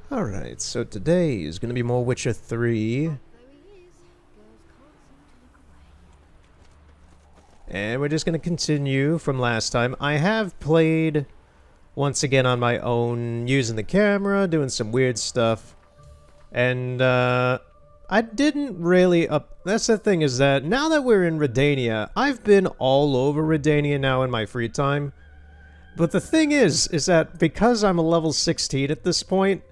Alright, so today is going to be more Witcher 3. And we're just going to continue from last time. I have played once again on my own, using the camera, doing some weird stuff. And, I didn't really that's the thing, is that now that we're in Redania, I've been all over Redania now in my free time. But the thing is that because I'm a level 16 at this point,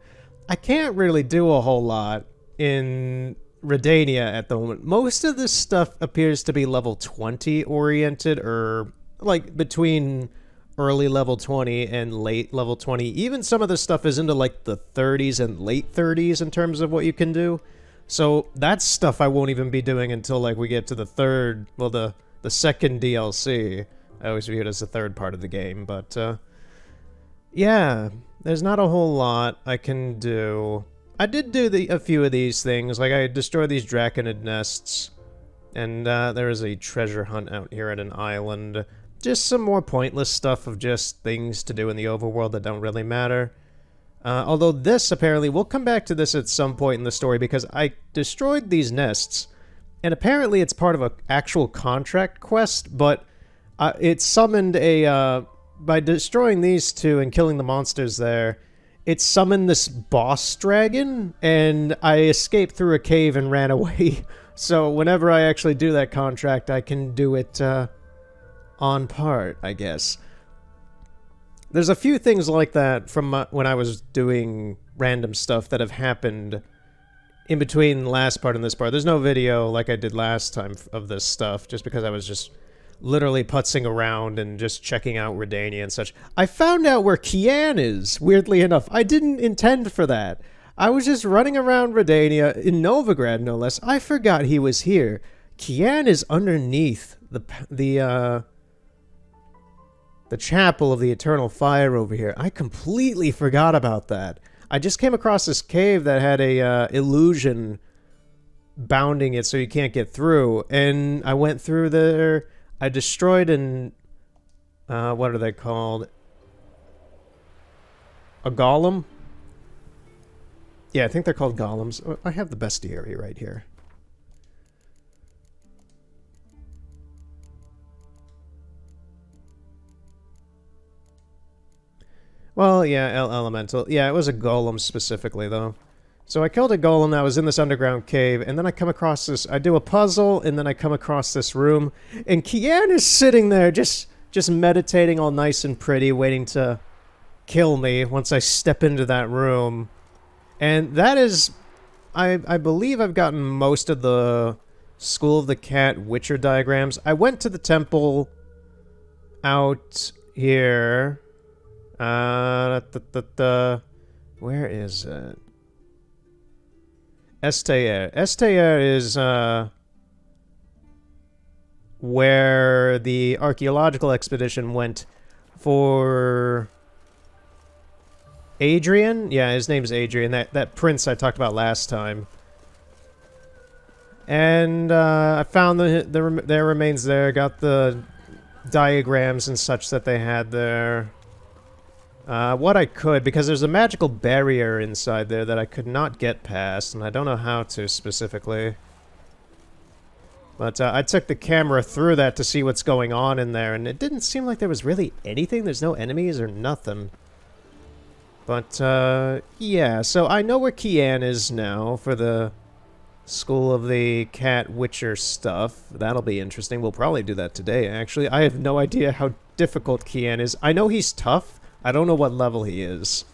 I can't really do a whole lot in Redania at the moment. Most of this stuff appears to be level 20 oriented, or like between early level 20 and late level 20. Even some of this stuff is into like the 30s and late 30s in terms of what you can do. So that's stuff I won't even be doing until like we get to the third, well, the second DLC. I always view it as the third part of the game, but yeah, there's not a whole lot I can do. I did do a few of these things, like I destroyed these Draconid nests, and there is a treasure hunt out here at an island. Just some more pointless stuff of just things to do in the overworld that don't really matter. Although this, apparently, we'll come back to this at some point in the story, because I destroyed these nests, and apparently it's part of an actual contract quest, but it summoned a, by destroying these two and killing the monsters there, it summoned this boss dragon, and I escaped through a cave and ran away. So whenever I actually do that contract, I can do it, on part, I guess. There's a few things like that from when I was doing random stuff that have happened in between the last part and this part. There's no video like I did last time of this stuff, just because I was just literally putzing around and just checking out Redania and such. I found out where Kian is, weirdly enough. I didn't intend for that. I was just running around Redania, in Novigrad no less. I forgot he was here. Kian is underneath the Chapel of the Eternal Fire over here. I completely forgot about that. I just came across this cave that had a illusion bounding it so you can't get through, and I went through there. I destroyed an what are they called? A golem? Yeah, I think they're called golems. I have the bestiary right here. Well, yeah, elemental. Yeah, it was a golem specifically, though. So I killed a golem that was in this underground cave, and then I come across this. I do a puzzle, and then I come across this room, and Kian is sitting there just meditating all nice and pretty, waiting to kill me once I step into that room. And that is... I believe I've gotten most of the School of the Cat Witcher diagrams. I went to the temple out here... where is it? Estaire. Estaire is, where the archaeological expedition went for... Adrian? Yeah, his name's Adrian. That prince I talked about last time. And, I found their remains there, got the diagrams and such that they had there. What I could, because there's a magical barrier inside there that I could not get past, and I don't know how to specifically. But I took the camera through that to see what's going on in there, and it didn't seem like there was really anything. There's no enemies or nothing. But, yeah, so I know where Kian is now for the School of the Cat Witcher stuff. That'll be interesting. We'll probably do that today, actually. I have no idea how difficult Kian is. I know he's tough. I don't know what level he is.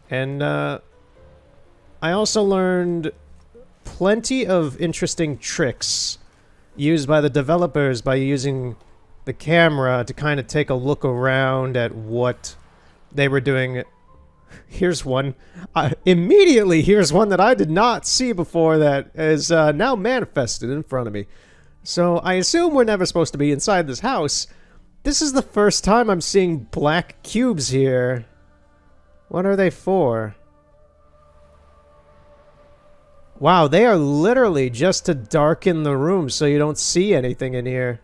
And, I also learned plenty of interesting tricks used by the developers by using the camera to kind of take a look around at what they were doing. Here's one. Immediately, here's one that I did not see before that is now manifested in front of me. So I assume we're never supposed to be inside this house. This is the first time I'm seeing black cubes here. What are they for? Wow, they are literally just to darken the room so you don't see anything in here.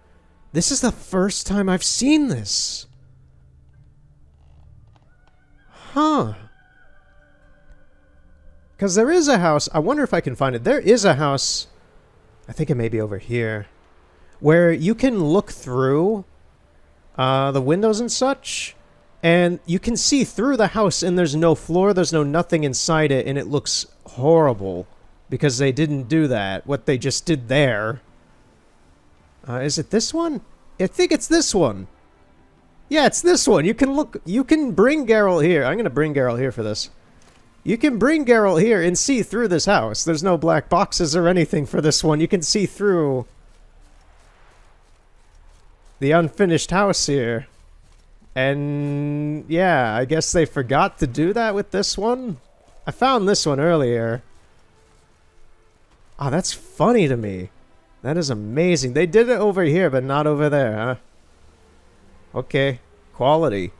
This is the first time I've seen this. Huh. Because there is a house. I wonder if I can find it. There is a house. I think it may be over here. Where you can look through the windows and such. And you can see through the house and there's no floor. There's no nothing inside it. And it looks horrible. Because they didn't do that. What they just did there. Is it this one? I think it's this one. Yeah, it's this one. You can look. You can bring Geralt here. I'm going to bring Geralt here for this. You can bring Geralt here and see through this house. There's no black boxes or anything for this one. You can see through the unfinished house here. And yeah, I guess they forgot to do that with this one. I found this one earlier. Oh, that's funny to me. That is amazing. They did it over here, but not over there, huh? Okay. Quality.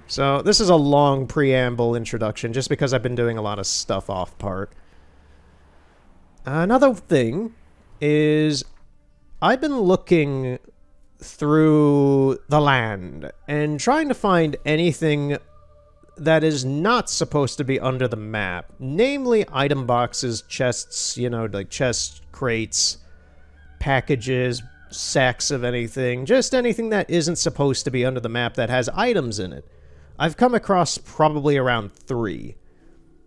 So, this is a long preamble introduction, just because I've been doing a lot of stuff off part. Another thing is, I've been looking through the land and trying to find anything that is not supposed to be under the map. Namely, item boxes, chests, you know, like chests, crates, packages, sacks of anything. Just anything that isn't supposed to be under the map that has items in it. I've come across probably around 3.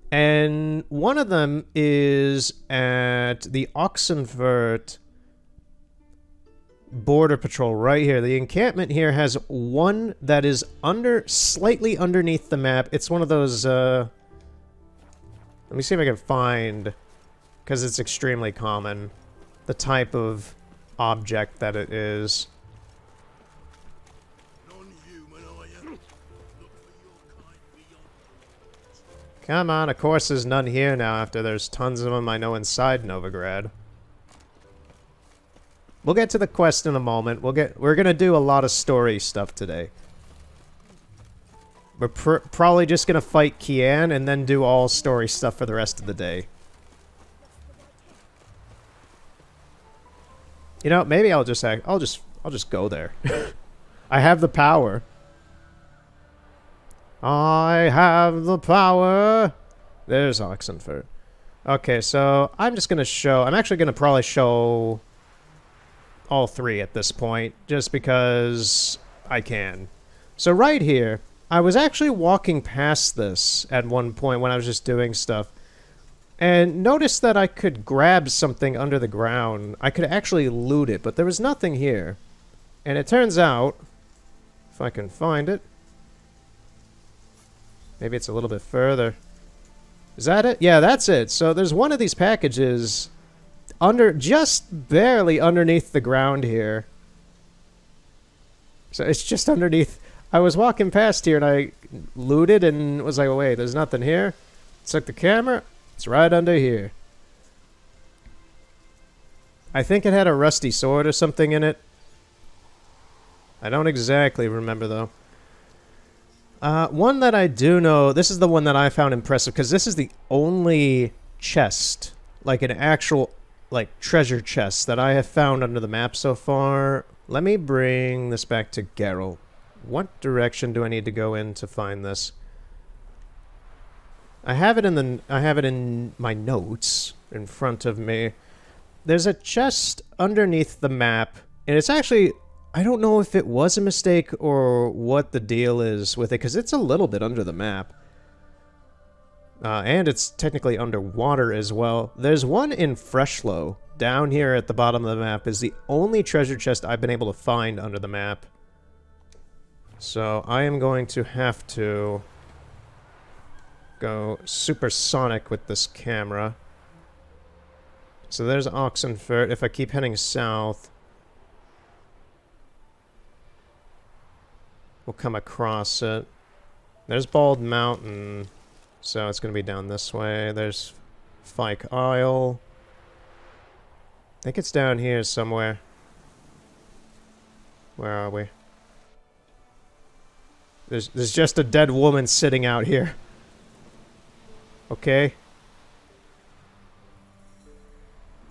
And one of them is at the Oxenfurt Border Patrol right here. The encampment here has one that is slightly underneath the map. It's one of those, let me see if I can find, because it's extremely common, the type of object that it is. Come on, of course there's none here now after there's tons of them I know inside Novigrad. We'll get to the quest in a moment. We're gonna do a lot of story stuff today. We're probably just gonna fight Kian and then do all story stuff for the rest of the day. You know, maybe I'll just go there. I have the power. I have the power. There's Oxenfurt. Okay, so I'm just gonna show. I'm actually gonna probably show all 3 at this point, just because I can. So right here, I was actually walking past this at one point when I was just doing stuff, and noticed that I could grab something under the ground. I could actually loot it, but there was nothing here. And it turns out, if I can find it, maybe it's a little bit further. Is that it? Yeah, that's it. So there's one of these packages just barely underneath the ground here. So it's just underneath. I was walking past here and I looted and was like, oh, wait, there's nothing here. Took the camera. It's right under here. I think it had a rusty sword or something in it. I don't exactly remember, though. One that I do know, this is the one that I found impressive, because this is the only chest, like an actual, like, treasure chest that I have found under the map so far. Let me bring this back to Geralt. What direction do I need to go in to find this? I have it in my notes in front of me. There's a chest underneath the map, and it's actually, I don't know if it was a mistake or what the deal is with it, because it's a little bit under the map. And it's technically underwater as well. There's one in Freshlow, down here at the bottom of the map, is the only treasure chest I've been able to find under the map. So I am going to have to go supersonic with this camera. So there's Oxenfurt. If I keep heading south, we'll come across it. There's Bald Mountain. So it's going to be down this way. There's Fyke Isle. I think it's down here somewhere. Where are we? There's just a dead woman sitting out here. Okay.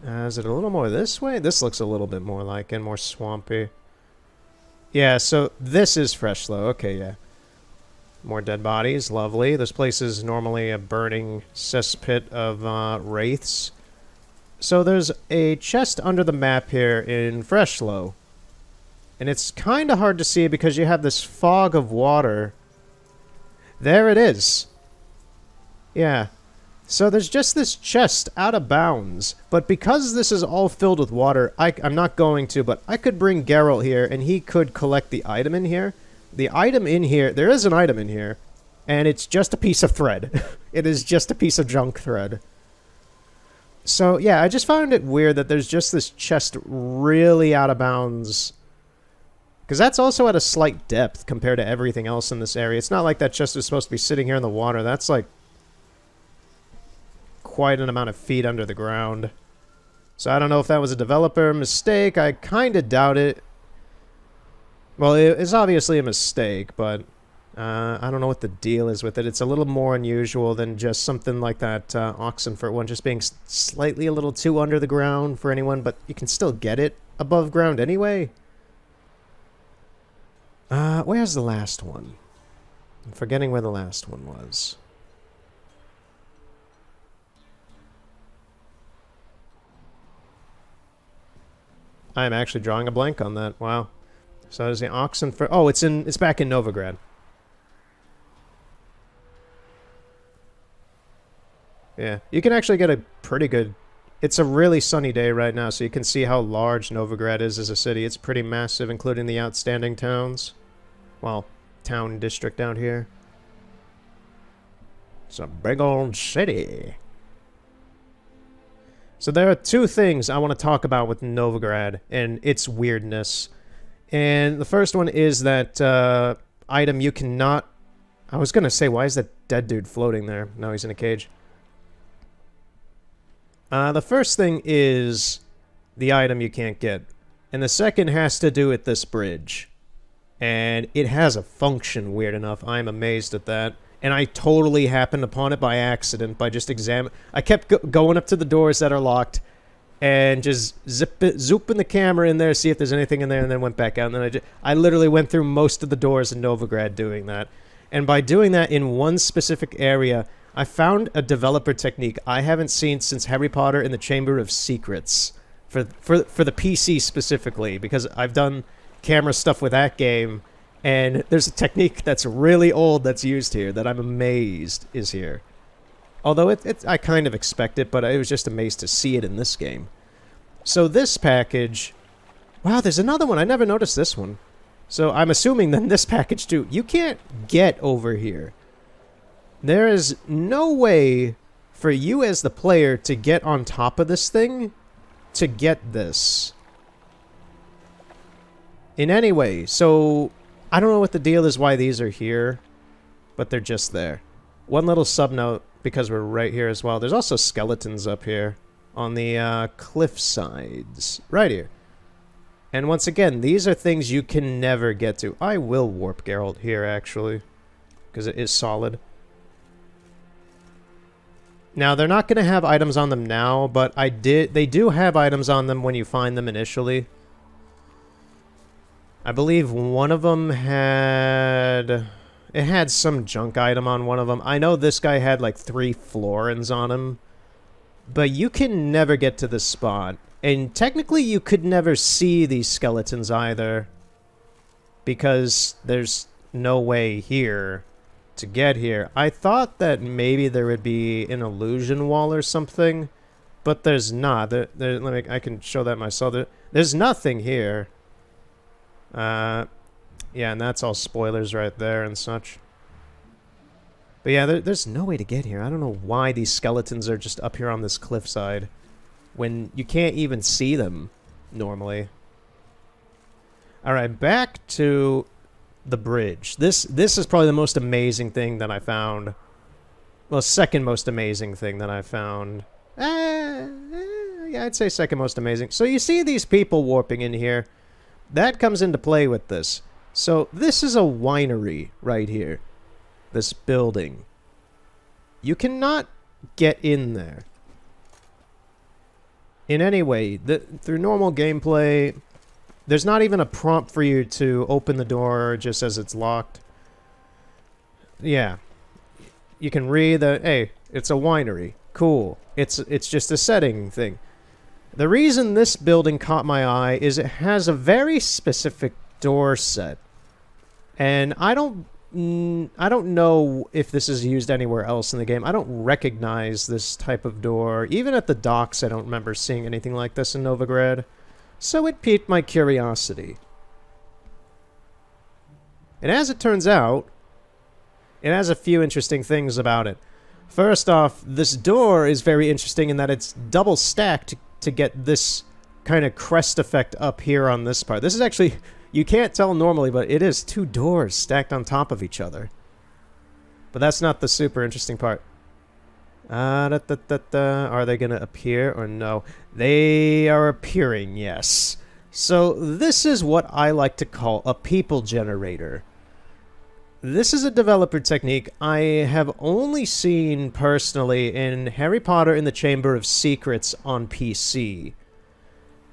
Is it a little more this way? This looks a little bit more like it, more swampy. Yeah, so this is Freshlow. Okay, yeah. More dead bodies. Lovely. This place is normally a burning cesspit of wraiths. So there's a chest under the map here in Freshlow. And it's kind of hard to see because you have this fog of water. There it is. Yeah. So there's just this chest out of bounds. But because this is all filled with water, I'm not going to, but I could bring Geralt here and he could collect the item in here. The item in here, there is an item in here, and it's just a piece of thread. It is just a piece of junk thread. So, yeah, I just found it weird that there's just this chest really out of bounds. Because that's also at a slight depth compared to everything else in this area. It's not like that chest is supposed to be sitting here in the water. That's like quite an amount of feet under the ground. So I don't know if that was a developer mistake. I kind of doubt it. Well, it's obviously a mistake, but I don't know what the deal is with it. It's a little more unusual than just something like that Oxenfurt one, just being slightly a little too under the ground for anyone, but you can still get it above ground anyway. Where's the last one? I'm forgetting where the last one was. I'm actually drawing a blank on that. Wow. So there's the Oxenfurt. Oh, it's back in Novigrad. Yeah, you can actually get a pretty good... It's a really sunny day right now, so you can see how large Novigrad is as a city. It's pretty massive, including the outstanding towns. Well, town district out here. It's a big old city. So there are two things I want to talk about with Novigrad and its weirdness. And the first one is that item you cannot... I was going to say, why is that dead dude floating there? No, he's in a cage. The first thing is the item you can't get. And the second has to do with this bridge. And it has a function, weird enough. I'm amazed at that. And I totally happened upon it by accident, by just I kept going up to the doors that are locked and just zooping the camera in there, see if there's anything in there, and then went back out. And then I literally went through most of the doors in Novigrad doing that. And by doing that in one specific area, I found a developer technique I haven't seen since Harry Potter and the Chamber of Secrets. For the PC specifically, because I've done camera stuff with that game, and there's a technique that's really old that's used here that I'm amazed is here. Although I kind of expect it, but I was just amazed to see it in this game. So this package... Wow, there's another one. I never noticed this one. So I'm assuming then this package too. You can't get over here. There is no way for you as the player to get on top of this thing to get this. In any way. So I don't know what the deal is why these are here, but they're just there. One little sub note, because we're right here as well. There's also skeletons up here on the cliff sides. Right here. And once again, these are things you can never get to. I will warp Geralt here, actually, because it is solid. Now, they're not going to have items on them now, but they do have items on them when you find them initially. I believe one of them had... It had some junk item on one of them. I know this guy had like 3 florins on him. But you can never get to this spot. And technically you could never see these skeletons either. Because there's no way here to get here. I thought that maybe there would be an illusion wall or something. But there's not. I can show that myself. There's nothing here. Yeah, and that's all spoilers right there and such. But yeah, there's no way to get here. I don't know why these skeletons are just up here on this cliffside when you can't even see them normally. Alright, back to the bridge. This is probably the most amazing thing that I found. Well, second most amazing thing that I found. Yeah, I'd say second most amazing. So you see these people warping in here. That comes into play with this. So this is a winery right here. This building. You cannot get in there. In any way. Through normal gameplay, there's not even a prompt for you to open the door just as it's locked. Yeah. You can read that, hey, it's a winery. Cool. It's just a setting thing. The reason this building caught my eye is it has a very specific door set. And I don't know if this is used anywhere else in the game. I don't recognize this type of door. Even at the docks, I don't remember seeing anything like this in Novigrad. So it piqued my curiosity. And as it turns out, it has a few interesting things about it. First off, this door is very interesting in that it's double stacked to get this kind of crest effect up here on this part. This is actually, you can't tell normally, but it is 2 doors stacked on top of each other. But that's not the super interesting part. Are they going to appear or no? They are appearing, yes. So this is what I like to call a people generator. This is a developer technique I have only seen personally in Harry Potter and the Chamber of Secrets on PC.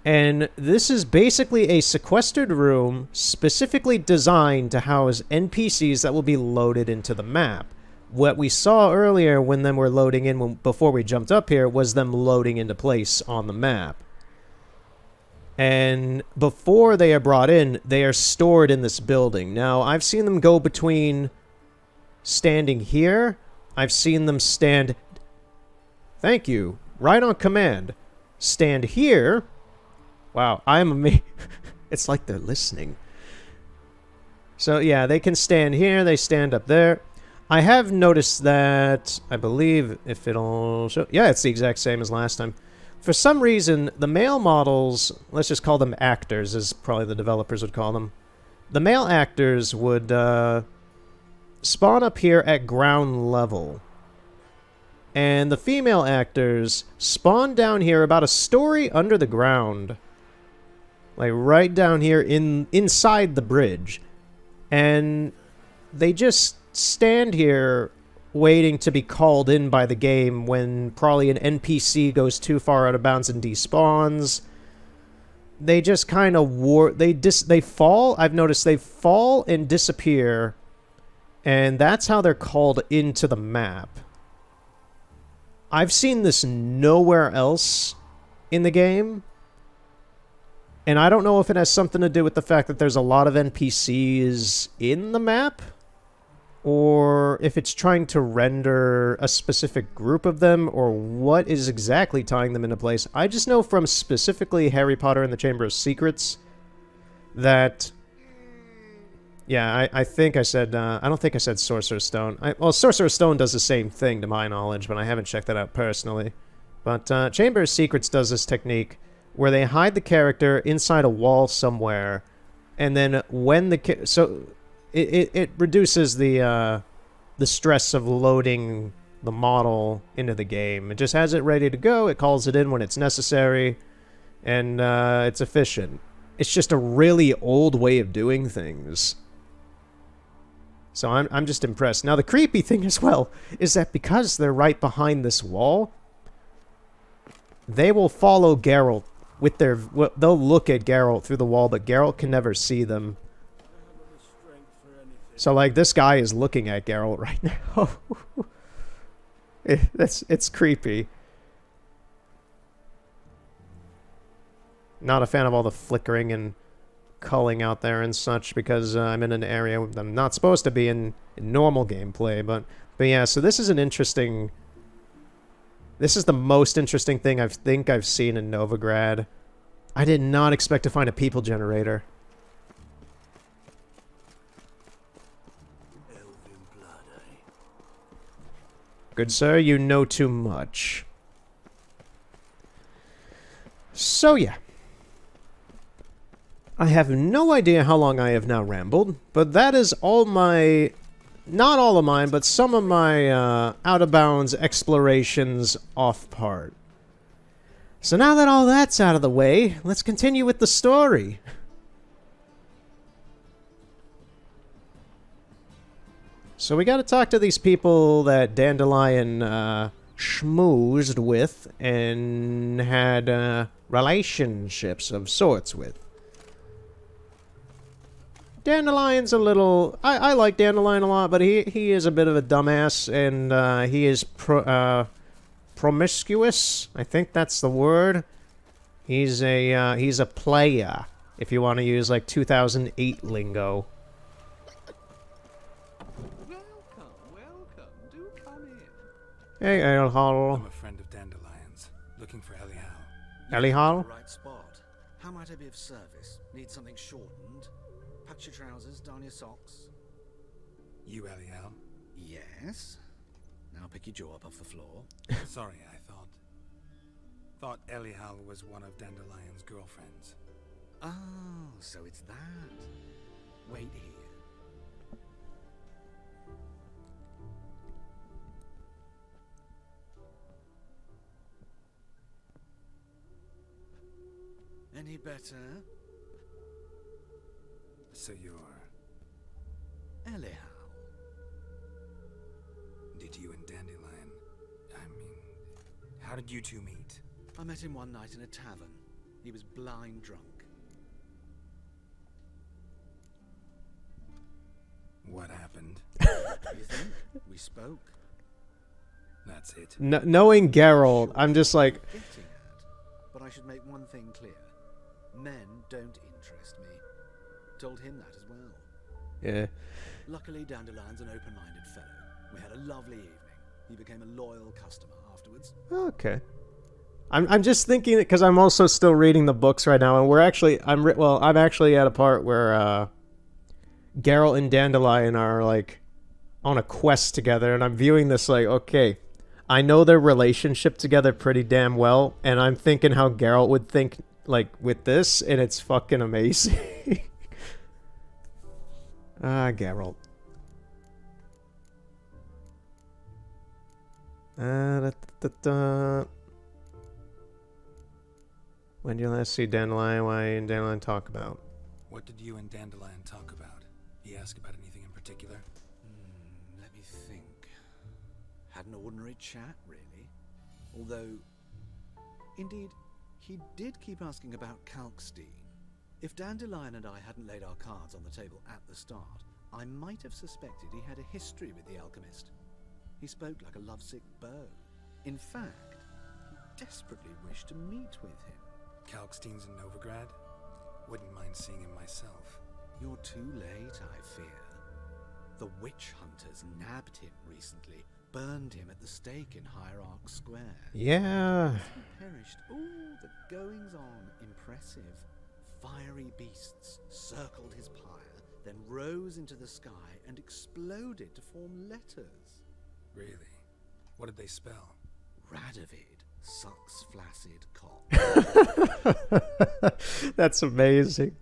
And this is basically a sequestered room specifically designed to house NPCs that will be loaded into the map. What we saw earlier when them were loading in before we jumped up here was them loading into place on the map. And before they are brought in, they are stored in this building. Now, I've seen them go between standing here. I've seen them stand... Thank you. Right on command. Stand here. Wow, I'm amazed. It's like they're listening. So, yeah, they can stand here. They stand up there. I have noticed that... I believe if it'll show... Yeah, it's the exact same as last time. For some reason, the male models, let's just call them actors, as probably the developers would call them. The male actors would spawn up here at ground level. And the female actors spawn down here about a story under the ground. Like right down here inside the bridge. And they just stand here waiting to be called in by the game when probably an NPC goes too far out of bounds and despawns. They just kind of they fall. I've noticed they fall and disappear, and that's how they're called into the map. I've seen this nowhere else in the game, and I don't know if it has something to do with the fact that there's a lot of NPCs in the map, or if it's trying to render a specific group of them, or what is exactly tying them into place. I just know from specifically Harry Potter and the Chamber of Secrets that... Yeah, I think I said... I don't think I said Sorcerer's Stone. Well, Sorcerer's Stone does the same thing to my knowledge, but I haven't checked that out personally. But Chamber of Secrets does this technique where they hide the character inside a wall somewhere, and then when the... So... It reduces the stress of loading the model into the game. It just has it ready to go. It calls it in when it's necessary, and it's efficient. It's just a really old way of doing things. So I'm just impressed. Now the creepy thing as well is that because they're right behind this wall, they will follow Geralt with their... They'll look at Geralt through the wall, but Geralt can never see them. So, like, this guy is looking at Geralt right now. It's creepy. Not a fan of all the flickering and culling out there and such, because I'm in an area I'm not supposed to be in normal gameplay. But yeah, so this is an interesting... This is the most interesting thing I think I've seen in Novigrad. I did not expect to find a people generator. Good sir, you know too much. So yeah. I have no idea how long I have now rambled, but that is all my... Not all of mine, but some of my out-of-bounds explorations off part. So now that all that's out of the way, let's continue with the story. So we gotta talk to these people that Dandelion schmoozed with and had relationships of sorts with. Dandelion's a little... I like Dandelion a lot, but he is a bit of a dumbass, and he is promiscuous. I think that's the word. He's a player, if you want to use, like, 2008 lingo. Welcome. Do come in. Hey, Elhal. I'm a friend of Dandelion's, looking for Elial. Elihal? Right spot. How might I be of service? Need something shortened? Tuck your trousers, down your socks. You, Elial? Yes. Now pick your jaw up off the floor. Sorry, I thought Elial was one of Dandelion's girlfriends. Oh, so it's that. Wait here. Any better? So you're... Elial. Did you and Dandelion... I mean... How did you two meet? I met him one night in a tavern. He was blind drunk. What happened? You think? We spoke. That's it. Knowing Geralt, I'm just like... Getting at. But I should make one thing clear. Men don't interest me. Told him that as well. Yeah. Luckily, Dandelion's an open-minded fellow. We had a lovely evening. He became a loyal customer afterwards. Okay. I'm just thinking, because I'm also still reading the books right now, and we're actually... I'm actually at a part where, Geralt and Dandelion are, like, on a quest together, and I'm viewing this like, okay, I know their relationship together pretty damn well, and I'm thinking how Geralt would think, like, with this, and it's fucking amazing. Geralt. When did you last see Dandelion? Why did Dandelion talk about? What did you and Dandelion talk about? He asked about anything in particular? Let me think. Had an ordinary chat, really. Although, indeed, he did keep asking about Kalkstein. If Dandelion and I hadn't laid our cards on the table at the start, I might have suspected he had a history with the alchemist. He spoke like a lovesick beau. In fact, he desperately wished to meet with him. Kalkstein's in Novigrad? Wouldn't mind seeing him myself. You're too late, I fear. The witch hunters nabbed him recently, burned him at the stake in Hierarch Square. Yeah. He perished. Ooh, the goings-on. Impressive. Fiery beasts circled his pyre, then rose into the sky and exploded to form letters. Really? What did they spell? Radovid sucks flaccid cock. That's amazing.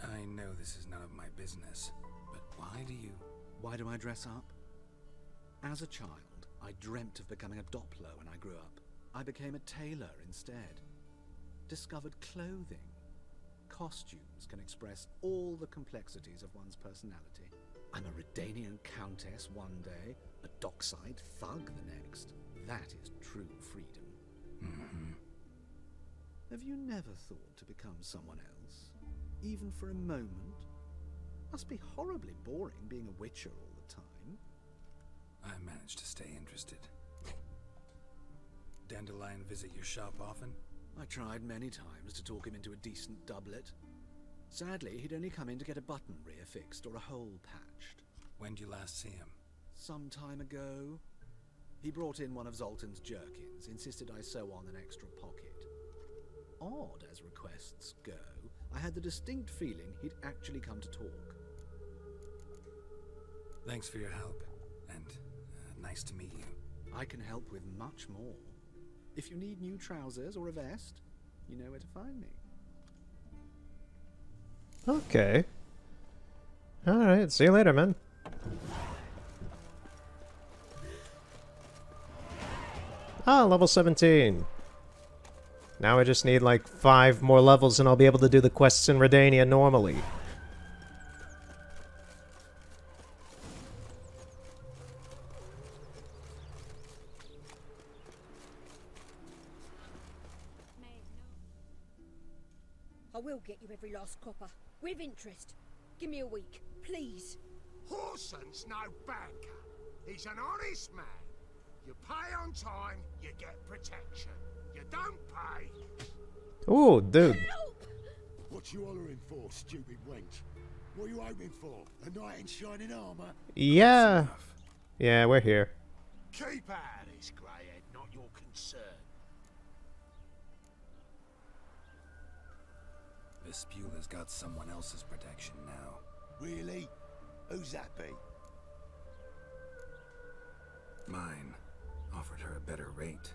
I know this is none of my business, but why do you... Why do I dress up? As a child, I dreamt of becoming a Doppler when I grew up. I became a tailor instead. Discovered clothing. Costumes can express all the complexities of one's personality. I'm a Redanian countess one day, a dockside thug the next. That is true freedom. Mm-hmm. Have you never thought to become someone else? Even for a moment? Must be horribly boring being a witcher all the time. I managed to stay interested. Dandelion visit your shop often? I tried many times to talk him into a decent doublet. Sadly, he'd only come in to get a button reaffixed or a hole patched. When did you last see him? Some time ago. He brought in one of Zoltan's jerkins, insisted I sew on an extra pocket. Odd as requests go, I had the distinct feeling he'd actually come to talk. Thanks for your help, and nice to meet you. I can help with much more. If you need new trousers or a vest, you know where to find me. Okay. Alright, see you later, man. Ah, level 17. Now I just need like 5 more levels and I'll be able to do the quests in Redania normally. I will get you every last copper. With interest. Give me a week, please. Horson's no banker. He's an honest man. You pay on time, you get protection. You don't pay. Ooh, dude. Help! What you hollering for, stupid wench? What are you hoping for? A knight in shining armour? Yeah. Yeah, we're here. Keep out of this, greyhead, not your concern. Vespula's got someone else's protection now. Really? Who's that be? Mine offered her a better rate.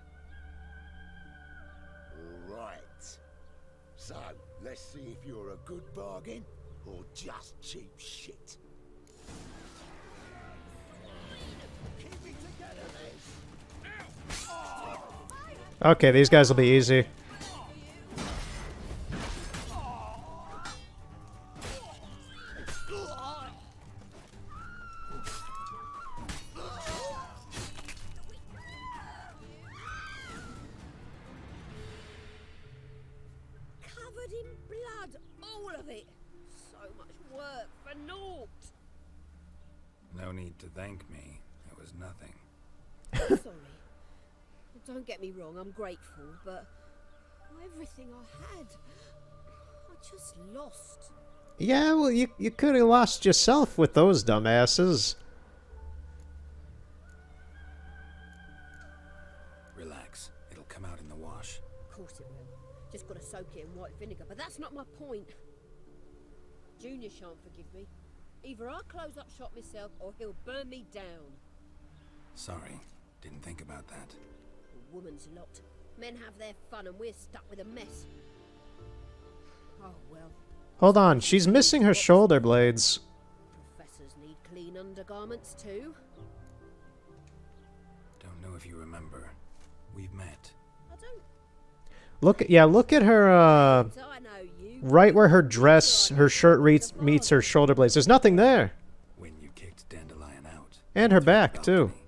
All right. So, let's see if you're a good bargain or just cheap shit. Keep it together, Liz. Okay, these guys will be easy. Covered in blood, all of it. So much work for naught. No need to thank me. It was nothing. Sorry. Don't get me wrong, I'm grateful, but everything I had, I just lost. Yeah, well, you could have lost yourself with those dumbasses. Relax. It'll come out in the wash. Of course it will. Just gotta soak it in white vinegar, but that's not my point. Junior shan't forgive me. Either I'll close up shop myself or he'll burn me down. Sorry. Didn't think about that. A woman's lot. Men have their fun and we're stuck with a mess. Oh well. Hold on, she's missing her shoulder blades. Professors need clean undergarments too. Don't know if you remember. We've met. I don't. Look at her, I know you. right where her dress, her shirt meets her shoulder blades. There's nothing there. When you kicked Dandelion out. And her through the back, too. balcony.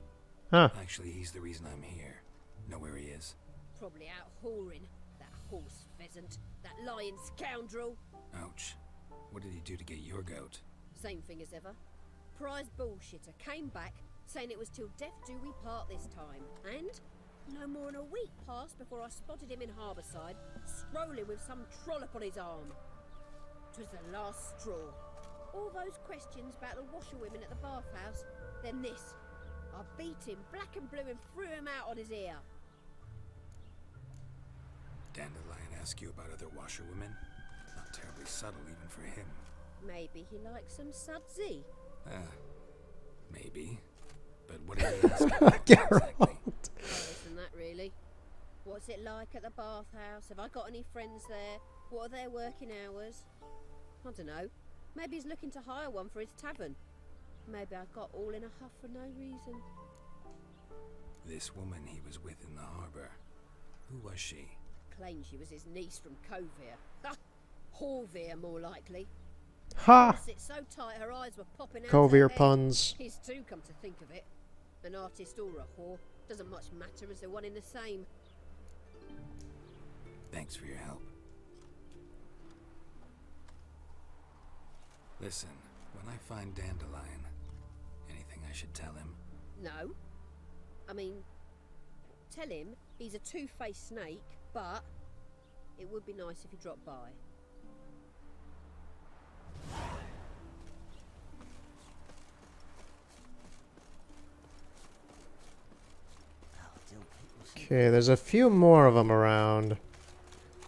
Huh. Actually, he's the reason I'm here. Know where he is? Probably out whoring. That horse pheasant. That lying scoundrel. Ouch. What did he do to get your goat? Same thing as ever. Prize bullshitter came back saying it was till death do we part this time. And no more than a week passed before I spotted him in Harbourside, strolling with some trollop on his arm. 'Twas the last straw. All those questions about the washerwomen at the bathhouse, then this. I beat him black and blue and threw him out on his ear. Dandelion ask you about other washerwomen? Not terribly subtle even for him. Maybe he likes some sudsy. Maybe. But what did he ask you about exactly? Oh, isn't that really? What's it like at the bathhouse? Have I got any friends there? What are their working hours? I don't know. Maybe he's looking to hire one for his tavern. Maybe I got all in a huff for no reason. This woman he was with in the harbor. Who was she? Claimed she was his niece from Kovir. Ha! Horvir, more likely. Ha! Sit so tight her eyes were popping out. Kovir her head. puns. His too, come to think of it. An artist or a whore doesn't much matter as they're one in the same. Thanks for your help. Listen, when I find Dandelion, anything I should tell him? No. I mean, tell him he's a two-faced snake, but it would be nice if he dropped by. Okay, there's a few more of them around.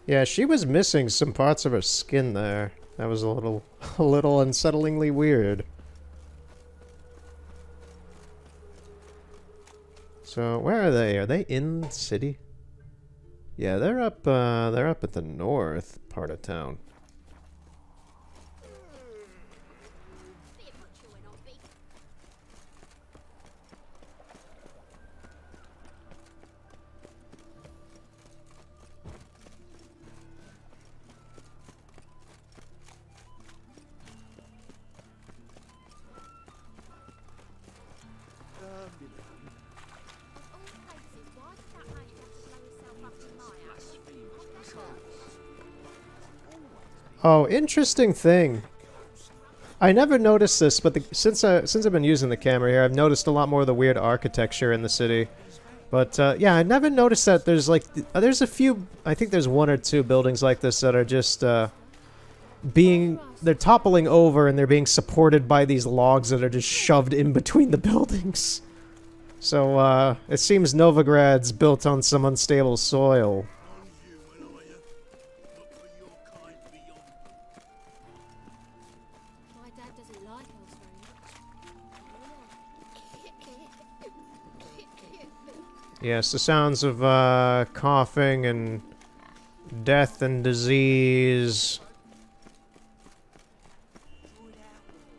Yeah, she was missing some parts of her skin there. That was a little unsettlingly weird. So, where are they? Are they in the city? Yeah, they're up at the north part of town. Oh, interesting thing. I never noticed this, but since I've been using the camera here, I've noticed a lot more of the weird architecture in the city. But yeah, I never noticed that there's like there's a few. I think there's one or two buildings like this that are just they're toppling over and they're being supported by these logs that are just shoved in between the buildings. So it seems Novigrad's built on some unstable soil. My dad doesn't like us very much. Yes, the sounds of coughing and death and disease.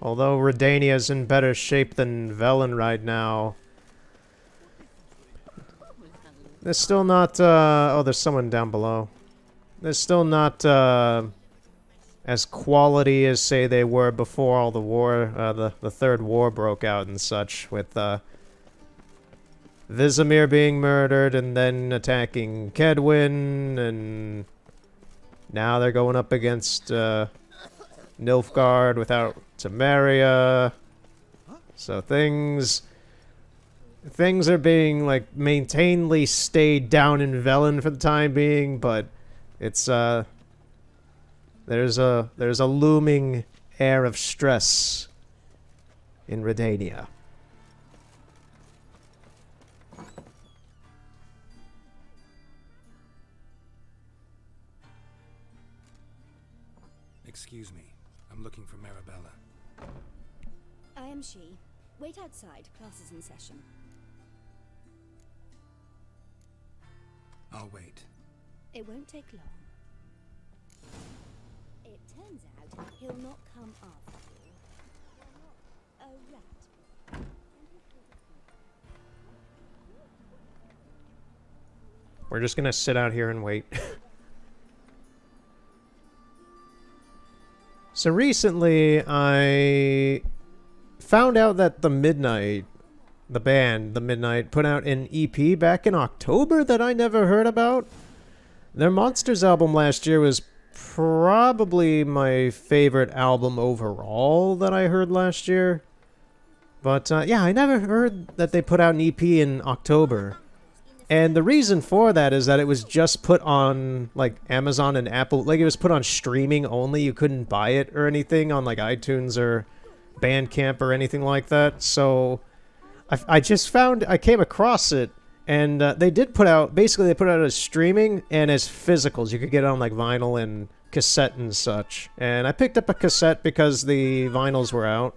Although Redania's in better shape than Velen right now. There's still not, oh, there's someone down below. There's still not, as quality as, say, they were before all the war, the Third War broke out and such, with, Vizimir being murdered and then attacking Kedwin, and now they're going up against, Nilfgaard without Temeria. So things are being, like, maintainedly stayed down in Velen for the time being, but it's, there's a looming air of stress in Redania. Excuse me. I'm looking for Marabella. I am she. Wait outside. Class is in session. I'll wait. It won't take long. It turns out he'll not come after you. A rat. We're just gonna sit out here and wait. So recently, I found out that the Midnight, the band, the Midnight, put out an EP back in October that I never heard about. Their Monsters album last year was probably my favorite album overall that I heard last year. But yeah, I never heard that they put out an EP in October. And the reason for that is that it was just put on, like, Amazon and Apple. Like, it was put on streaming only. You couldn't buy it or anything on, like, iTunes or Bandcamp or anything like that. So I came across it, and they did put out, basically they put out as streaming and as physicals. You could get it on, like, vinyl and cassette and such. And I picked up a cassette because the vinyls were out.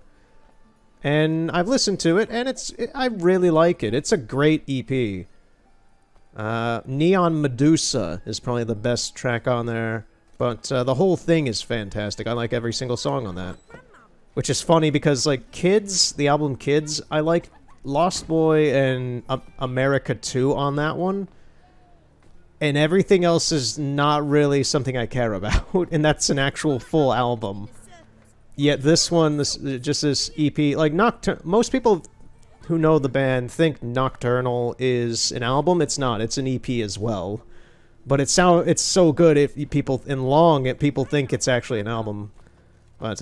And I've listened to it, and I really like it. It's a great EP. Neon Medusa is probably the best track on there, but the whole thing is fantastic. I like every single song on that. Which is funny because, like, Kids, the album Kids, I like Lost Boy and America 2 on that one. And everything else is not really something I care about, and that's an actual full album. Yet this one, this EP, like, most people who know the band think Nocturnal is an album. It's not. It's an EP as well. But it's so good if people think it's actually an album. But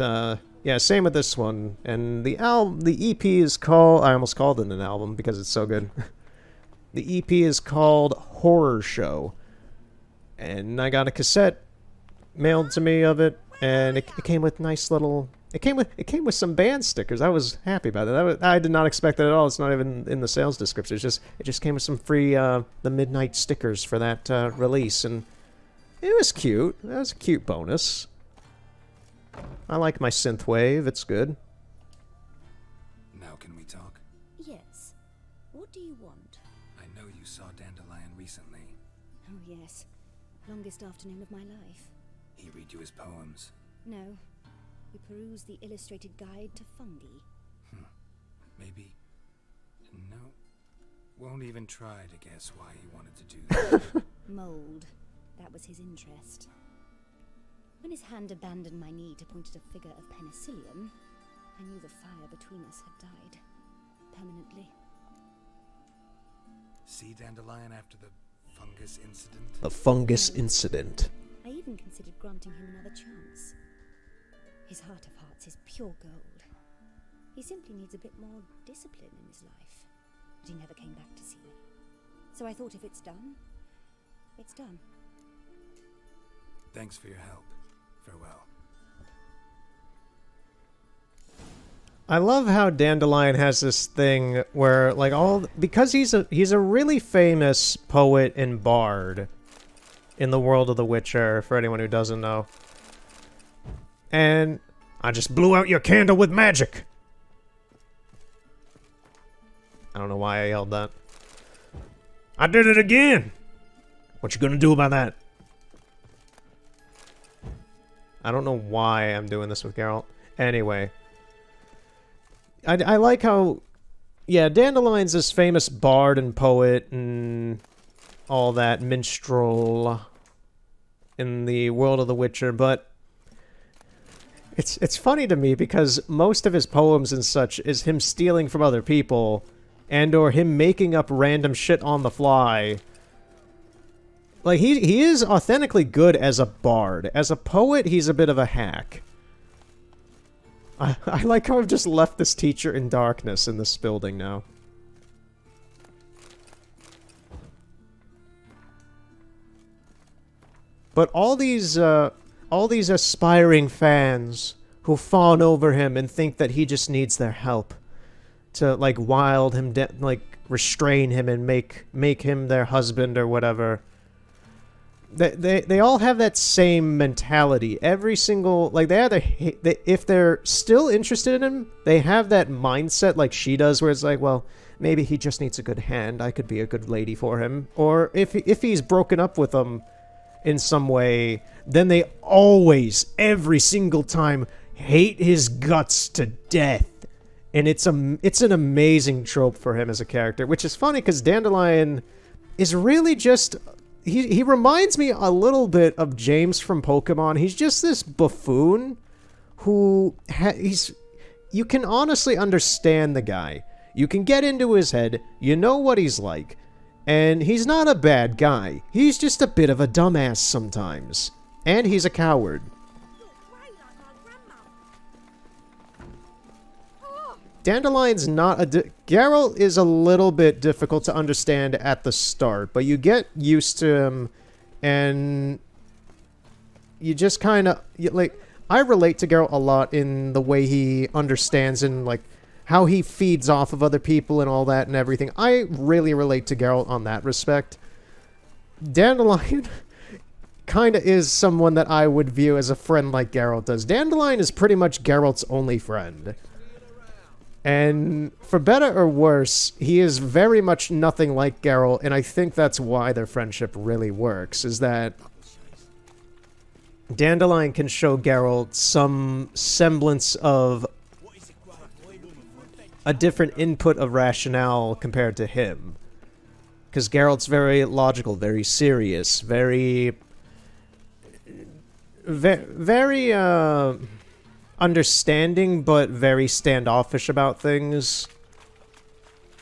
yeah, same with this one. And the EP is called, I almost called it an album because it's so good. The EP is called Horror Show. And I got a cassette mailed to me of it, and it came with nice little. It came with some band stickers. I was happy about that. I did not expect that at all. It's not even in the sales description. It just came with some free the Midnight stickers for that release, and it was cute. That was a cute bonus. I like my synthwave. It's good. Now can we talk? Yes. What do you want? I know you saw Dandelion recently. Oh, yes. Longest afternoon of my life. He read you his poems. No. We peruse the illustrated guide to fungi. Maybe. No. Won't even try to guess why he wanted to do that. Mold. That was his interest. When his hand abandoned my knee to point at a figure of penicillium, I knew the fire between us had died. Permanently. See Dandelion after the fungus incident? The fungus incident. I I even considered granting him another chance. His heart of hearts is pure gold. He simply needs a bit more discipline in his life. But he never came back to see me. So I thought if it's done, it's done. Thanks for your help. Farewell. I love how Dandelion has this thing where, like, because he's a really famous poet and bard in the world of The Witcher, for anyone who doesn't know. And I just blew out your candle with magic. I don't know why I yelled that. I did it again. What you gonna do about that? I don't know why I'm doing this with Geralt. Anyway. I like how, yeah, Dandelion's this famous bard and poet and all that, minstrel in the world of The Witcher, but it's funny to me because most of his poems and such is him stealing from other people and or him making up random shit on the fly. Like, he is authentically good as a bard. As a poet, he's a bit of a hack. I like how I've just left this teacher in darkness in this building now. But all these aspiring fans who fawn over him and think that he just needs their help to, like, wild him, like, restrain him and make him their husband or whatever. They all have that same mentality. Every single, like, if they're still interested in him, they have that mindset like she does, where it's like, well, maybe he just needs a good hand. I could be a good lady for him. Or if he's broken up with them in some way, then they always, every single time, hate his guts to death. And it's an amazing trope for him as a character, which is funny because Dandelion is really just... He reminds me a little bit of James from Pokemon. He's just this buffoon who you can honestly understand the guy. You can get into his head. You know what he's like. And he's not a bad guy. He's just a bit of a dumbass sometimes. And he's a coward. Dandelion's not Geralt is a little bit difficult to understand at the start, but you get used to him, and you just kind of, like, I relate to Geralt a lot in the way he understands and, like, how he feeds off of other people and all that and everything. I really relate to Geralt on that respect. Dandelion kind of is someone that I would view as a friend like Geralt does. Dandelion is pretty much Geralt's only friend. And for better or worse, he is very much nothing like Geralt, and I think that's why their friendship really works, is that Dandelion can show Geralt some semblance of a different input of rationale compared to him. Because Geralt's very logical, very serious, very understanding, but very standoffish about things.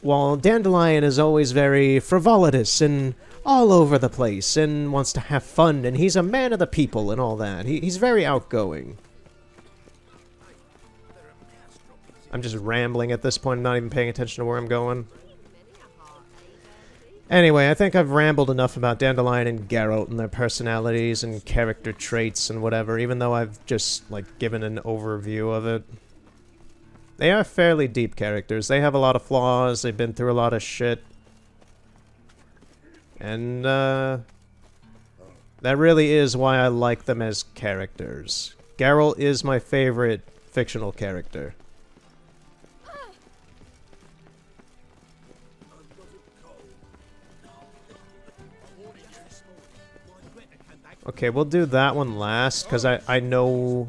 While Dandelion is always very frivolous and all over the place and wants to have fun, and he's a man of the people and all that. He's very outgoing. I'm just rambling at this point. I'm not even paying attention to where I'm going. Anyway, I think I've rambled enough about Dandelion and Geralt and their personalities and character traits and whatever, even though I've just, like, given an overview of it. They are fairly deep characters. They have a lot of flaws. They've been through a lot of shit. And, that really is why I like them as characters. Geralt is my favorite fictional character. Okay, we'll do that one last, because I know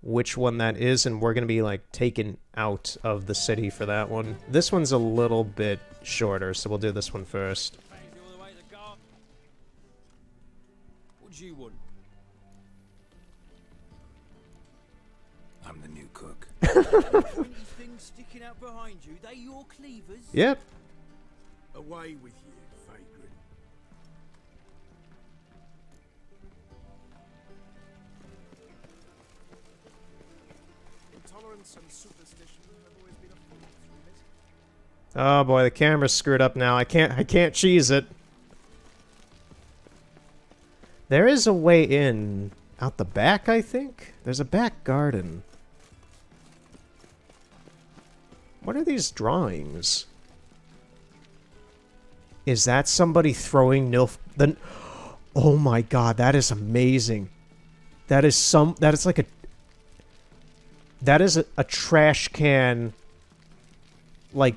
which one that is, and we're going to be, like, taken out of the city for that one. This one's a little bit shorter, so we'll do this one first. What do you want? I'm the new cook. Things sticking out behind you, they your cleavers? Yep. Away with you, vagrant. tolerance and superstition have always been a force, really. Oh boy, the camera's screwed up now. I can't cheese it. There is a way in out the back, I think. There's a back garden. What are these drawings? Is that somebody throwing Oh my god, that is amazing. That is like a... That is a trash can... Like...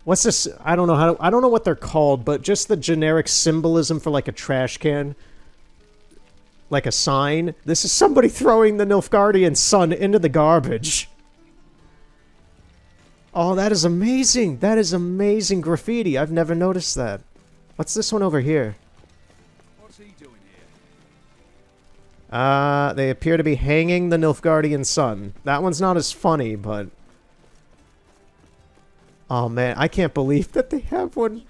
What's this? I don't know I don't know what they're called, but just the generic symbolism for like a trash can. Like a sign. This is somebody throwing the Nilfgaardian sun into the garbage. Oh, that is amazing. That is amazing graffiti. I've never noticed that. What's this one over here? What's he doing here? They appear to be hanging the Nilfgaardian sun. That one's not as funny, but... Oh man, I can't believe that they have one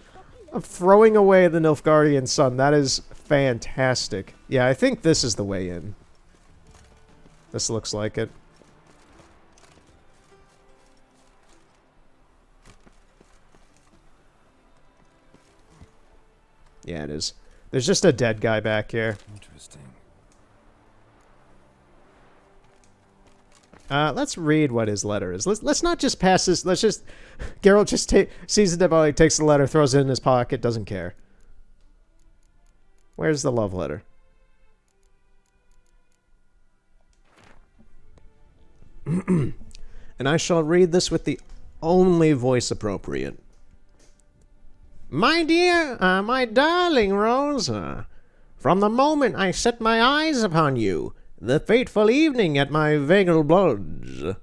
of throwing away the Nilfgaardian sun. That is fantastic. Yeah, I think this is the way in. This looks like it. Yeah, it is. There's just a dead guy back here. Interesting. Let's read what his letter is. Let's not just pass this. Let's just... Geralt just sees the dead body, takes the letter, throws it in his pocket, doesn't care. Where's the love letter? And I shall read this with the only voice appropriate. My dear, my darling Rosa, from the moment I set my eyes upon you, the fateful evening at my Vegelblods,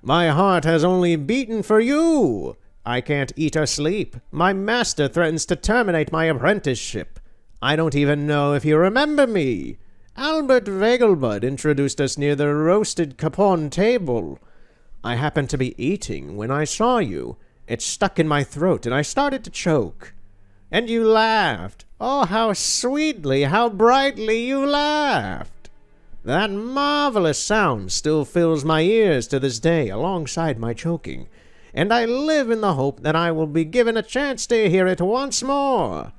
my heart has only beaten for you. I can't eat or sleep. My master threatens to terminate my apprenticeship. I don't even know if you remember me. Albert Vegelbud introduced us near the roasted capon table. I happened to be eating when I saw you. It stuck in my throat, and I started to choke. And you laughed. Oh, how sweetly, how brightly you laughed. That marvelous sound still fills my ears to this day, alongside my choking. And I live in the hope that I will be given a chance to hear it once more.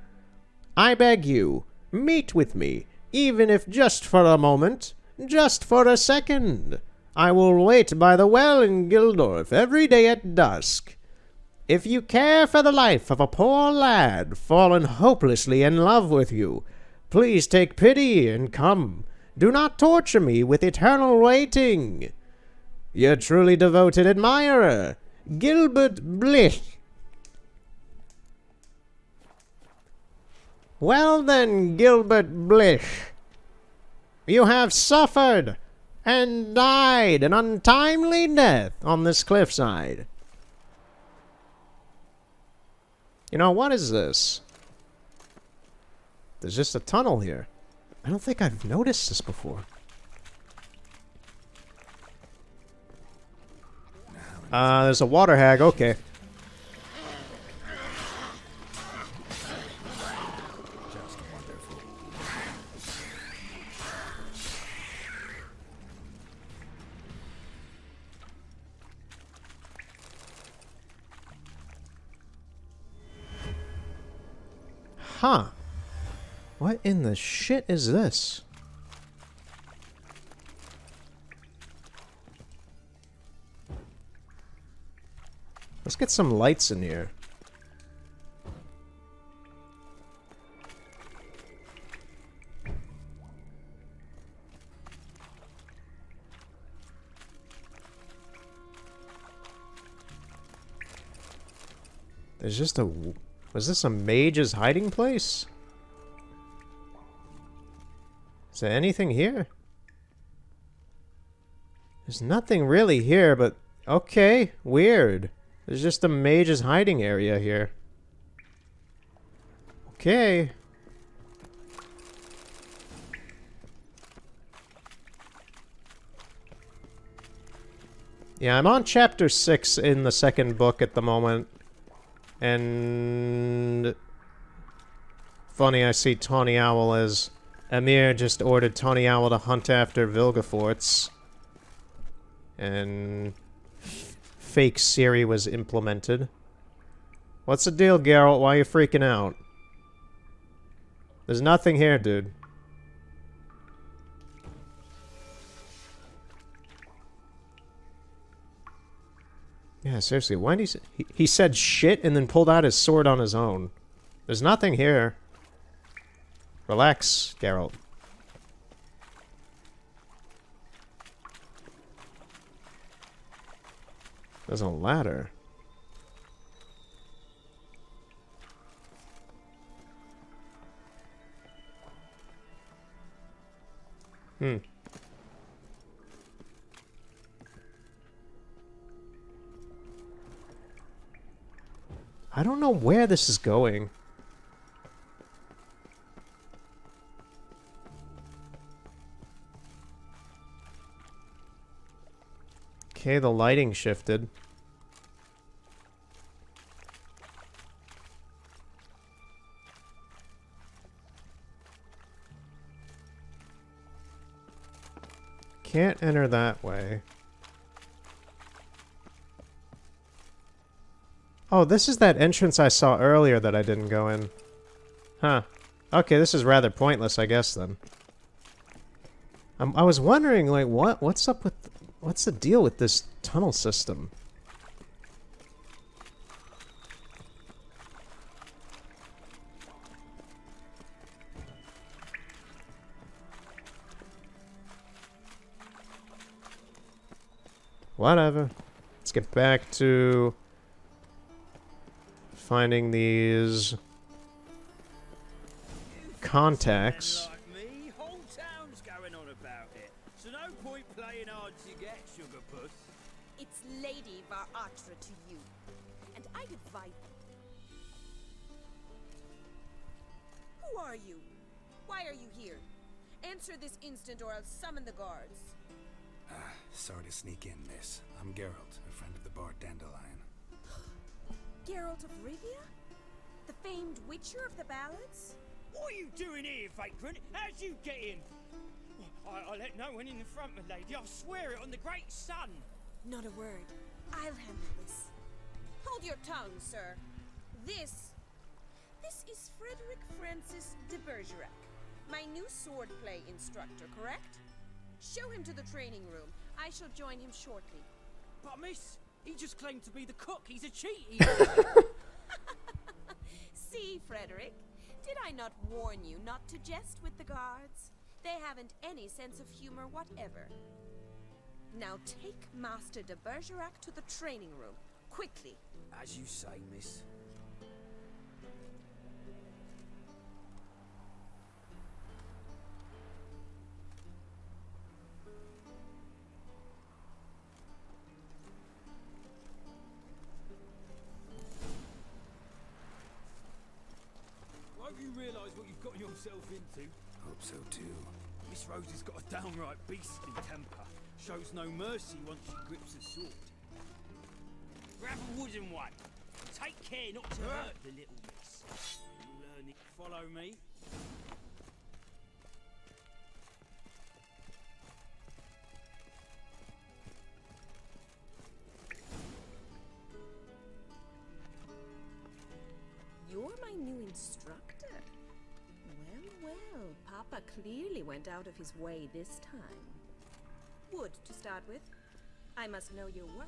I beg you, meet with me, even if just for a moment, just for a second. I will wait by the well in Gildorf every day at dusk. If you care for the life of a poor lad fallen hopelessly in love with you, please take pity and come. Do not torture me with eternal waiting. Your truly devoted admirer, Gilbert Blich. Well then, Gilbert Blich, you have suffered and died an untimely death on this cliffside. You know, what is this? There's just a tunnel here. I don't think I've noticed this before. There's a water hag, okay. Just wonderful. Huh. What in the shit is this? Let's get some lights in here. There's just a... Was this a mage's hiding place? Is there anything here? There's nothing really here, but... Okay, weird. There's just a mage's hiding area here. Okay. Yeah, I'm on chapter 6 in the second book at the moment. And... Funny, I see Tawny Owl as... Emir just ordered Tawny Owl to hunt after Vilgefortz. and fake Siri was implemented. What's the deal, Geralt? Why are you freaking out? There's nothing here, dude. Yeah, seriously, why did he said shit and then pulled out his sword on his own. There's nothing here. Relax, Geralt. There's a ladder. I don't know where this is going. Okay, the lighting shifted. Can't enter that way. Oh, this is that entrance I saw earlier that I didn't go in. Huh. Okay, this is rather pointless, I guess, then. I was wondering, like, what's up with... What's the deal with this tunnel system? Whatever. Let's get back to... finding these... contacts. Like me, whole town's going on about it. So no point playing hard to get, sugar puss. It's Lady Var Atra to you. And I advise... Who are you? Why are you here? Answer this instant or I'll summon the guards. Sorry to sneak in, miss. I'm Geralt, a friend of the Bard Dandelion. Geralt of Rivia? The famed Witcher of the ballads? What are you doing here, vagrant? How'd you get in? I let no one in the front, my lady. I swear it on the great sun. Not a word. I'll handle this. Hold your tongue, sir. This is Frederick Francis de Bergerac, my new swordplay instructor, correct? Show him to the training room. I shall join him shortly. But miss, he just claimed to be the cook. He's a cheat. See, Frederick, did I not warn you not to jest with the guards? They haven't any sense of humor whatever. Now take Master de Bergerac to the training room, quickly. As you say, miss. Hope you realise what you've got yourself into. Hope so too. Miss Rosie's got a downright beastly temper. Shows no mercy once she grips a sword. Grab a wooden one. Take care not to hurt the little miss. You'll learn it. Follow me. You're my new instructor. Well, Papa clearly went out of his way this time. Wood, to start with. I must know your work.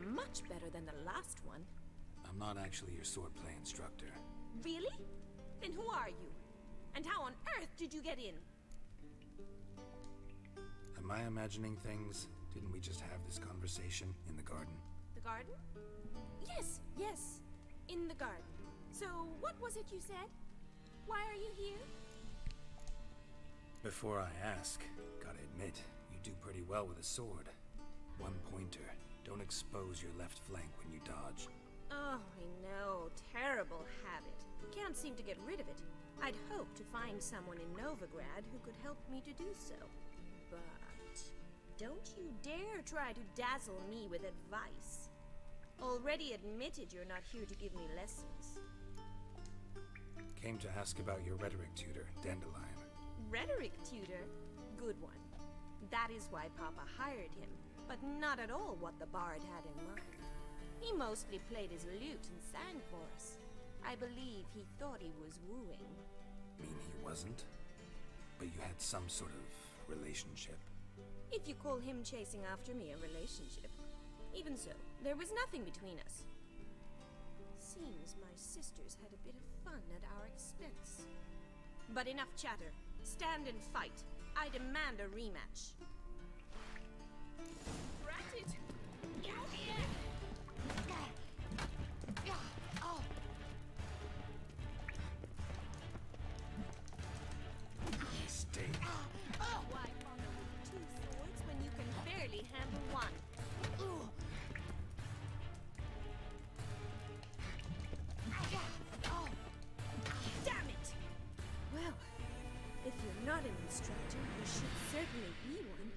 Much better than the last one. I'm not actually your swordplay instructor. Really? Then who are you? And how on earth did you get in? Am I imagining things? Didn't we just have this conversation in the garden? The garden? Yes, in the garden. So, what was it you said? Why are you here? Before I ask, gotta admit, you do pretty well with a sword. One pointer. Don't expose your left flank when you dodge. Oh, I know. Terrible habit. Can't seem to get rid of it. I'd hoped to find someone in Novigrad who could help me to do so. But don't you dare try to dazzle me with advice. Already admitted you're not here to give me lessons. Came to ask about your rhetoric tutor, Dandelion. Rhetoric tutor? Good one. That is why Papa hired him, but not at all what the bard had in mind. He mostly played his lute and sang for us. I believe he thought he was wooing. Mean he wasn't? But you had some sort of relationship. If you call him chasing after me a relationship. Even so, there was nothing between us. Seems my sisters had a bit of fun at our expense. But enough chatter. Stand and fight. I demand a rematch. Rat it! Stay. Why bother with 2 swords when you can barely handle one? Damn it! Well, if you're not an instructor, you should certainly be one.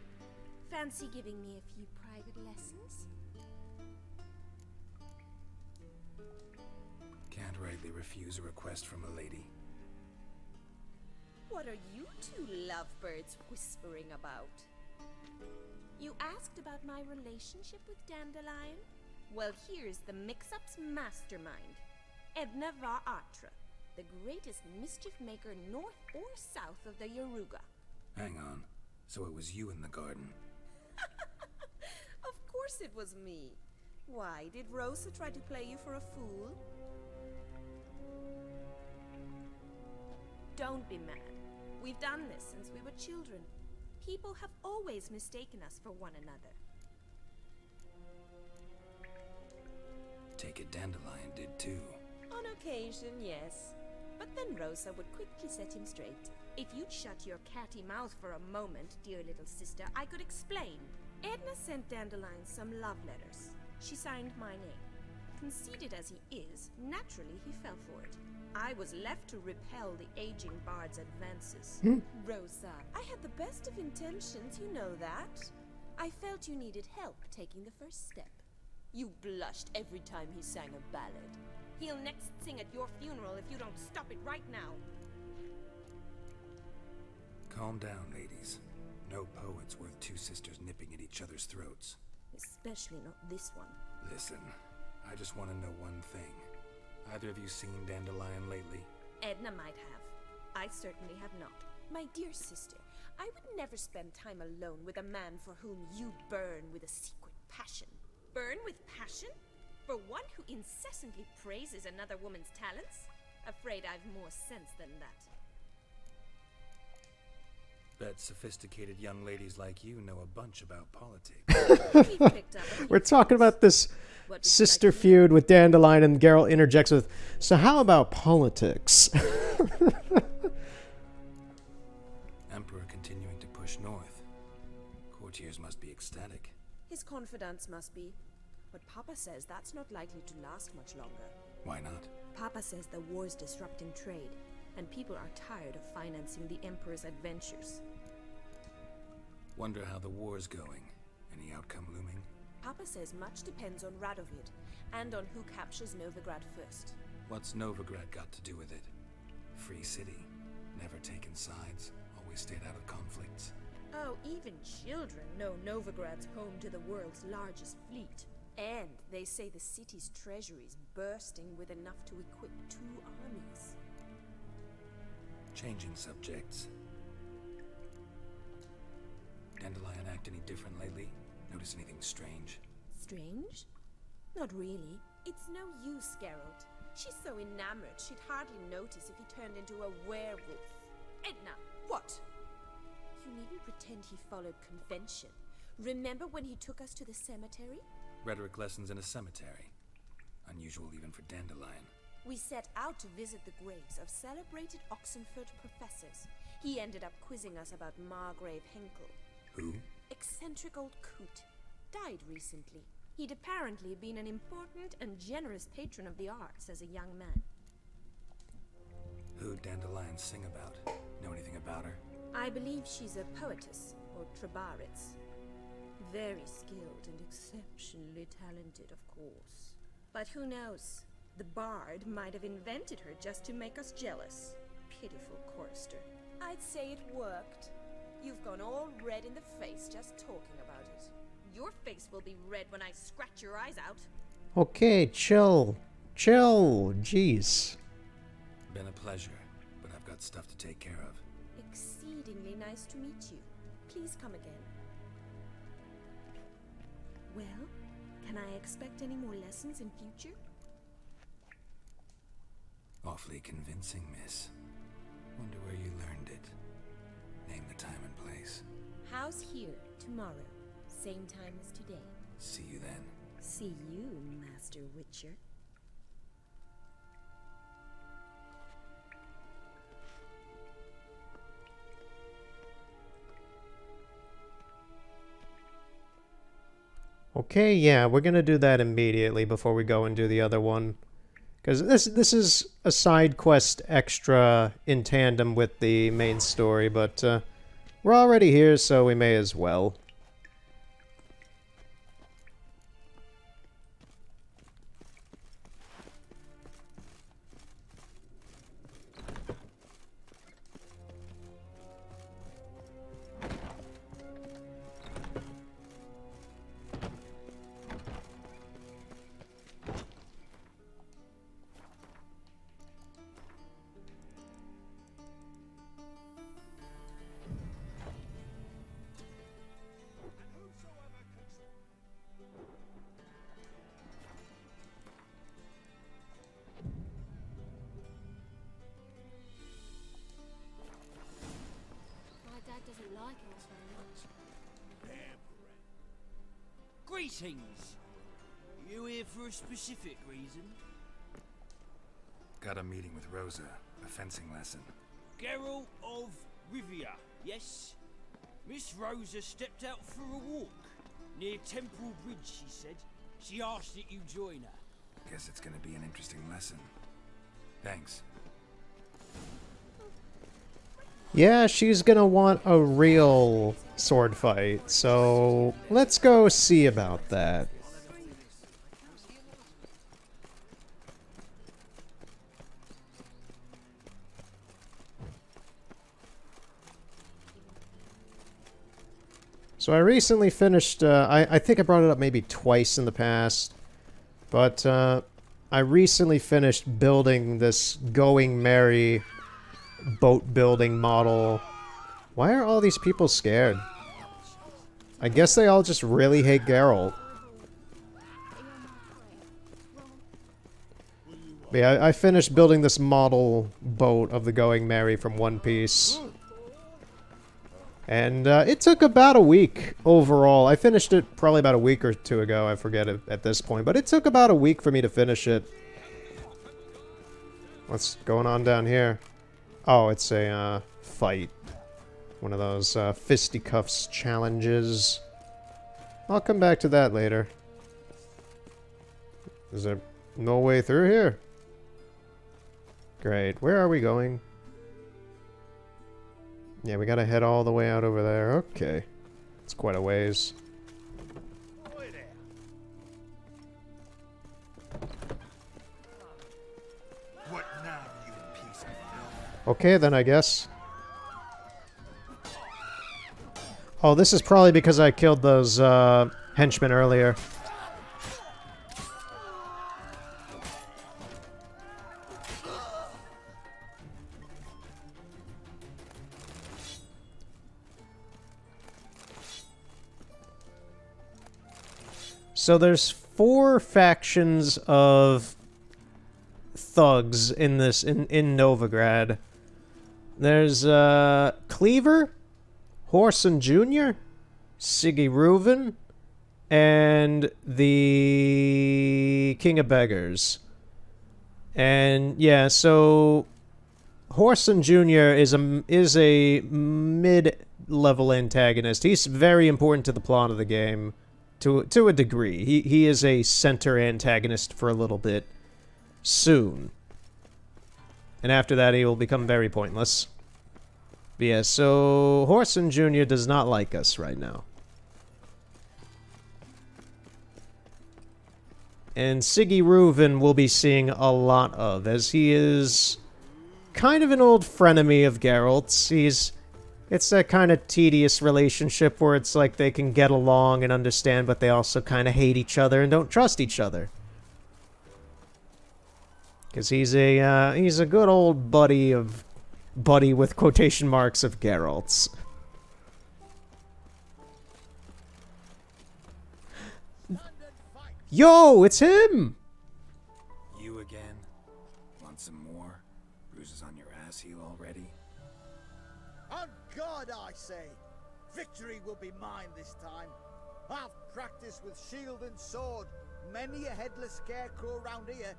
Fancy giving me a few private lessons? Can't rightly refuse a request from a lady. What are you two lovebirds whispering about? You asked about my relationship with Dandelion? Well, here's the mix-up's mastermind. Edna var Atra, the greatest mischief maker north or south of the Yaruga. Hang on. So it was you in the garden. Of course it was me. Why, did Rosa try to play you for a fool? Don't be mad. We've done this since we were children. People have always mistaken us for one another. Take it Dandelion did too. On occasion, yes. But then Rosa would quickly set him straight. If you'd shut your catty mouth for a moment, dear little sister, I could explain. Edna sent Dandelion some love letters. She signed my name. Conceited as he is, naturally he fell for it. I was left to repel the aging bard's advances. Rosa, I had the best of intentions, you know that. I felt you needed help taking the first step. You blushed every time he sang a ballad. He'll next sing at your funeral if you don't stop it right now. Calm down, ladies. No poet's worth 2 sisters nipping at each other's throats. Especially not this one. Listen, I just want to know one thing. Either of you seen Dandelion lately? Edna might have. I certainly have not. My dear sister, I would never spend time alone with a man for whom you burn with a secret passion. Burn with passion? For one who incessantly praises another woman's talents? Afraid I've more sense than that. Bet sophisticated young ladies like you know a bunch about politics. We've picked up a few We're talking about this What would you sister like to know? feud with Dandelion, and Geralt interjects with, "So how about politics?" Emperor continuing to push north. Courtiers must be ecstatic. His confidants must be. But Papa says that's not likely to last much longer. Why not? Papa says the war's disrupting trade, and people are tired of financing the Emperor's adventures. Wonder how the war's going. Any outcome looming? Papa says much depends on Radovid, and on who captures Novigrad first. What's Novigrad got to do with it? Free city. Never taken sides. Always stayed out of conflicts. Oh, even children know Novigrad's home to the world's largest fleet. And they say the city's treasury's bursting with enough to equip 2 armies. Changing subjects. Dandelion act any different lately? Notice anything strange? Strange? Not really. It's no use, Geralt. She's so enamored she'd hardly notice if he turned into a werewolf. Edna, what? You needn't pretend he followed convention. Remember when he took us to the cemetery? Rhetoric lessons in a cemetery. Unusual even for Dandelion. We set out to visit the graves of celebrated Oxenford professors. He ended up quizzing us about Margrave Henkel. Who? Eccentric old coot. Died recently. He'd apparently been an important and generous patron of the arts as a young man. Who'd Dandelion sing about? Know anything about her? I believe she's a poetess, or Trebaritz. Very skilled and exceptionally talented, of course. But who knows? The bard might have invented her just to make us jealous. Pitiful chorister. I'd say it worked. You've gone all red in the face just talking about it. Your face will be red when I scratch your eyes out. Okay, chill. Chill. Jeez. Been a pleasure, but I've got stuff to take care of. Exceedingly nice to meet you. Please come again. Well, can I expect any more lessons in future? Awfully convincing, miss. Wonder where you learned it. Name the time and place. House here, tomorrow. Same time as today. See you then. See you, Master Witcher. Okay, yeah, we're gonna do that immediately before we go and do the other one. Because this is a side quest extra in tandem with the main story, but we're already here, so we may as well. Greetings. You here for a specific reason? Got a meeting with Rosa. A fencing lesson. Geralt of Rivia, yes? Miss Rosa stepped out for a walk. Near Temple Bridge, she said. She asked that you join her. Guess it's gonna be an interesting lesson. Thanks. Yeah, she's gonna want a real sword fight, so let's go see about that. So I recently finished, I think I brought it up maybe twice in the past, but I recently finished building this Going Merry boat building model. Why are all these people scared? I guess they all just really hate Geralt. But yeah, I finished building this model boat of the Going Merry from One Piece. And it took about a week overall. I finished it probably about a week or two ago. I forget it at this point. But it took about a week for me to finish it. What's going on down here? Oh, it's a fight. One of those fisticuffs challenges. I'll come back to that later. Is there no way through here? Great. Where are we going? Yeah, we gotta head all the way out over there. Okay. It's quite a ways. What now, you piece of filth? Okay, then I guess. Oh, this is probably because I killed those henchmen earlier. So there's 4 factions of thugs in this in Novigrad. There's Cleaver, Whoreson Jr., Siggy Reuven, and the King of Beggars. And yeah, so Whoreson Jr. is a mid-level antagonist. He's very important to the plot of the game, to a degree. He is a center antagonist for a little bit soon, and after that he will become very pointless. But yeah, so Whoreson Jr. does not like us right now. And Siggy Reuven we'll be seeing a lot of, as he is kind of an old frenemy of Geralt's. It's that kind of tedious relationship where it's like they can get along and understand, but they also kind of hate each other and don't trust each other. Because he's a good old buddy with quotation marks of Geralt's. Yo, it's him! You again? Want some more? Bruises on your ass heel already? On God, I say! Victory will be mine this time. I've practiced with shield and sword. Many a headless scarecrow round here.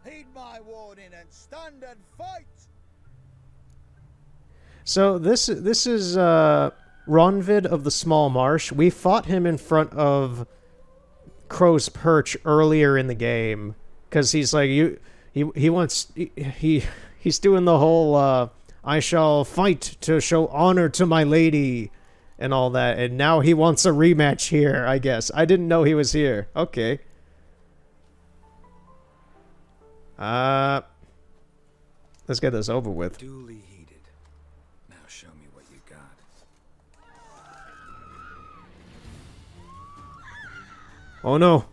Heed my warning and stand and fight! So this is Ronvid of the Small Marsh. We fought him in front of Crow's Perch earlier in the game, because he's like he's doing the whole I shall fight to show honor to my lady and all that, and now he wants a rematch here, I guess. I didn't know he was here. Okay. Let's get this over with. Duly heated. Now show me what you got. Oh no.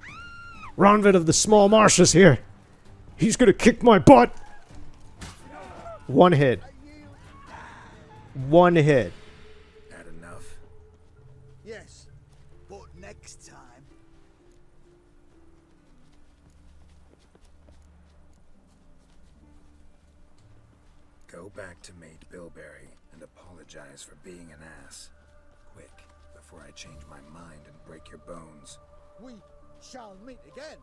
Ronvid of the Small Marsh is here. He's gonna kick my butt. One hit. One hit. Had enough? Yes, but next time. Go back to Mate Bilberry and apologize for being an ass. Quick, before I change my mind and break your bones. We shall meet again.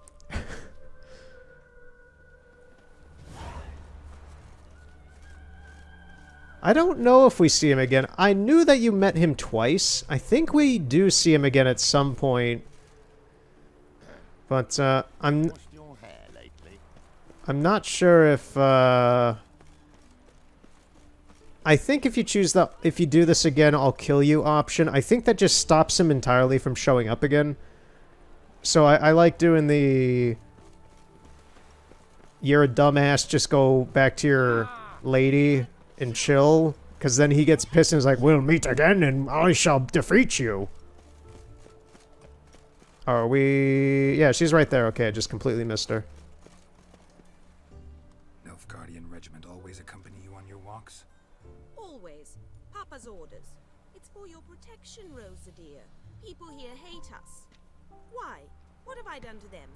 I don't know if we see him again. I knew that you met him twice. I think we do see him again at some point. But I'm not sure if I think if you do this again, I'll kill you option, I think that just stops him entirely from showing up again. So I like doing the you're a dumbass, just go back to your lady and chill, because then he gets pissed and is like, we'll meet again and I shall defeat you. Are we... Yeah, she's right there. Okay, I just completely missed her. Nilfgaardian regiment always accompany you on your walks? Always. Papa's orders. It's for your protection, Rosa dear. People here hate us. Why? What have I done to them?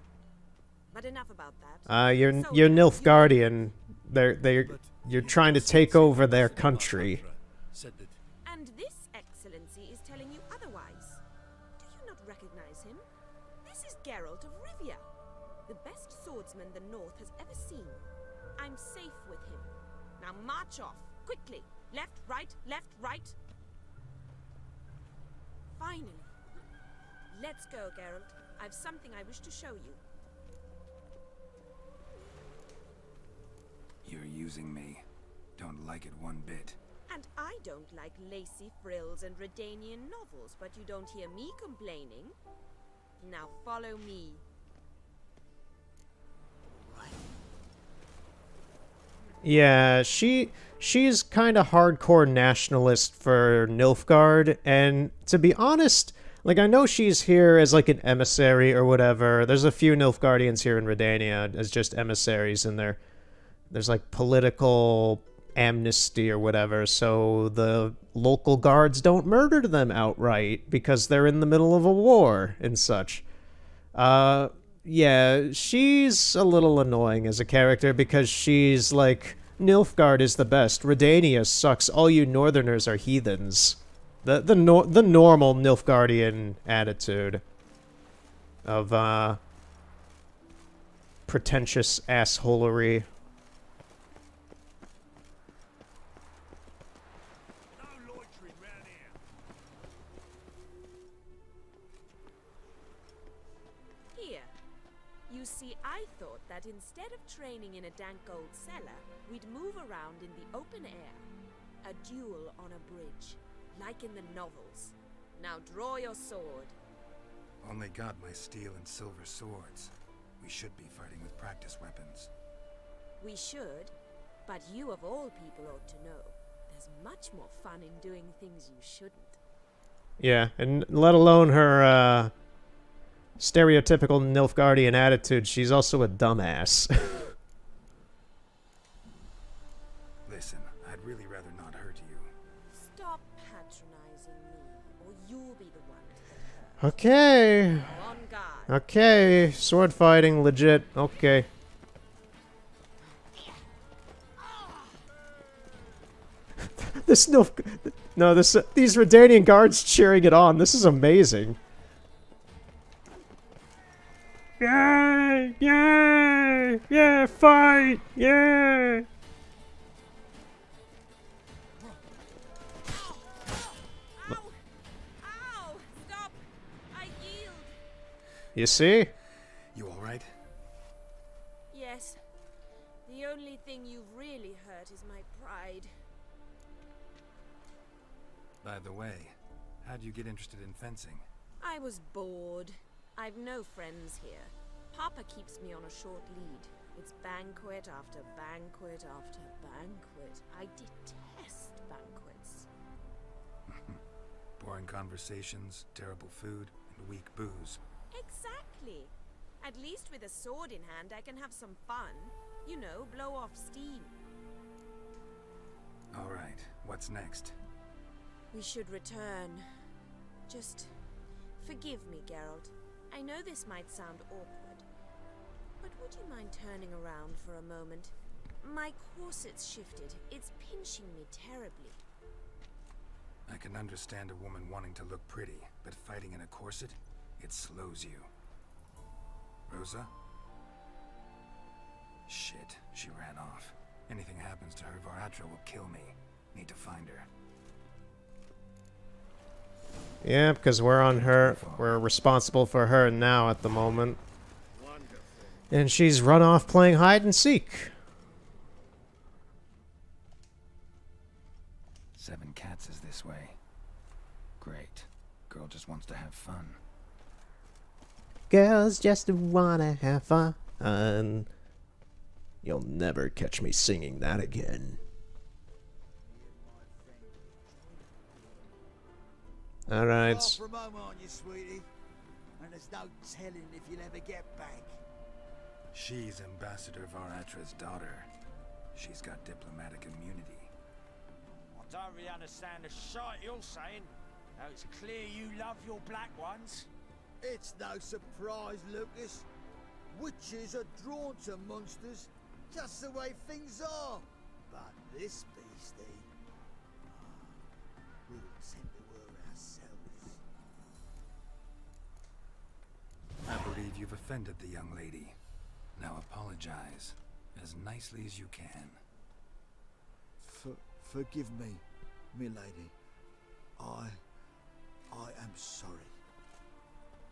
But enough about that. You're Nilfgaardian. You're trying to take over their country. And this excellency is telling you otherwise. Do you not recognize him? This is Geralt of Rivia, the best swordsman the North has ever seen. I'm safe with him. Now march off, quickly. Left, right. Finally. Let's go, Geralt. I've something I wish to show you. You're using me. Don't like it one bit. And I don't like lacy frills and Redanian novels, but you don't hear me complaining. Now follow me. Yeah, she's kind of hardcore nationalist for Nilfgaard, and to be honest, like, I know she's here as like an emissary or whatever. There's a few Nilfgaardians here in Redania as just emissaries, and there's like political amnesty or whatever, so the local guards don't murder them outright because they're in the middle of a war and such. Yeah, she's a little annoying as a character because she's like, Nilfgaard is the best, Redania sucks, all you northerners are heathens. The normal Nilfgaardian attitude of pretentious assholery. I thought that instead of training in a dank old cellar, we'd move around in the open air. A duel on a bridge, like in the novels. Now draw your sword. Only got my steel and silver swords. We should be fighting with practice weapons. We should, but you of all people ought to know. There's much more fun in doing things you shouldn't. Yeah, and let alone her stereotypical Nilfgaardian attitude, she's also a dumbass. Listen, I'd really rather not hurt you. Stop patronizing me, or you'll be the one to get hurt. Okay. On guard. Okay, sword fighting, legit. Okay. These Redanian guards cheering it on. This is amazing. Yay! Yay! Yeah, fight! Yeah! Ow! Ow! Stop! I yield. You see? You alright? Yes. The only thing you've really hurt is my pride. By the way, how'd you get interested in fencing? I was bored. I've no friends here. Papa keeps me on a short lead. It's banquet after banquet after banquet. I detest banquets. Boring conversations, terrible food, and weak booze. Exactly. At least with a sword in hand, I can have some fun. You know, blow off steam. Alright, what's next? We should return. Just forgive me, Geralt. I know this might sound awkward, but would you mind turning around for a moment? My corset's shifted. It's pinching me terribly. I can understand a woman wanting to look pretty, but fighting in a corset, it slows you. Rosa? Shit, she ran off. Anything happens to her, Varatra will kill me. Need to find her. Yeah, because we're on her. We're responsible for her now at the moment. And she's run off playing hide and seek. 7 Cats is this way. Great. Girl just wants to have fun. Girls just wanna have fun. You'll never catch me singing that again. Alright. Far from home, aren't you, sweetie? And there's no telling if you'll ever get back. She's Ambassador Varatra's daughter. She's got diplomatic immunity. I don't really understand the shite you're saying. Now it's clear you love your black ones. It's no surprise, Lucas. Witches are drawn to monsters, just the way things are. But this beastie, we wouldn't send to her ourselves. I believe you've offended the young lady. Now apologize, as nicely as you can. Forgive me, milady. I am sorry.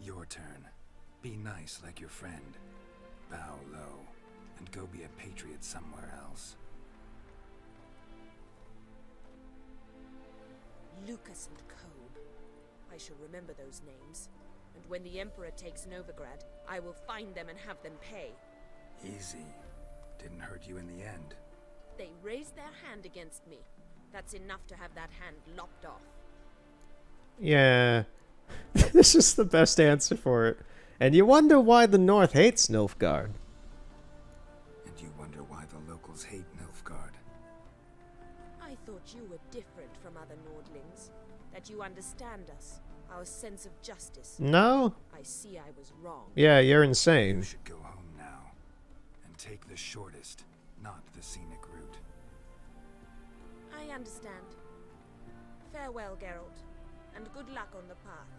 Your turn. Be nice like your friend. Bow low, and go be a patriot somewhere else. Lucas and Kobe. I shall remember those names. And when the Emperor takes Novigrad, I will find them and have them pay. Easy. Didn't hurt you in the end. They raised their hand against me. That's enough to have that hand lopped off. Yeah. This is the best answer for it. And you wonder why the North hates Nilfgaard. And you wonder why the locals hate Nilfgaard. I thought you were different from other Nordlings. That you understand us, our sense of justice. No? I see I was wrong. Yeah, you're insane. You should go home now. And take the shortest, not the scenic route. I understand. Farewell, Geralt. And good luck on the path.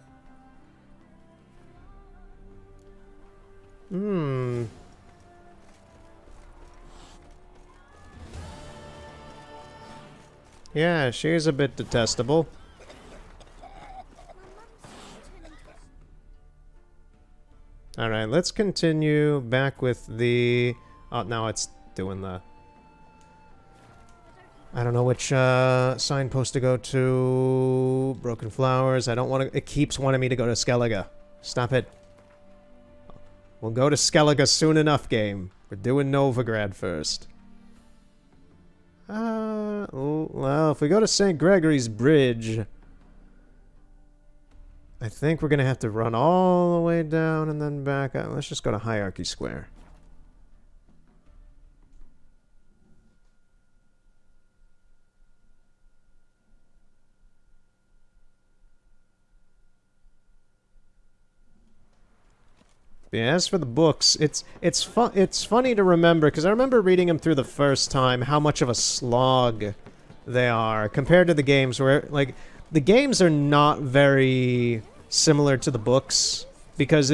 Yeah, she's a bit detestable. Alright, let's continue back with the... Oh, now it's doing the... I don't know which signpost to go to. Broken Flowers. I don't want to... It keeps wanting me to go to Skellige. Stop it. We'll go to Skellige soon enough, game. We're doing Novigrad first. Well, if we go to St. Gregory's Bridge... I think we're going to have to run all the way down and then back up. Let's just go to Hierarchy Square. Yeah, as for the books, it's funny to remember, because I remember reading them through the first time, how much of a slog they are, compared to the games where, like, the games are not very similar to the books, because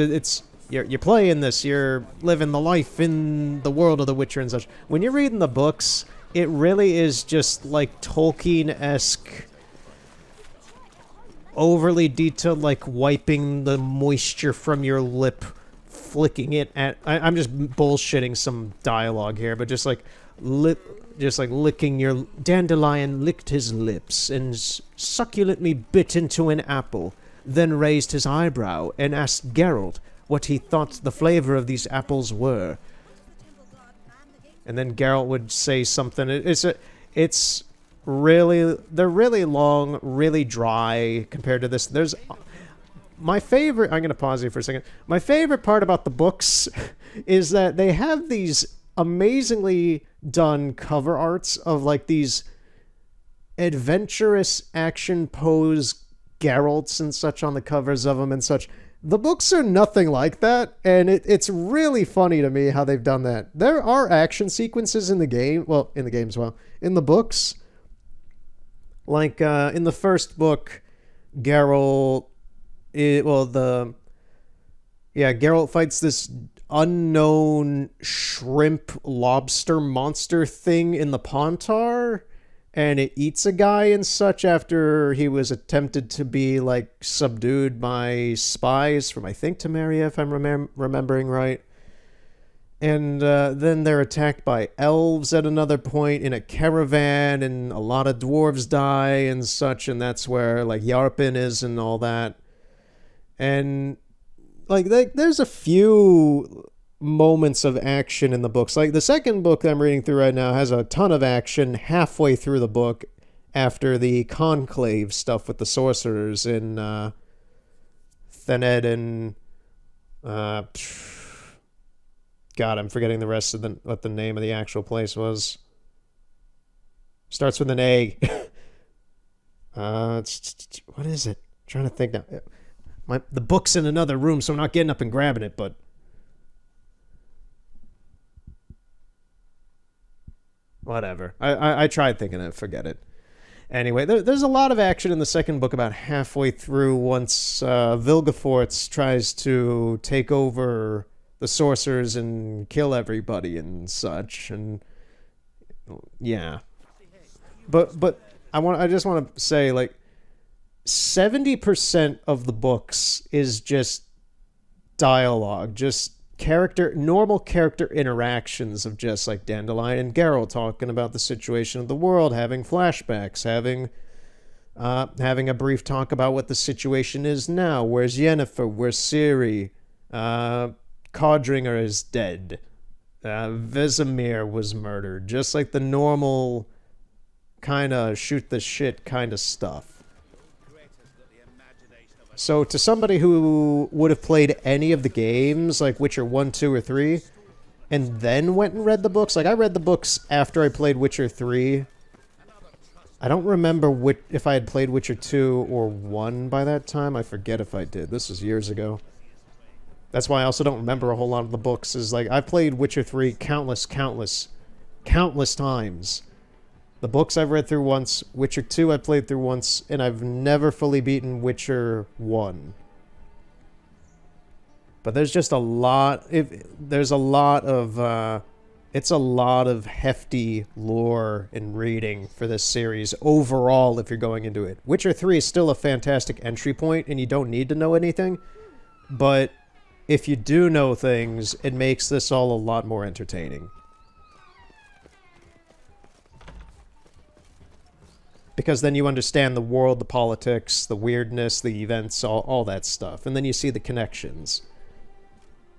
you're playing this, you're living the life in the world of The Witcher and such. When you're reading the books, it really is just like Tolkien-esque, overly detailed, like wiping the moisture from your lip, flicking it at... I'm just bullshitting some dialogue here, but just like licking your... Dandelion licked his lips and succulently bit into an apple, then raised his eyebrow and asked Geralt what he thought the flavor of these apples were. And then Geralt would say something. It's really... They're really long, really dry compared to this. There's... My favorite... I'm going to pause here for a second. My favorite part about the books is that they have these amazingly done cover arts of, like, these adventurous action pose Geralts and such on the covers of them and such. The books are nothing like that, and it's really funny to me how they've done that. There are action sequences in the game, well, in the game as well, in the books. Like, in the first book, Geralt... Geralt fights this unknown shrimp lobster monster thing in the Pontar, and it eats a guy and such after he was attempted to be, like, subdued by spies from, I think, Temeria, if I'm remembering right. And then they're attacked by elves at another point in a caravan, and a lot of dwarves die and such, and that's where, like, Yarpen is and all that. And, like, there's a few moments of action in the books. Like, the second book that I'm reading through right now has a ton of action halfway through the book after the conclave stuff with the sorcerers in Thened and... God, I'm forgetting the rest of what the name of the actual place was. Starts with an A. What is it? I'm trying to think now. The book's in another room, so I'm not getting up and grabbing it, but... Whatever. I tried thinking it, forget it. Anyway, there's a lot of action in the second book about halfway through once Vilgefortz tries to take over the sorcerers and kill everybody and such, and... Yeah. But I just want to say, like, 70% of the books is just dialogue, just normal character interactions of just like Dandelion and Geralt talking about the situation of the world, having flashbacks, having a brief talk about what the situation is now. Where's Yennefer? Where's Ciri? Codringer is dead. Vesemir was murdered. Just like the normal kind of shoot the shit kind of stuff. So to somebody who would have played any of the games, like Witcher 1, 2, or 3, and then went and read the books, like I read the books after I played Witcher 3. I don't remember if I had played Witcher 2 or 1 by that time. I forget if I did. This was years ago. That's why I also don't remember a whole lot of the books. Is like I've played Witcher 3 countless times. The books I've read through once, Witcher 2 I've played through once, and I've never fully beaten Witcher 1. But there's just a lot... It's a lot of hefty lore and reading for this series overall if you're going into it. Witcher 3 is still a fantastic entry point, and you don't need to know anything. But if you do know things, it makes this all a lot more entertaining. Because then you understand the world, the politics, the weirdness, the events, all that stuff. And then you see the connections.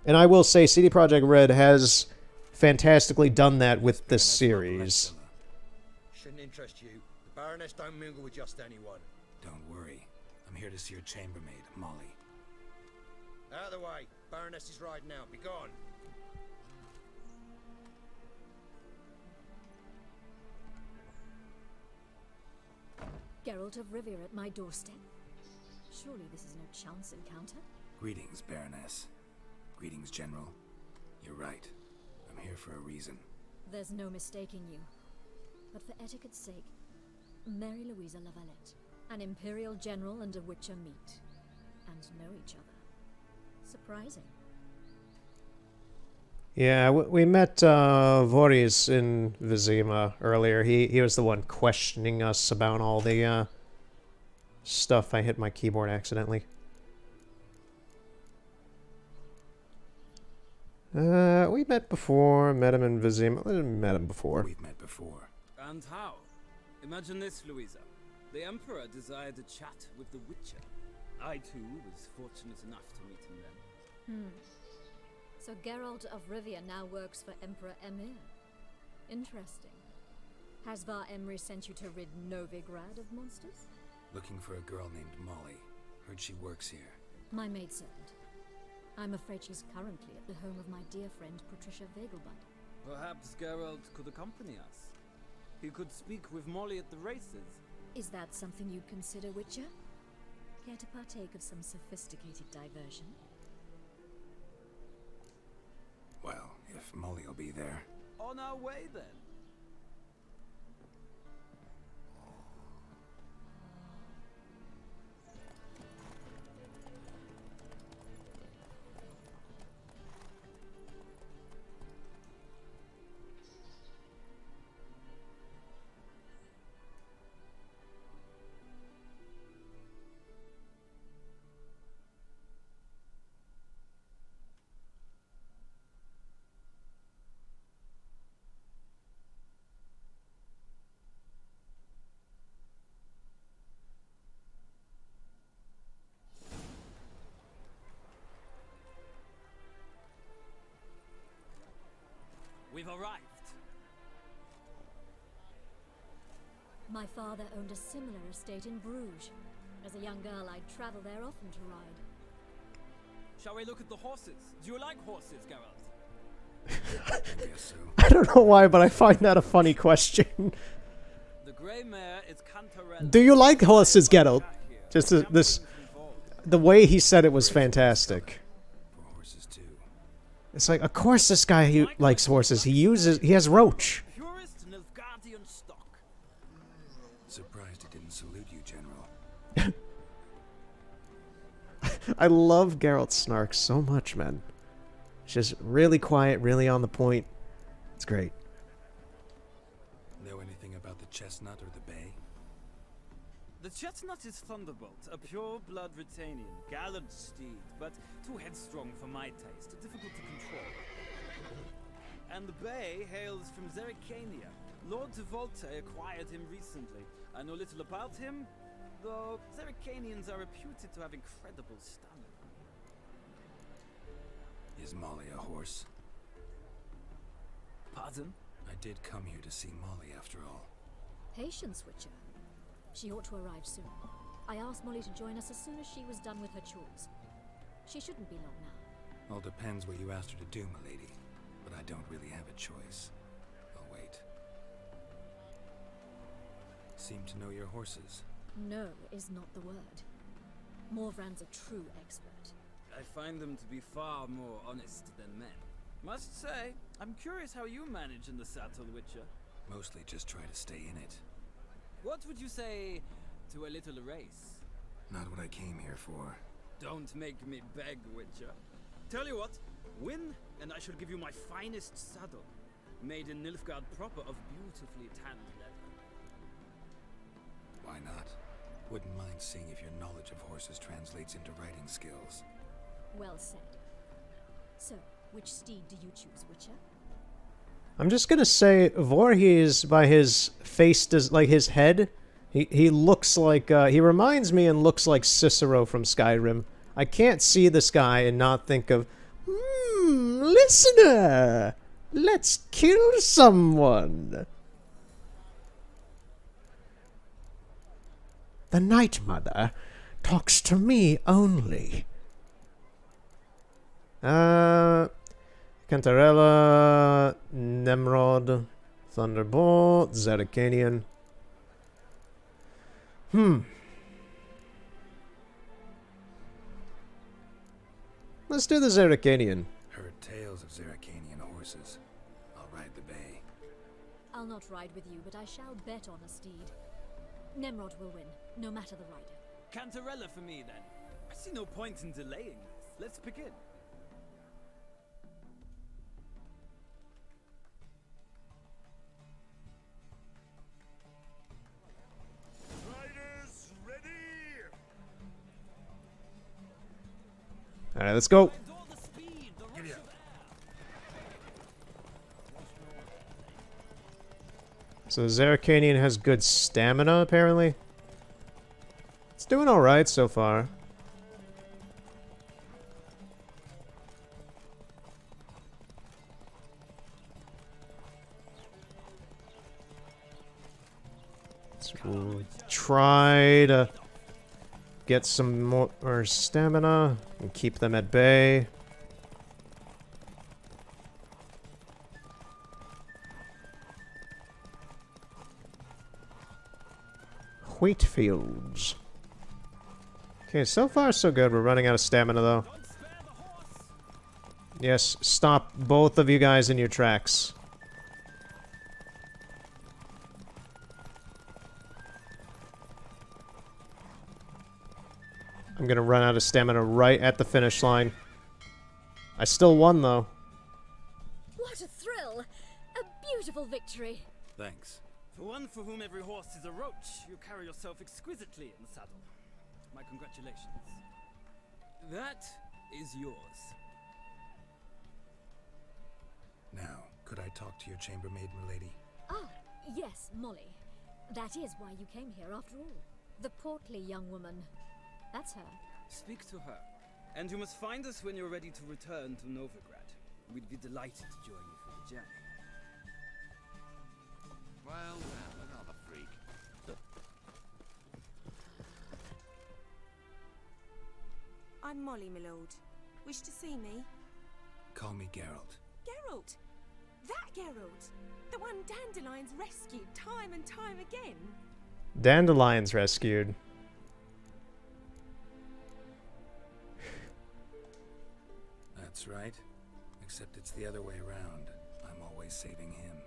And I will say, CD Projekt Red has fantastically done that with this series. Shouldn't interest you. The Baroness don't mingle with just anyone. Don't worry. I'm here to see your chambermaid, Molly. Out of the way. Baroness is riding out. Be gone. Geralt of Rivia at my doorstep. Surely this is no chance encounter. Greetings, Baroness. Greetings, General. You're right. I'm here for a reason. There's no mistaking you. But for etiquette's sake, Mary Louisa Lavalette, an Imperial General and a Witcher meet, and know each other. Surprising. Yeah, we met Voorhis in Vizima earlier. He was the one questioning us about all the stuff. I hit my keyboard accidentally. We met before. Met him in Vizima. Met him before. We've met before. And how? Imagine this, Louisa. The Emperor desired a chat with the Witcher. I, too, was fortunate enough to meet him then. So Geralt of Rivia now works for Emperor Emhyr. Interesting. Has Var Emry sent you to rid Novigrad of monsters? Looking for a girl named Molly. Heard she works here. My maidservant. I'm afraid she's currently at the home of my dear friend Patricia Vegelbud. Perhaps Geralt could accompany us. He could speak with Molly at the races. Is that something you'd consider, Witcher? Care to partake of some sophisticated diversion? Well, if Molly will be there. On our way, then. We've arrived. My father owned a similar estate in Bruges. As a young girl, I'd travel there often to ride. Shall we look at the horses? Do you like horses, Geralt? I guess so. I don't know why, but I find that a funny question. The grey mare is Cantarella. Do you like horses, Geralt? Just this... The way he said it was fantastic. For horses, too. It's like, of course this guy likes horses. He has Roach. Purest Nilfgaardian stock. Surprised he didn't salute you, General. I love Geralt snark so much, man. It's just really quiet, really on the point. It's great. Know anything about the chestnut or the bay? The chestnut is Thunderbolt, a pure-blood Retanian, gallant steed, but too headstrong for my taste, difficult to control. And the bay hails from Zerrikania. Lord Tevolte acquired him recently. I know little about him, though Zerrikanians are reputed to have incredible stamina. Is Molly a horse? Pardon? I did come here to see Molly, after all. Patience, Witcher. She ought to arrive soon. I asked Molly to join us as soon as she was done with her chores. She shouldn't be long now. All depends what you asked her to do, milady. But I don't really have a choice. I'll wait. Seem to know your horses. No is not the word. Morvran's a true expert. I find them to be far more honest than men. Must say, I'm curious how you manage in the saddle, Witcher. Mostly just try to stay in it. What would you say to a little race? Not what I came here for. Don't make me beg, Witcher. Tell you what, win, and I shall give you my finest saddle, made in Nilfgaard proper of beautifully tanned leather. Why not? Wouldn't mind seeing if your knowledge of horses translates into riding skills. Well said. So, which steed do you choose, Witcher? I'm just gonna say Voorhees, by his face, like his head, he looks like, he reminds me and looks like Cicero from Skyrim. I can't see this guy and not think of, listener, let's kill someone. The Night Mother talks to me only. Cantarella, Nemrod, Thunderbolt, Zerrikanian. Let's do the Zerrikanian. Heard tales of Zerrikanian horses. I'll ride the bay. I'll not ride with you, but I shall bet on a steed. Nemrod will win, no matter the rider. Cantarella for me, then. I see no point in delaying this. Let's begin. Riders, ready! Alright, let's go. So Zerrikanian has good stamina, apparently. It's doing alright so far. Let's try to get some more stamina and keep them at bay. Wheatfields. Okay, so far so good. We're running out of stamina though. Yes, stop both of you guys in your tracks. I'm gonna run out of stamina right at the finish line. I still won though. What a thrill! A beautiful victory! Thanks. For one for whom every horse is a roach, you carry yourself exquisitely in the saddle. My congratulations. That is yours. Now, could I talk to your chambermaid, milady? Ah, yes, Molly. That is why you came here after all. The portly young woman. That's her. Speak to her. And you must find us when you're ready to return to Novigrad. We'd be delighted to join you for the journey. Well, another freak. I'm Molly, my lord. Wish to see me? Call me Geralt. Geralt! That Geralt! The one Dandelions rescued time and time again! Dandelions rescued. That's right. Except it's the other way around. I'm always saving him.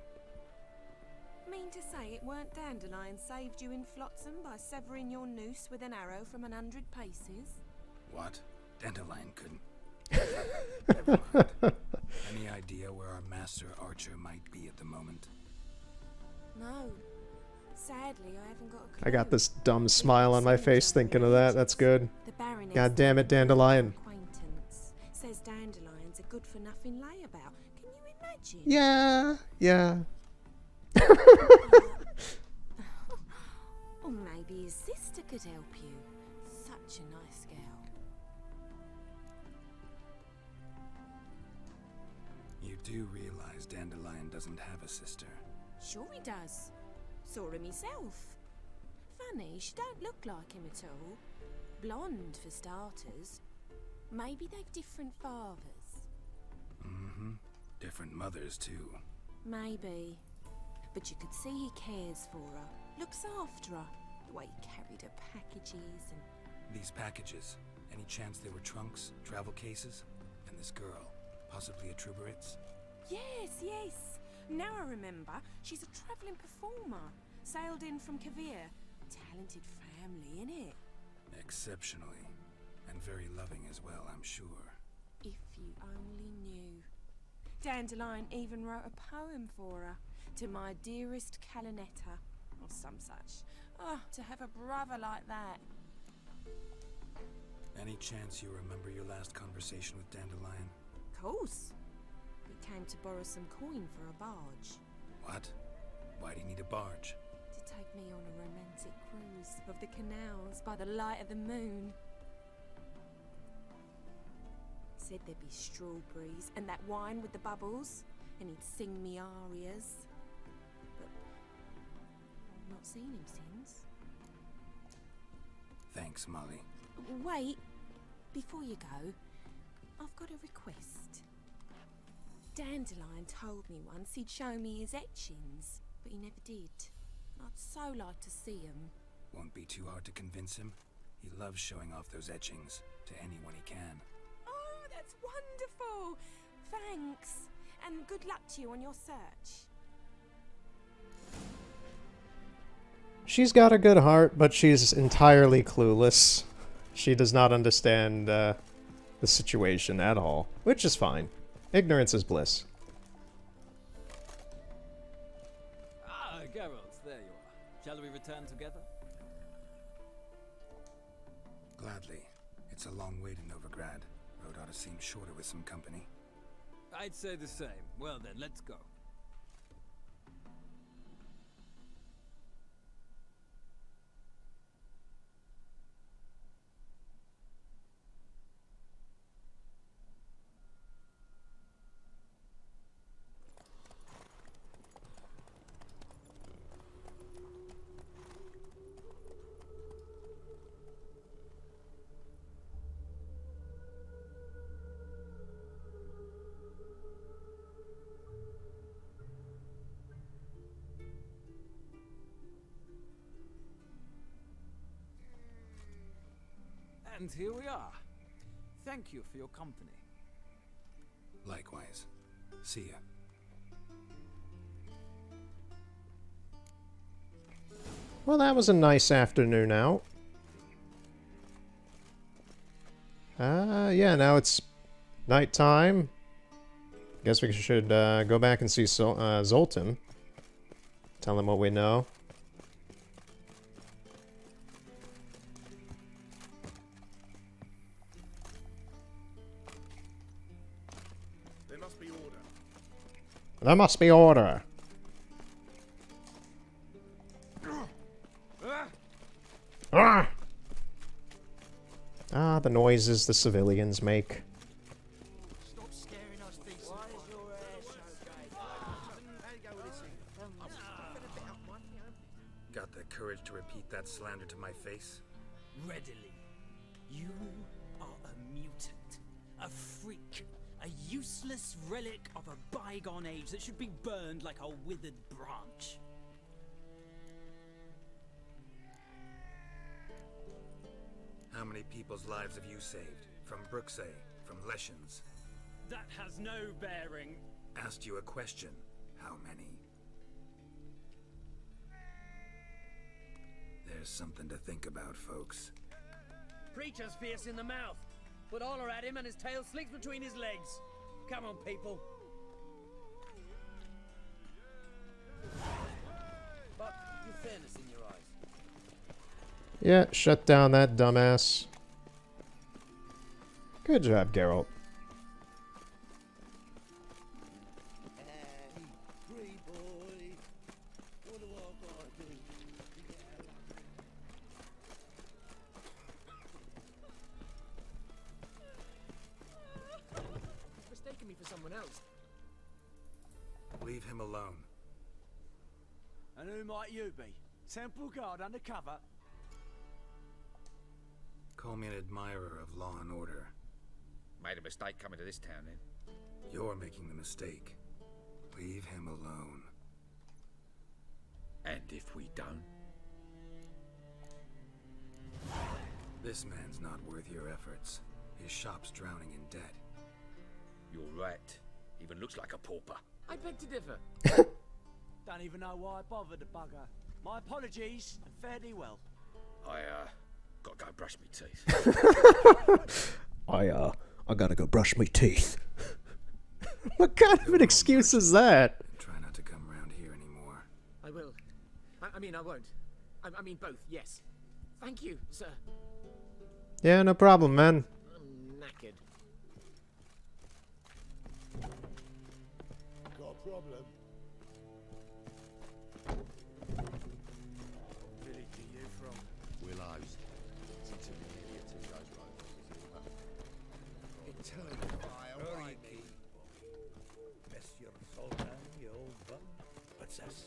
Mean to say it weren't Dandelion saved you in Flotsam by severing your noose with an arrow from 100 paces? What? Dandelion couldn't. Never mind. Any idea where our master archer might be at the moment? No. Sadly, I haven't got a clue. I got this dumb smile on my face thinking of that. That's good. The Baroness God damn it, Dandelion. acquaintance says Dandelion's a good-for-nothing layabout. Can you imagine? Yeah, yeah. Or maybe his sister could help you. Such a nice girl. You do realize Dandelion doesn't have a sister. Sure he does. Saw him himself. Funny, she don't look like him at all. Blonde, for starters. Maybe they've different fathers. Mm-hmm. Different mothers, too. Maybe. But you could see he cares for her. Looks after her. The way he carried her packages and... These packages, any chance they were trunks, travel cases? And this girl, possibly a Truberitz? Yes, yes. Now I remember. She's a travelling performer. Sailed in from Kavir. Talented family, innit? Exceptionally. And very loving as well, I'm sure. If you only knew. Dandelion even wrote a poem for her. To my dearest Calinetta. Or some such. Oh, to have a brother like that. Any chance you remember your last conversation with Dandelion? course. He came to borrow some coin for a barge. What? Why do you need a barge? To take me on a romantic cruise of the canals by the light of the moon. Said there'd be strawberries and that wine with the bubbles, and he'd sing me arias. But I've not seen him since. Thanks, Molly. Wait, before you go, I've got a request. Dandelion told me once he'd show me his etchings, but he never did. I'd so like to see them. Won't be too hard to convince him. He loves showing off those etchings to anyone he can. Oh, that's wonderful! Thanks, and good luck to you on your search. She's got a good heart, but she's entirely clueless. She does not understand the situation at all, which is fine. Ignorance is bliss. Ah, Geralt, there you are. Shall we return together? Gladly. It's a long way to Novigrad. Road ought to seem shorter with some company. I'd say the same. Well then, let's go. And here we are. Thank you for your company. Likewise. See ya. Well, that was a nice afternoon out. Yeah, now it's nighttime. Guess we should go back and see Zoltan. Tell him what we know. There must be order. There must be order. Ah! Ah, the noises the civilians make. Stop scaring us, decent. Why is your hair so gay? How you go with this thing? Got the courage to repeat that slander to my face? Readily. You are a mutant, a freak, a useless relic of a bygone age that should be burned like a withered branch. How many people's lives have you saved? From Bruxay, from Leshens? That has no bearing. Asked you a question. How many? There's something to think about, folks. Preacher's fierce in the mouth. Put holler at him and his tail slicks between his legs. Come on, people. But with fairness in your eyes. Yeah, shut down that dumbass. Good job, Geralt. Free boy. What do I gotta do? Mistaken me for someone else. Leave him alone. And who might you be? Temple guard undercover? Call me an admirer of law and order. Made a mistake coming to this town, then. You're making the mistake. Leave him alone. And if we don't? This man's not worth your efforts. His shop's drowning in debt. You're right. Even looks like a pauper. I beg to differ. Don't even know why I bothered the bugger. My apologies, and fare thee well. Gotta go brush me teeth. I gotta go brush my teeth. What kind of an excuse is that? Try not to come around here anymore. I will. I mean, I won't. I mean, both, yes. Thank you, sir. Yeah, no problem, man. I'm knackered. problem. Village are you from? Willows. Since we've been here to those roads. Eternal fire, why me? Monsieur Sultan, you old bum. What's this?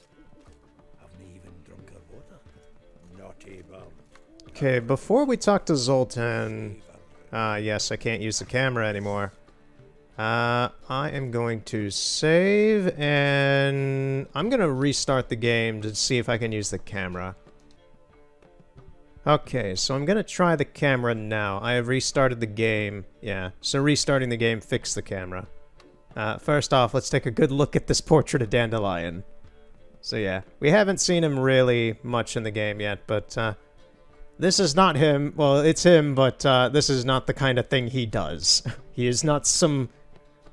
Haven't even drunk her water. Naughty bum. Okay, before we talk to Zoltan... yes, I can't use the camera anymore. I am going to save, and I'm going to restart the game to see if I can use the camera. Okay, so I'm going to try the camera now. I have restarted the game. Yeah, so restarting the game fixed the camera. First off, let's take a good look at this portrait of Dandelion. So yeah, we haven't seen him really much in the game yet, but this is not him. Well, it's him, but this is not the kind of thing he does. He is not some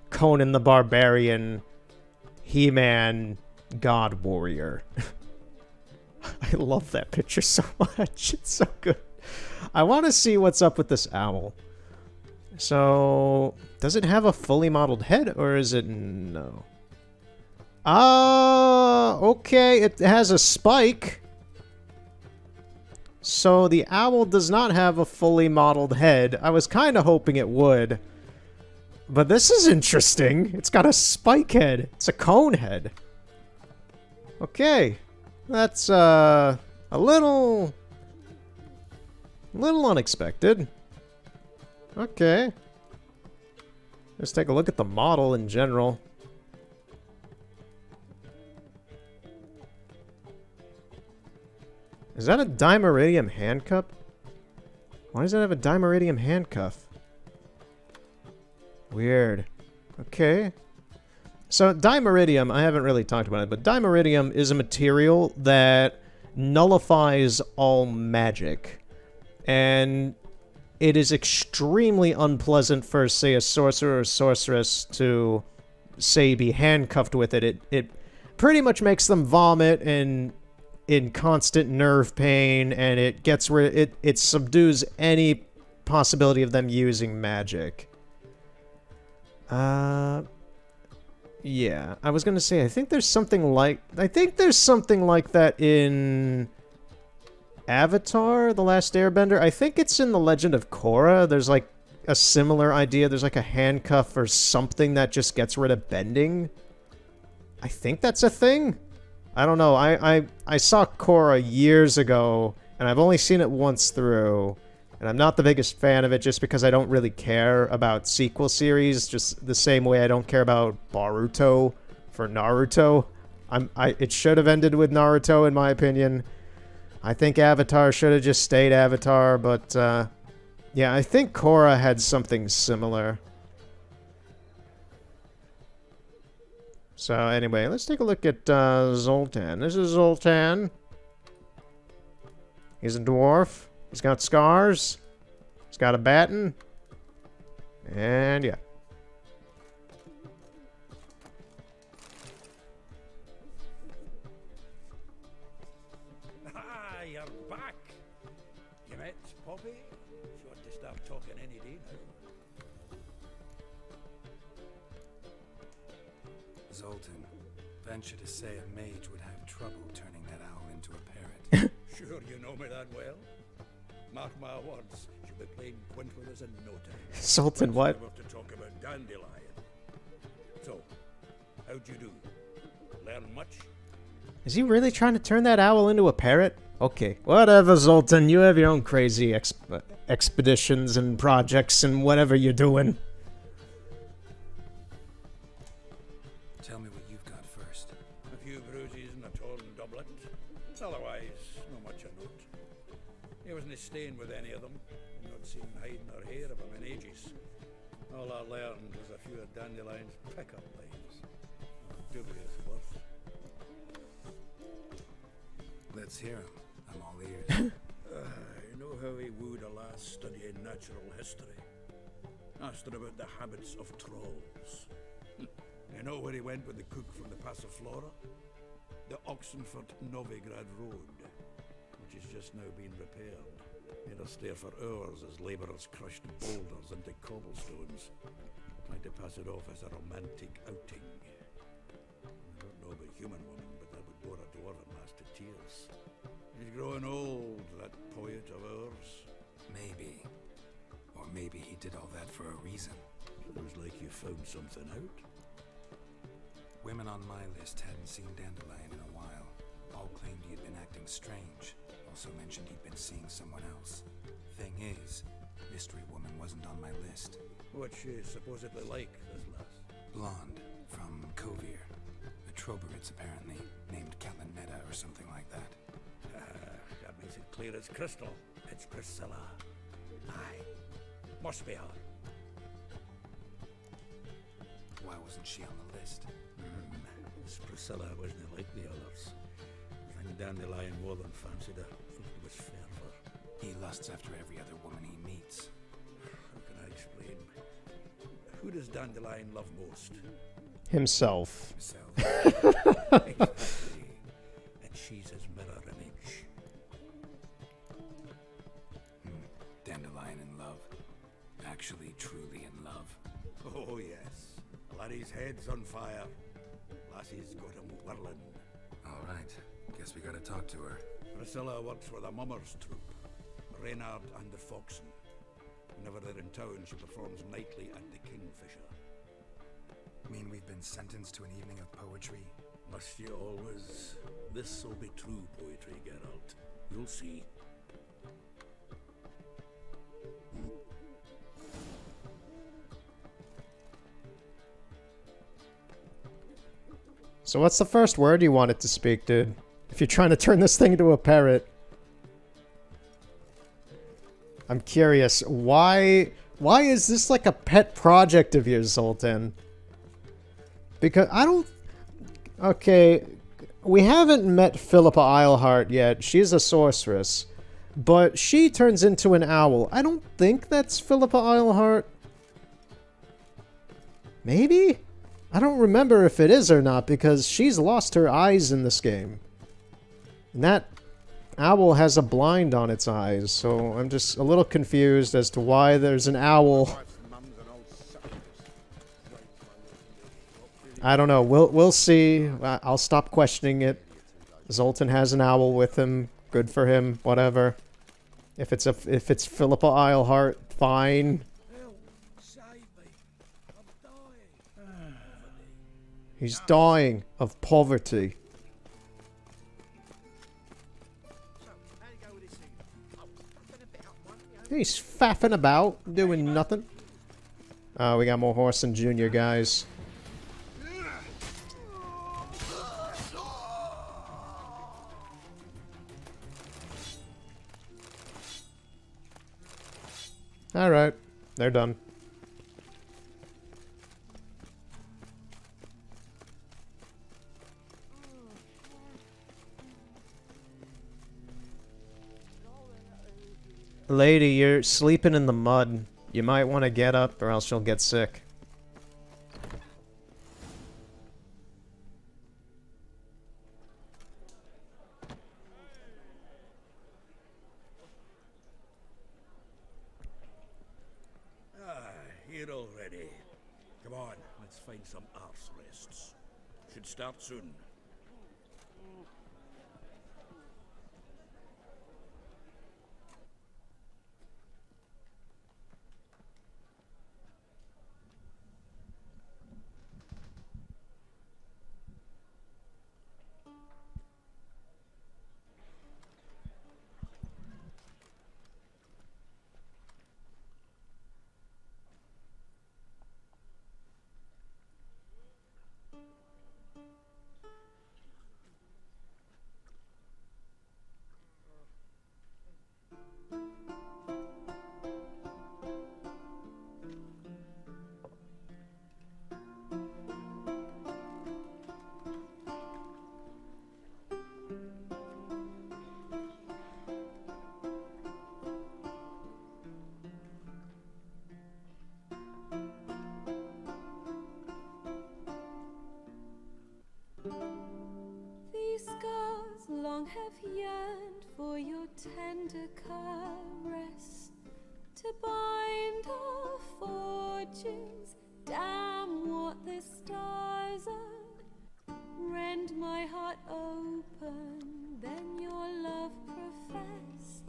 Conan the Barbarian, He-Man, God Warrior. I love that picture so much. It's so good. I want to see what's up with this owl. So, does it have a fully modeled head, or is it no? Okay, it has a spike. So the owl does not have a fully modeled head. I was kind of hoping it would. But this is interesting. It's got a spike head. It's a cone head. Okay. That's, a little unexpected. Okay. Let's take a look at the model in general. Is that a Dimeridium handcuff? Why does it have a Dimeridium handcuff? Weird. Okay. So, Dimeridium, I haven't really talked about it, but Dimeridium is a material that nullifies all magic. And it is extremely unpleasant for, say, a sorcerer or sorceress to, say, be handcuffed with it. It pretty much makes them vomit and in constant nerve pain, and it gets rid. It subdues any possibility of them using magic. Yeah, I was gonna say I think there's something like that in Avatar: The Last Airbender. I think it's in The Legend of Korra. There's like a similar idea. There's like a handcuff or something that just gets rid of bending. I think that's a thing. I don't know. I saw Korra years ago, and I've only seen it once through, and I'm not the biggest fan of it just because I don't really care about sequel series, just the same way I don't care about Boruto for Naruto. It should have ended with Naruto, in my opinion. I think Avatar should have just stayed Avatar, but, yeah, I think Korra had something similar. So anyway, let's take a look at Zoltan. This is Zoltan. He's a dwarf. He's got scars. He's got a baton. And yeah. Ah, you're back. You met Poppy? She ought to start talking any day now. Zoltan, venture to say a mage would have trouble turning that owl into a parrot. Sure you know me that well. Mark my words, she'll be playing quint with us in no time. Zoltan, what? We'll have to talk about Dandelion. So, how'd you do? Learn much? Is he really trying to turn that owl into a parrot? Okay, whatever, Zoltan. You have your own crazy expeditions and projects and whatever you're doing. Tell me what you've got first. A few bruises and a torn doublet. Otherwise, not much of note. He wasn't staying with any of them. Not seen hiding or hair of him in ages. All I learned was a few of Dandelion's pickup lines. Dubious worth. Let's hear him. I'm all ears. You know how he wooed a lass studying natural history? Asked her about the habits of trolls. You know where he went with the cook from the Passiflora? The Oxenford-Novigrad Road, which is just now being repaired. Made us stare for hours as labourers crushed boulders into cobblestones, trying to pass it off as a romantic outing. human woman, but that would bore a dwarven lass to tears. He's growing old, that poet of ours. Maybe. Or maybe he did all that for a reason. Sounds like you found something out. Women on my list hadn't seen Dandelion in a while. All claimed he had been acting strange. Also mentioned he'd been seeing someone else. Thing is, Mystery Woman wasn't on my list. What's she supposedly like, this lass? Blonde, from Kovir. The Troberids, apparently, named Calanetta or something like that. That makes it clear as crystal. It's Priscilla. Aye. Must be her. Why wasn't she on the list? This Priscilla wasn't like the others. I think Dandelion more than fancied her. Thought it was fair for her. He lusts after every other woman he meets. How can I explain? Who does Dandelion love most? Himself. Exactly. And she's his mirror image. Dandelion in love. Actually, truly in love. Oh, yes. Laddie's head's on fire. Lassie's got him whirling. All right. Guess we gotta talk to her. Priscilla works for the Mummers troupe. Reynard and the Foxen. Whenever they're in town, she performs nightly at the Kingfisher. Mean we've been sentenced to an evening of poetry? Must you always? This'll be true poetry, Geralt. You'll see. So what's the first word you want it to speak, dude? If you're trying to turn this thing into a parrot. I'm curious, why is this like a pet project of yours, Zoltan? Because I don't... Okay, we haven't met Philippa Eilhart yet. She's a sorceress. But she turns into an owl. I don't think that's Philippa Eilhart. Maybe? I don't remember if it is or not, because she's lost her eyes in this game. And that owl has a blind on its eyes, so I'm just a little confused as to why there's an owl. I don't know. We'll see. I'll stop questioning it. Zoltan has an owl with him. Good for him. Whatever. If it's Philippa Eilhart, fine. He's dying of poverty. He's faffing about, doing nothing. Oh, we got more Whoreson Jr. guys. Alright, they're done. Lady, you're sleeping in the mud. You might want to get up or else you'll get sick. Here already. Come on, let's find some arse rests. Should start soon. Have yearned for your tender caress to bind our fortunes. Damn what the stars are. Rent and my heart open, then your love profess,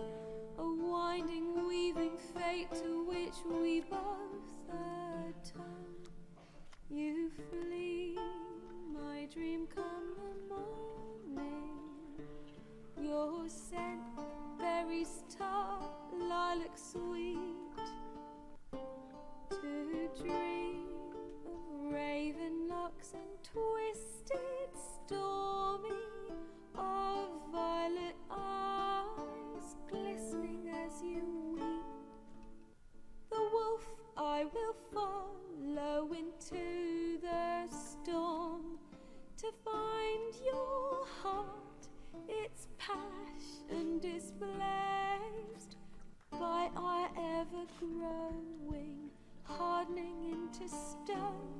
a winding, weaving fate to which we both atone. You flee, my dream come the morning, your scent, berries tart, lilac sweet, to dream of raven locks and twisted, stormy, of violet eyes glistening as you weep. The wolf I will follow into the storm to find your heart, its passion displaced by our ever-growing, hardening into stone,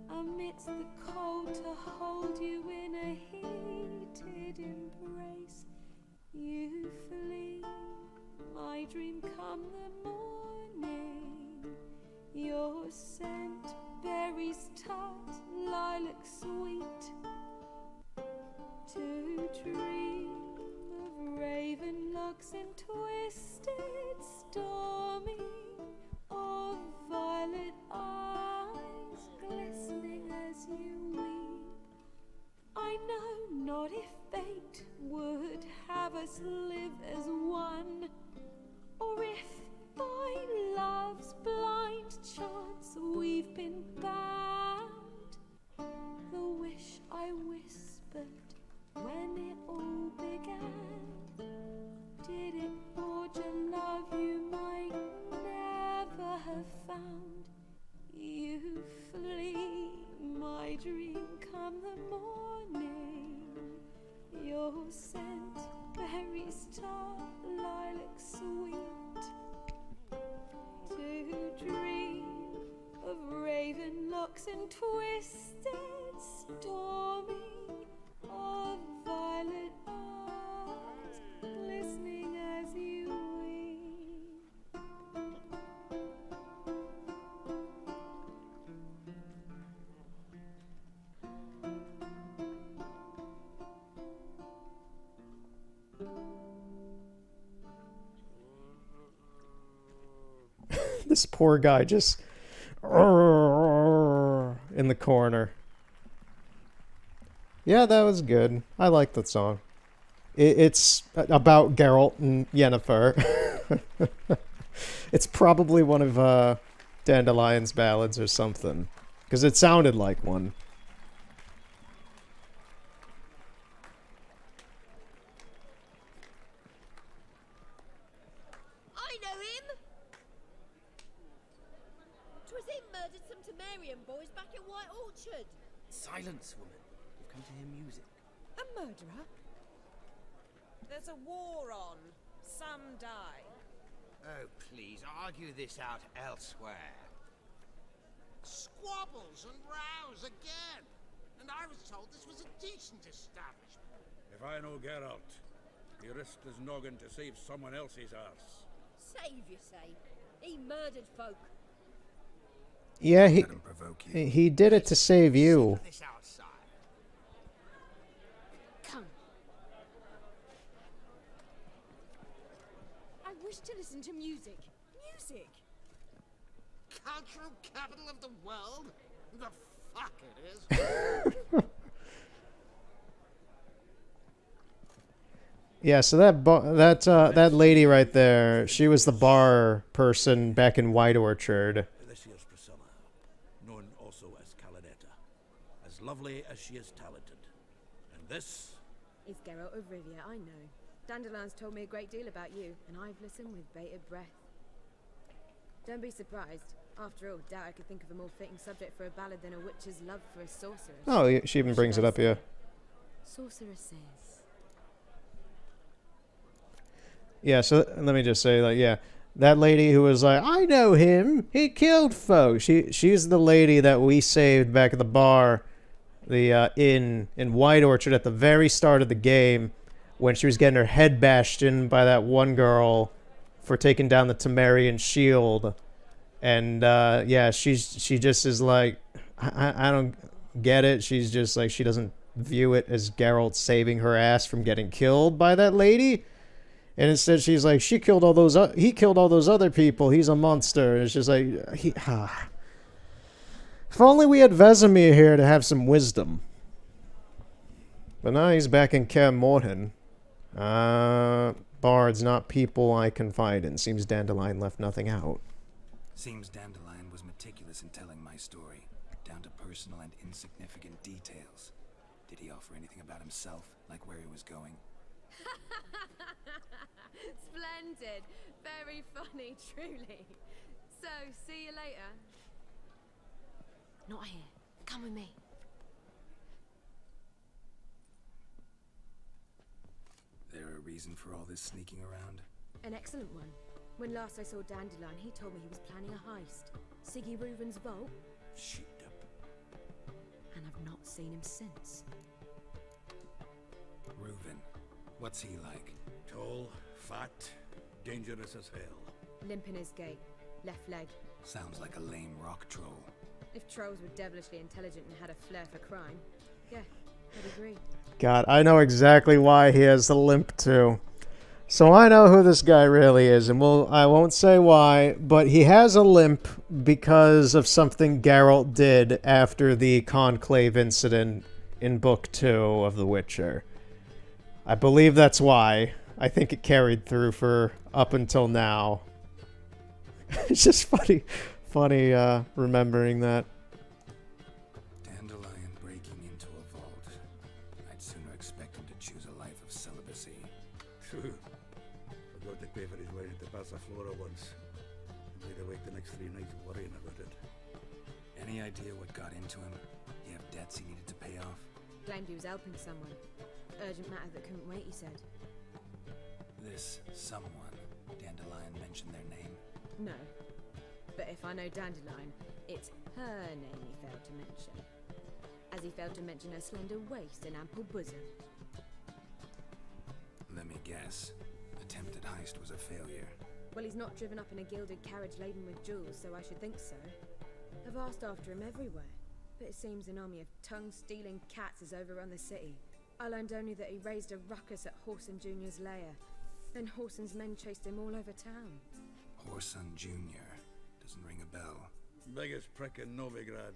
amidst the cold to hold you in a heated embrace. You flee, my dream come the morning, your scent, berries tart, lilac sweet, to dream of raven locks and twisted, stormy, of violet eyes glistening as you weep. I know not if fate would have us live as one, or if by love's blind chance we've been bound. The wish I whispered when it all began, did it forge a love you might never have found? You flee, my dream come the morning, your scent, berries tart, lilac sweet, to dream of raven locks and twisted, stormy, of violet eyes glistening as you weep. This poor guy just in the corner. Yeah, that was good. I like that song. It's about Geralt and Yennefer. It's probably one of Dandelion's ballads or something, because it sounded like one. I know him! 'Twas him murdered some Temerian boys back at White Orchard. Silence, woman. We've come to hear music. A murderer? There's a war on. Some die. Oh, please, argue this out elsewhere. Squabbles and rows again! And I was told this was a decent establishment. If I know Geralt, he risked his noggin to save someone else's arse. Save, you say? He murdered folk. Yeah, he did it to save you. This outside. Come. I wish to listen to music. Music! Cultural capital of the world? The fuck it is. Yeah, so that lady right there, she was the bar person back in White Orchard. This here's Priscilla, known also as Calinetta, as lovely as she is talented. And this is Geralt of Rivia, I know. Dandelion's told me a great deal about you, and I've listened with bated breath. Don't be surprised. After all, doubt I could think of a more fitting subject for a ballad than a witch's love for a sorceress. Oh, she even brings it up, yeah. Sorceress says. Yeah, so let me just say, like, yeah, that lady who was like, I know him, he killed folks. She's the lady that we saved back at the bar, the inn in White Orchard at the very start of the game, when she was getting her head bashed in by that one girl for taking down the Temerian shield. And yeah, she just is like, I don't get it. She's just like, she doesn't view it as Geralt saving her ass from getting killed by that lady. And instead she's like, he killed all those other people. He's a monster. And it's just like, if only we had Vesemir here to have some wisdom. But now he's back in Kaer Morhen. Bards, not people I confide in. Seems Dandelion left nothing out. Seems Dandelion was meticulous in telling my story, down to personal and insignificant details. Did he offer anything about himself, like where he was going? Splendid. Very funny, truly. So, see you later. Not here. Come with me. There a reason for all this sneaking around? An excellent one. When last I saw Dandelion, he told me he was planning a heist. Siggy Reuven's vault. Sheeped up. And I've not seen him since. Reuven. What's he like? Tall, fat, dangerous as hell. Limp in his gait. Left leg. Sounds like a lame rock troll. If trolls were devilishly intelligent and had a flair for crime, yeah, I'd agree. God, I know exactly why he has the limp too. So I know who this guy really is, and I won't say why, but he has a limp because of something Geralt did after the Conclave incident in Book 2 of The Witcher. I believe that's why. I think it carried through for up until now. It's just funny remembering that. Dandelion breaking into a vault. I'd sooner expect him to choose a life of celibacy. True. Forgot to pay for his way into Passaflora once. Laid awake the next 3 nights worrying about it. Any idea what got into him? He have debts he needed to pay off? Claimed he was helping someone. Urgent matter that couldn't wait, he said. This someone, Dandelion mentioned their name? No. But if I know Dandelion, it's her name he failed to mention. As he failed to mention her slender waist and ample bosom. Let me guess. Attempted heist was a failure. Well, he's not driven up in a gilded carriage laden with jewels, so I should think so. I've asked after him everywhere, but it seems an army of tongue-stealing cats has overrun the city. I learned only that he raised a ruckus at Whoreson Jr.'s lair. Then Whoreson's men chased him all over town. Whoreson Jr. Doesn't ring a bell. Biggest prick in Novigrad.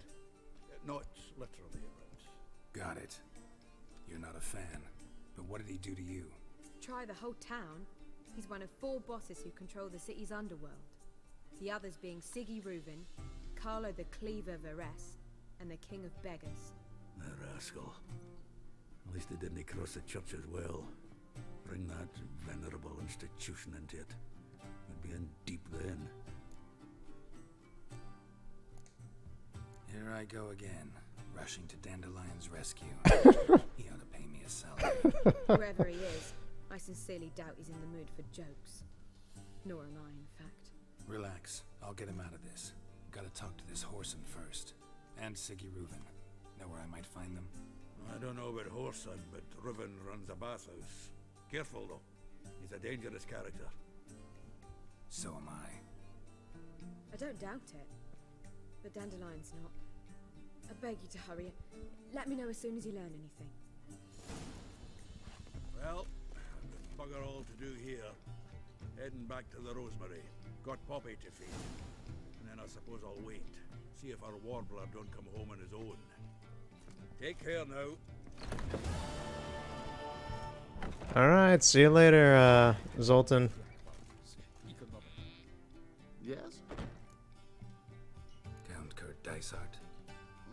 Not literally, but... Got it. You're not a fan. But what did he do to you? Try the whole town. He's one of 4 bosses who control the city's underworld. The others being Siggy Reuven, Carlo the Cleaver Varese, and the King of Beggars. The rascal. At least he didn't cross the church as well. Bring that venerable institution into it. We'd be in deep then. Here I go again, rushing to Dandelion's rescue. He ought to pay me a salary. Whoever he is, I sincerely doubt he's in the mood for jokes. Nor am I, in fact. Relax, I'll get him out of this. Gotta talk to this Whoreson first. And Siggy Reuven. Know where I might find them? I don't know about Whoreson, but Reuven runs a bathhouse. Careful though, he's a dangerous character. So am I. I don't doubt it. But Dandelion's not. I beg you to hurry. Let me know as soon as you learn anything. Well, I've got bugger all to do here. Heading back to the Rosemary. Got Poppy to feed. And then I suppose I'll wait. See if our warbler don't come home on his own. Take care now. Alright, see you later, Zoltan. Yes? Count Kurt Dysart.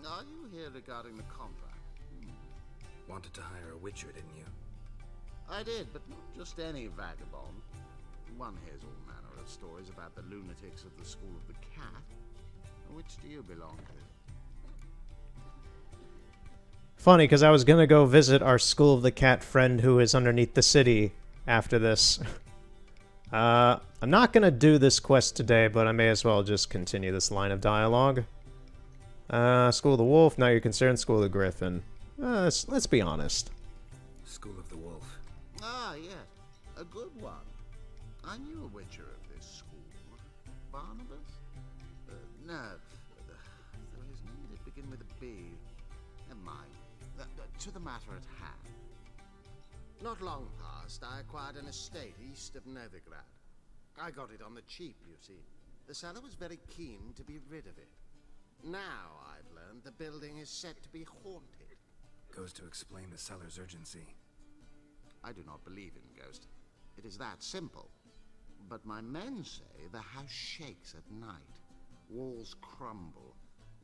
Are you here regarding the contract? Wanted to hire a witcher, didn't you? I did, but not just any vagabond. One hears all manner of stories about the lunatics of the School of the Cat. Which do you belong to? Funny, because I was going to go visit our School of the Cat friend who is underneath the city after this. I'm not going to do this quest today, but I may as well just continue this line of dialogue. School of the Wolf, now you're concerned. School of the Griffin. Let's be honest. School of the Wolf. Ah, yes. A good one. I knew a witcher of this school. Barnabas? No. Though his name did begin with a B. Never mind. to the matter at hand. Not long past, I acquired an estate east of Novigrad. I got it on the cheap, you see. The seller was very keen to be rid of it. Now, I've learned the building is said to be haunted. Goes to explain the seller's urgency. I do not believe in ghosts. It is that simple. But my men say the house shakes at night. Walls crumble.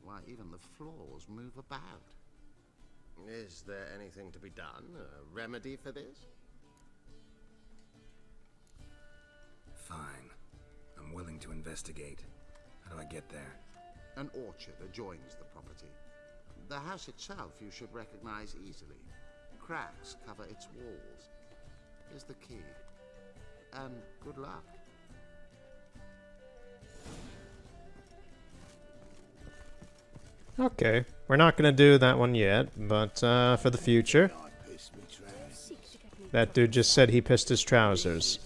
Why, even the floors move about. Is there anything to be done? A remedy for this? Fine. I'm willing to investigate. How do I get there? An orchard adjoins the property. The house itself you should recognize easily. Cracks cover its walls. Here's the key. And good luck. Okay, we're not gonna do that one yet, but for the future. That dude just said he pissed his trousers.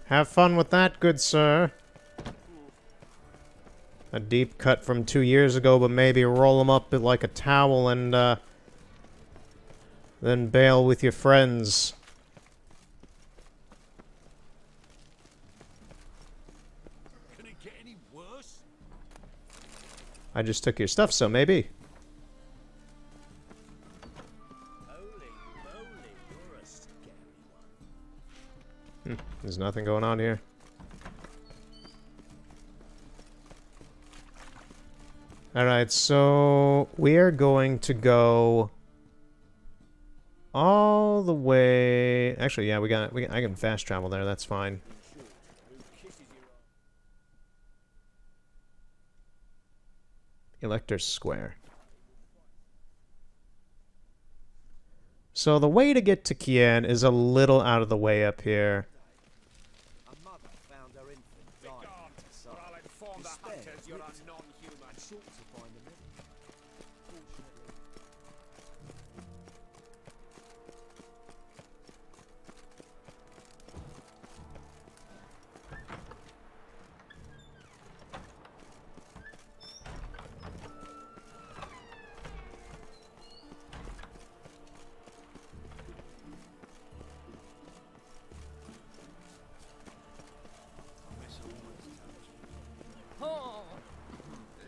Have fun with that, good sir. A deep cut from 2 years ago, but maybe roll them up like a towel and then bail with your friends. Can it get any worse? I just took your stuff, so maybe. There's nothing going on here. Alright, so we are going to go all the way. Actually, yeah, I can fast travel there. That's fine. Elector's Square. So the way to get to Kian is a little out of the way up here. A mother found her infant dying. I'll inform the hunters you're a non-human. Short to find them.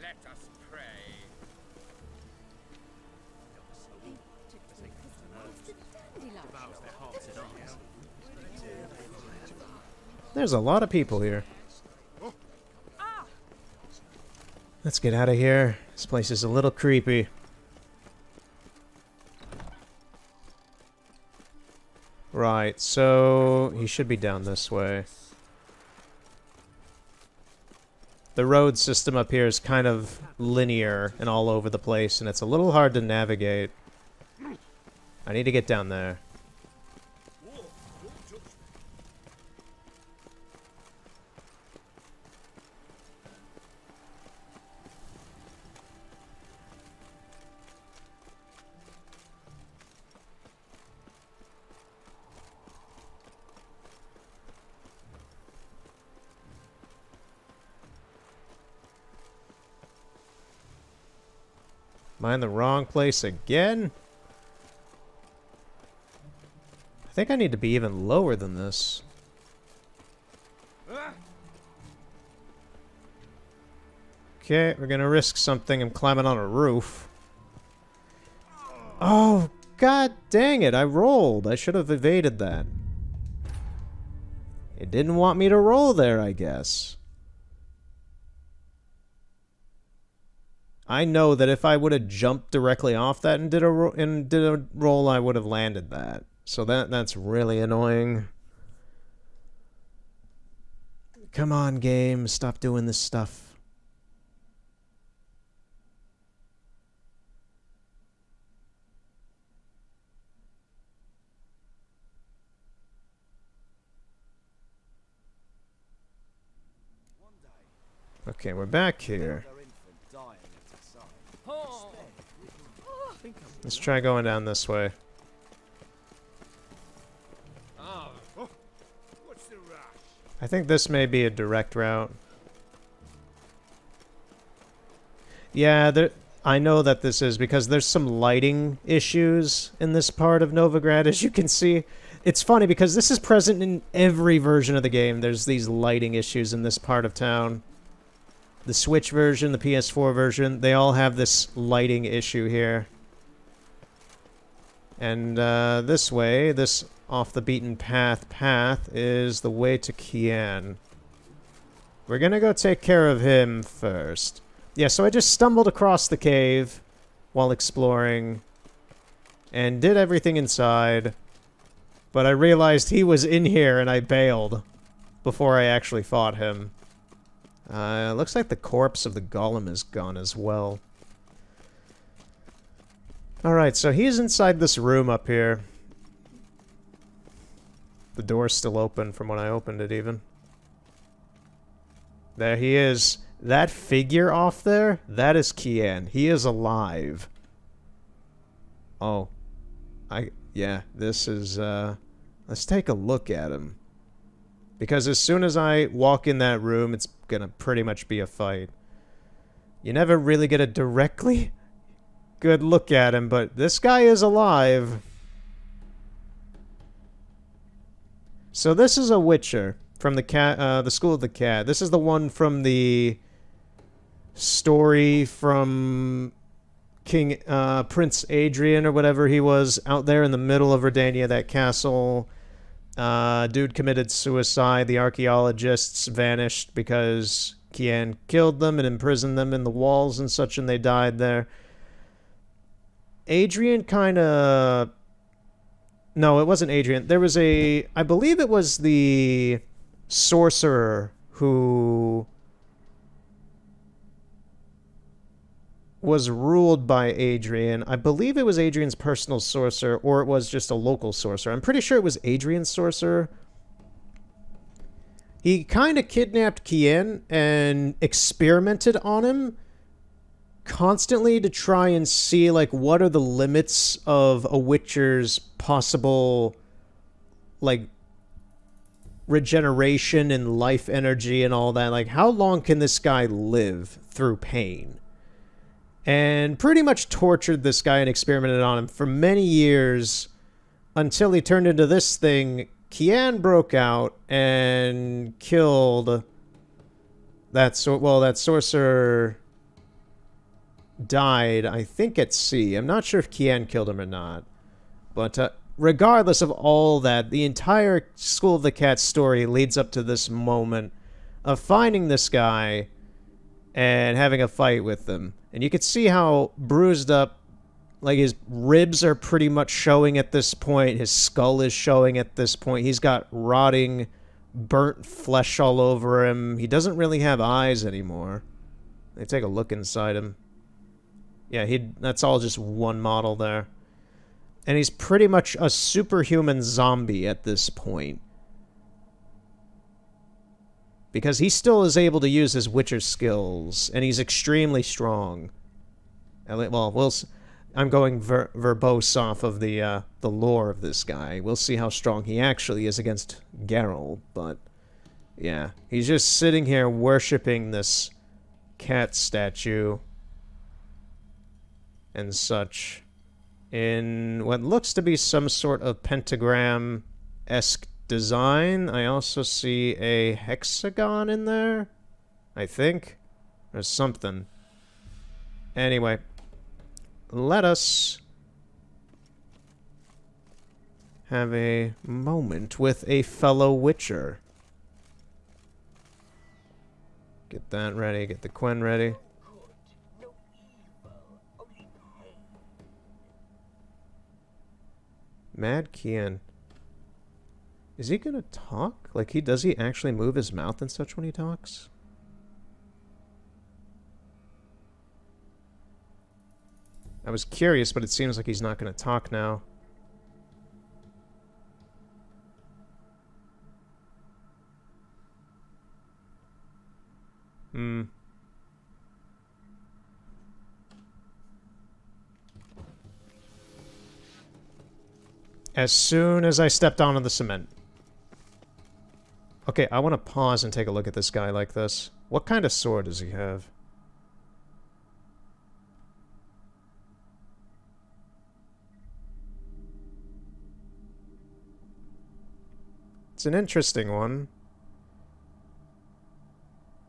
Let us pray. There's a lot of people here. Let's get out of here. This place is a little creepy. Right, so he should be down this way. The road system up here is kind of linear and all over the place, and it's a little hard to navigate. I need to get down there. Am I in the wrong place again? I think I need to be even lower than this. Okay, we're gonna risk something. I'm climbing on a roof. Oh, god dang it, I rolled. I should have evaded that. It didn't want me to roll there, I guess. I know that if I would have jumped directly off that and did a roll, I would have landed that. So that's really annoying. Come on, game, stop doing this stuff. Okay, we're back here. Let's try going down this way. I think this may be a direct route. Yeah, I know that this is because there's some lighting issues in this part of Novigrad, as you can see. It's funny because this is present in every version of the game. There's these lighting issues in this part of town. The Switch version, the PS4 version, they all have this lighting issue here. And this way, this off-the-beaten-path is the way to Kian. We're gonna go take care of him first. Yeah, so I just stumbled across the cave while exploring and did everything inside. But I realized he was in here and I bailed before I actually fought him. Looks like the corpse of the golem is gone as well. Alright, so he's inside this room up here. The door's still open from when I opened it, even. There he is. That figure off there, that is Kian. He is alive. Oh. Yeah, this is, let's take a look at him. Because as soon as I walk in that room, it's gonna pretty much be a fight. You never really get a directly good look at him, but this guy is alive. So this is a Witcher from the School of the Cat. This is the one from the story from King Prince Adrian or whatever he was out there in the middle of Redania, that castle. Dude committed suicide. The archaeologists vanished because Kian killed them and imprisoned them in the walls and such, and they died there. Adrian kind of... No, it wasn't Adrian. There was a... I believe it was the sorcerer who was ruled by Adrian. I believe it was Adrian's personal sorcerer, or it was just a local sorcerer. I'm pretty sure it was Adrian's sorcerer. He kind of kidnapped Kian and experimented on him constantly to try and see, like, what are the limits of a Witcher's possible, like, regeneration and life energy and all that. Like, how long can this guy live through pain? And pretty much tortured this guy and experimented on him for many years until he turned into this thing. Kian broke out and killed that sorcerer died, I think, at sea. I'm not sure if Kian killed him or not. But regardless of all that, the entire School of the Cat story leads up to this moment of finding this guy and having a fight with him. And you can see how bruised up, like, his ribs are pretty much showing at this point. His skull is showing at this point. He's got rotting, burnt flesh all over him. He doesn't really have eyes anymore. They take a look inside him. Yeah, that's all just one model there. And he's pretty much a superhuman zombie at this point. Because he still is able to use his Witcher skills, and he's extremely strong. Well, I'm going verbose off of the lore of this guy. We'll see how strong he actually is against Geralt, but yeah. He's just sitting here worshipping this cat statue and such in what looks to be some sort of pentagram-esque design. I also see a hexagon in there, I think. There's something. Anyway, let us have a moment with a fellow Witcher. Get that ready, get the Quen ready. Mad Kian. Is he gonna talk? Like, does he actually move his mouth and such when he talks? I was curious, but it seems like he's not gonna talk now. As soon as I stepped onto the cement. Okay, I want to pause and take a look at this guy like this. What kind of sword does he have? It's an interesting one.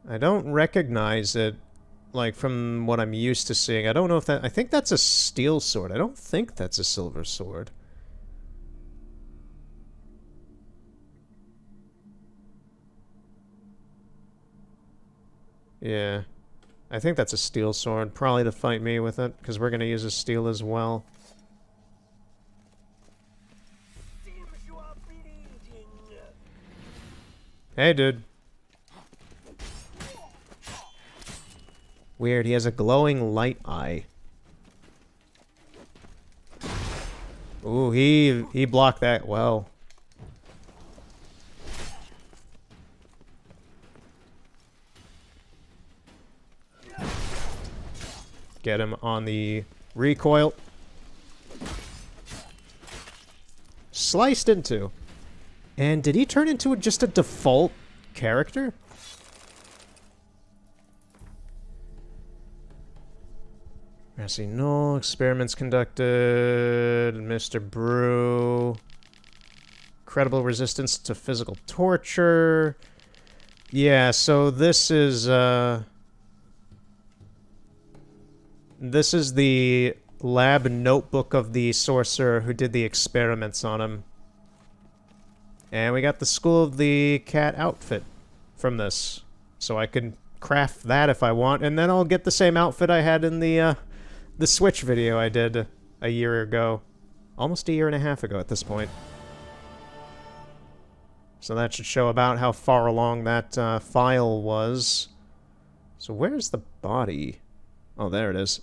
I don't recognize it, like, from what I'm used to seeing. I don't know if that... I think that's a steel sword. I don't think that's a silver sword. Yeah. I think that's a steel sword. Probably to fight me with it, because we're going to use a steel as well. Hey, dude. Weird, he has a glowing light eye. Ooh, he blocked that well. Get him on the recoil. Sliced into. And did he turn into just a default character? Grassy Knoll, experiments conducted, Mr. Brew. Credible resistance to physical torture. Yeah, so this is the lab notebook of the sorcerer who did the experiments on him. And we got the School of the Cat outfit from this. So I can craft that if I want, and then I'll get the same outfit I had in the Switch video I did a year ago. Almost a year and a half ago at this point. So that should show about how far along that file was. So where's the body? Oh, there it is.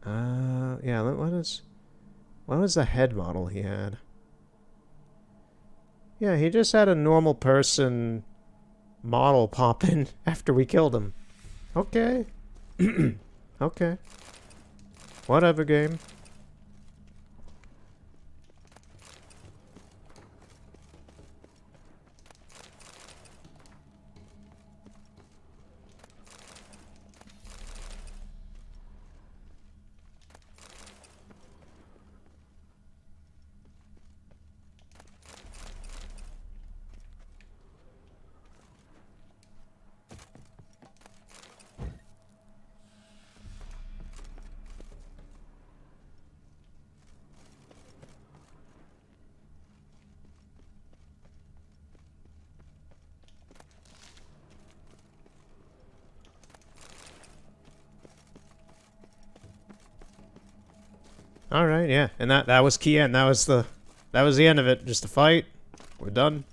Yeah, what was the head model he had? Yeah, he just had a normal person model pop in after we killed him. Okay. Okay. Whatever, game. Alright, yeah. And that was Kian. That was the end of it. Just a fight. We're done.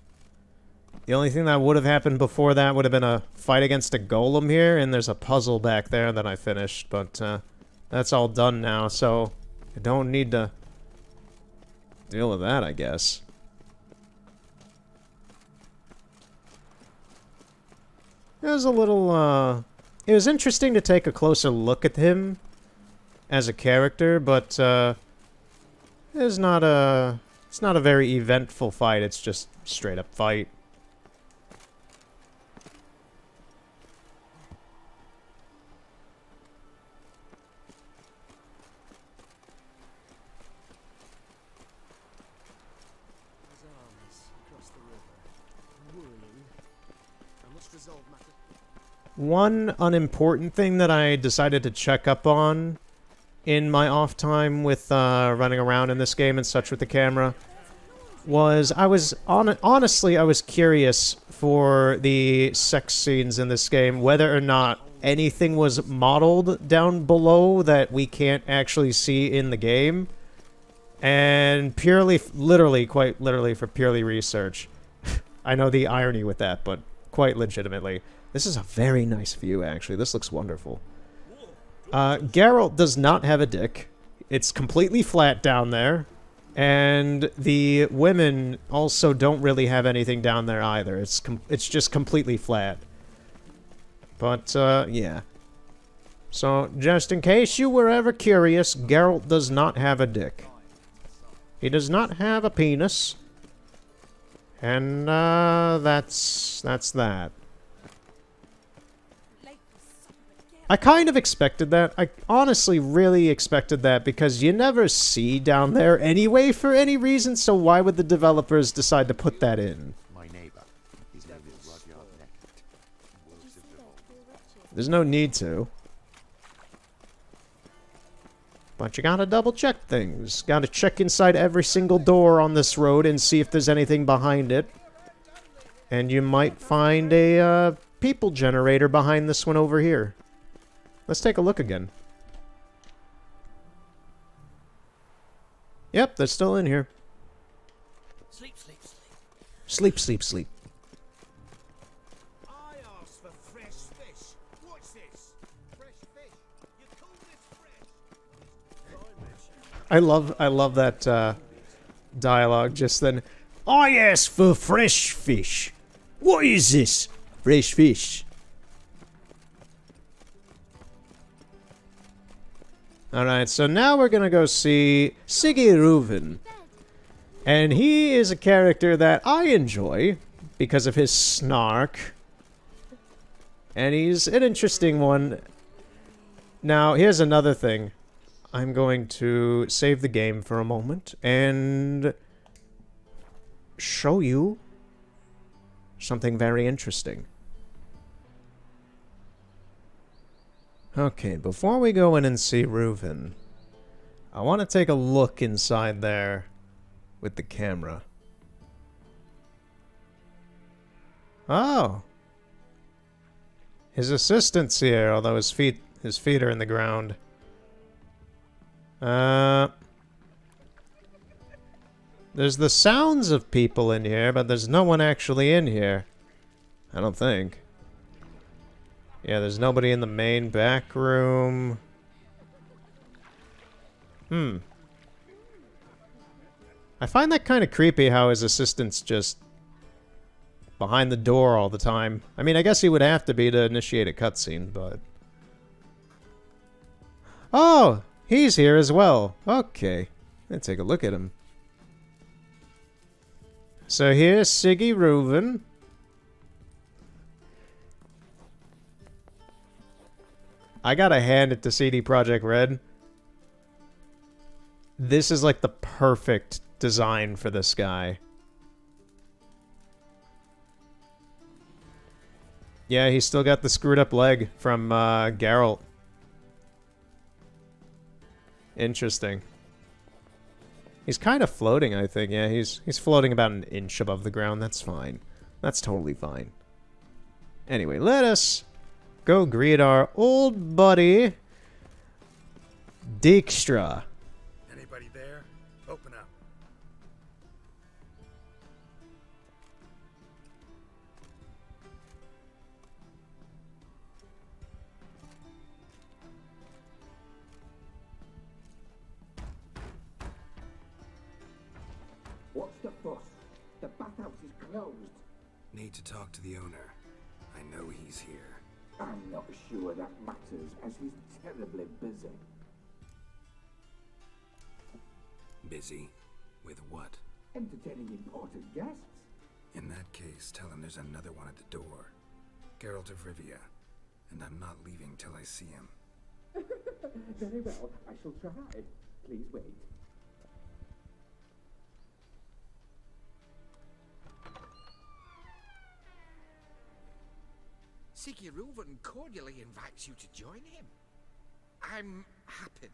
The only thing that would have happened before that would have been a fight against a golem here, and there's a puzzle back there that I finished, but that's all done now, so I don't need to deal with that, I guess. It was a little, it was interesting to take a closer look at him as a character, but it's not a very eventful fight. It's just straight up fight. One unimportant thing that I decided to check up on in my off time with running around in this game and such with the camera was honestly I was curious for the sex scenes in this game, whether or not anything was modeled down below that we can't actually see in the game, and purely, quite literally for purely research. I know the irony with that, but quite legitimately. This is a very nice view, actually. This looks wonderful. Geralt does not have a dick. It's completely flat down there. And the women also don't really have anything down there either. It's just completely flat. But, yeah. So, just in case you were ever curious, Geralt does not have a dick. He does not have a penis. And, that's that. I kind of expected that. I honestly really expected that because you never see down there anyway for any reason, so why would the developers decide to put that in? My neighbor. His name is Rudyard Neckett. There's no need to. But you gotta double check things. Gotta check inside every single door on this road and see if there's anything behind it. And you might find a people generator behind this one over here. Let's take a look again. Yep, they're still in here. Sleep, sleep, sleep. Sleep, sleep, sleep. I asked for fresh fish. What's this? Fresh fish? You call this fresh? I love that dialogue just then. I asked for fresh fish. What is this? Fresh fish. Alright, so now we're gonna go see Siggy Reuven. And he is a character that I enjoy because of his snark. And he's an interesting one. Now, here's another thing. I'm going to save the game for a moment and show you something very interesting. Okay, before we go in and see Reuven, I want to take a look inside there with the camera. Oh! His assistant's here, although his feet are in the ground. There's the sounds of people in here, but there's no one actually in here. I don't think. Yeah, there's nobody in the main back room. I find that kind of creepy how his assistant's just behind the door all the time. I mean, I guess he would have to be to initiate a cutscene, but... Oh! He's here as well. Okay. Let's take a look at him. So here's Siggy Reuven. I gotta hand it to CD Projekt Red. This is like the perfect design for this guy. Yeah, he's still got the screwed up leg from Geralt. Interesting. He's kind of floating, I think. Yeah, he's floating about an inch above the ground. That's fine. That's totally fine. Anyway, let us go greet our old buddy, Dijkstra. Anybody there? Open up. What's the fuss? The bathhouse is closed. Need to talk to the owner. I know he's here. I'm not sure that matters, as he's terribly busy. Busy? With what? Entertaining important guests. In that case, tell him there's another one at the door. Geralt of Rivia. And I'm not leaving till I see him. Very well, I shall try. Please wait. Siggy Reuven cordially invites you to join him. I'm Happen.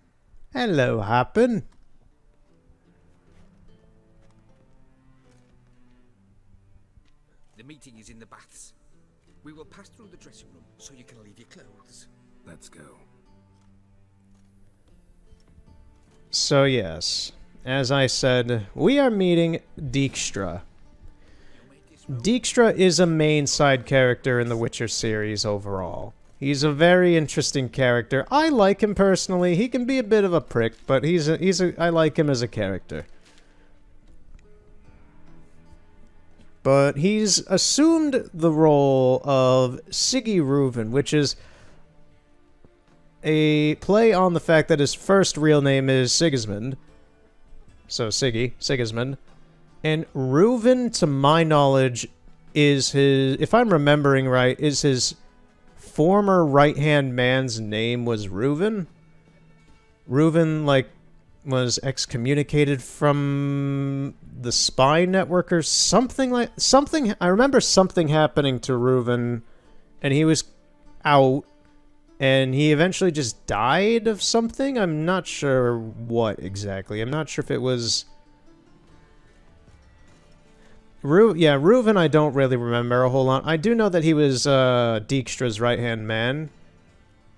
Hello, Happen. The meeting is in the baths. We will pass through the dressing room so you can leave your clothes. Let's go. So yes, as I said, we are meeting Dijkstra. Dijkstra is a main side character in the Witcher series overall. He's a very interesting character. I like him personally. He can be a bit of a prick, but I like him as a character. But he's assumed the role of Siggy Reuven, which is a play on the fact that his first real name is Sigismund. So Sigismund. And Reuven, to my knowledge, is his, if I'm remembering right, is his former right-hand man's name was Reuven. Reuven, like, was excommunicated from the spy network or something. I remember something happening to Reuven, and he was out, and he eventually just died of something. I'm not sure what exactly. I'm not sure if it was... Reuven I don't really remember a whole lot. I do know that he was Dijkstra's right-hand man,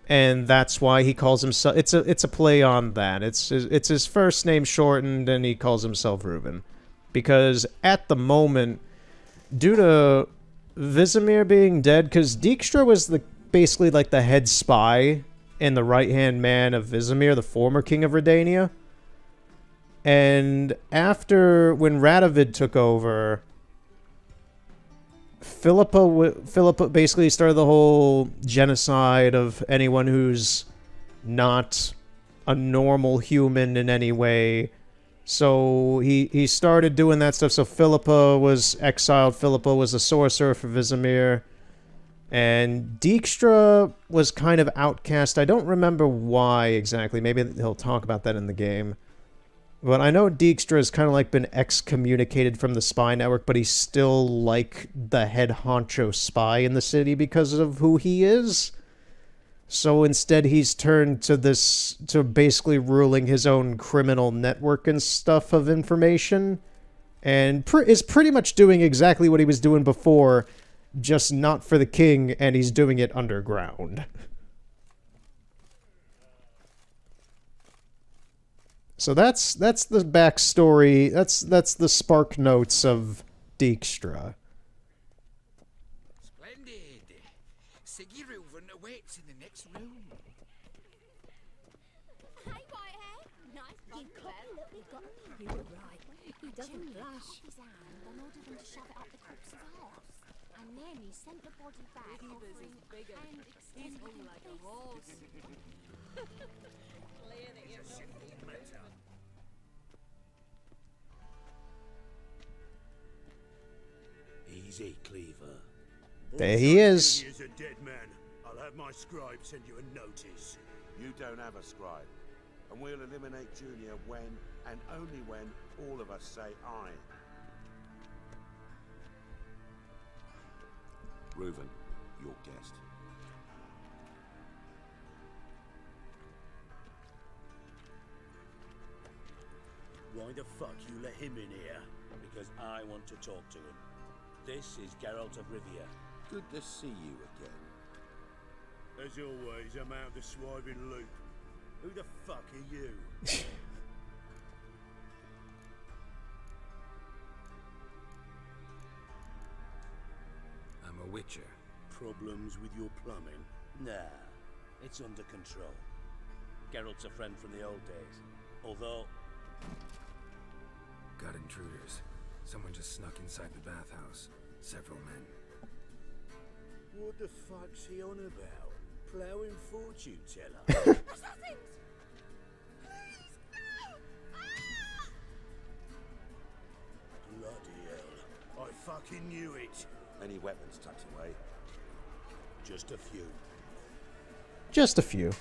and that's why he calls himself... It's a play on that. It's his first name shortened, and he calls himself Reuven. Because at the moment, due to Vizimir being dead, because Dijkstra was basically like the head spy and the right-hand man of Vizimir, the former king of Redania. And after, when Radovid took over... Philippa basically started the whole genocide of anyone who's not a normal human in any way. So he started doing that stuff. So Philippa was exiled. Philippa was a sorcerer for Vizimir. And Dijkstra was kind of outcast. I don't remember why exactly. Maybe he'll talk about that in the game. But I know Dijkstra has kind of like been excommunicated from the spy network, but he's still like the head honcho spy in the city because of who he is. So instead he's turned to basically ruling his own criminal network and stuff of information. And is pretty much doing exactly what he was doing before, just not for the king, and he's doing it underground. So that's the backstory. That's the spark notes of Dijkstra. Splendid. Siggy Reuven awaits in the next room. Hey, Whitehead. Nice bum, You were right. He doesn't blush. His hand and ordered him to shove it up the corpse's arse. And then he sent the body back. Offering bigger. He's hung like a horse. Clear that you're Easy, Cleaver. There he is. He is a dead man. I'll have my scribe send you a notice. You don't have a scribe. And we'll eliminate Junior when, and only when, all of us say aye. Reuven, your guest. Why the fuck you let him in here? Because I want to talk to him. This is Geralt of Rivia. Good to see you again. As always, I'm out the swiving loop. Who the fuck are you? I'm a witcher. Problems with your plumbing? Nah, it's under control. Geralt's a friend from the old days. Although... Got intruders. Someone just snuck inside the bathhouse. Several men. What the fuck's he on about? Plowing fortune teller? Assassins! Please, no! Bloody hell. I fucking knew it. Any weapons tucked away? Just a few. Just a few.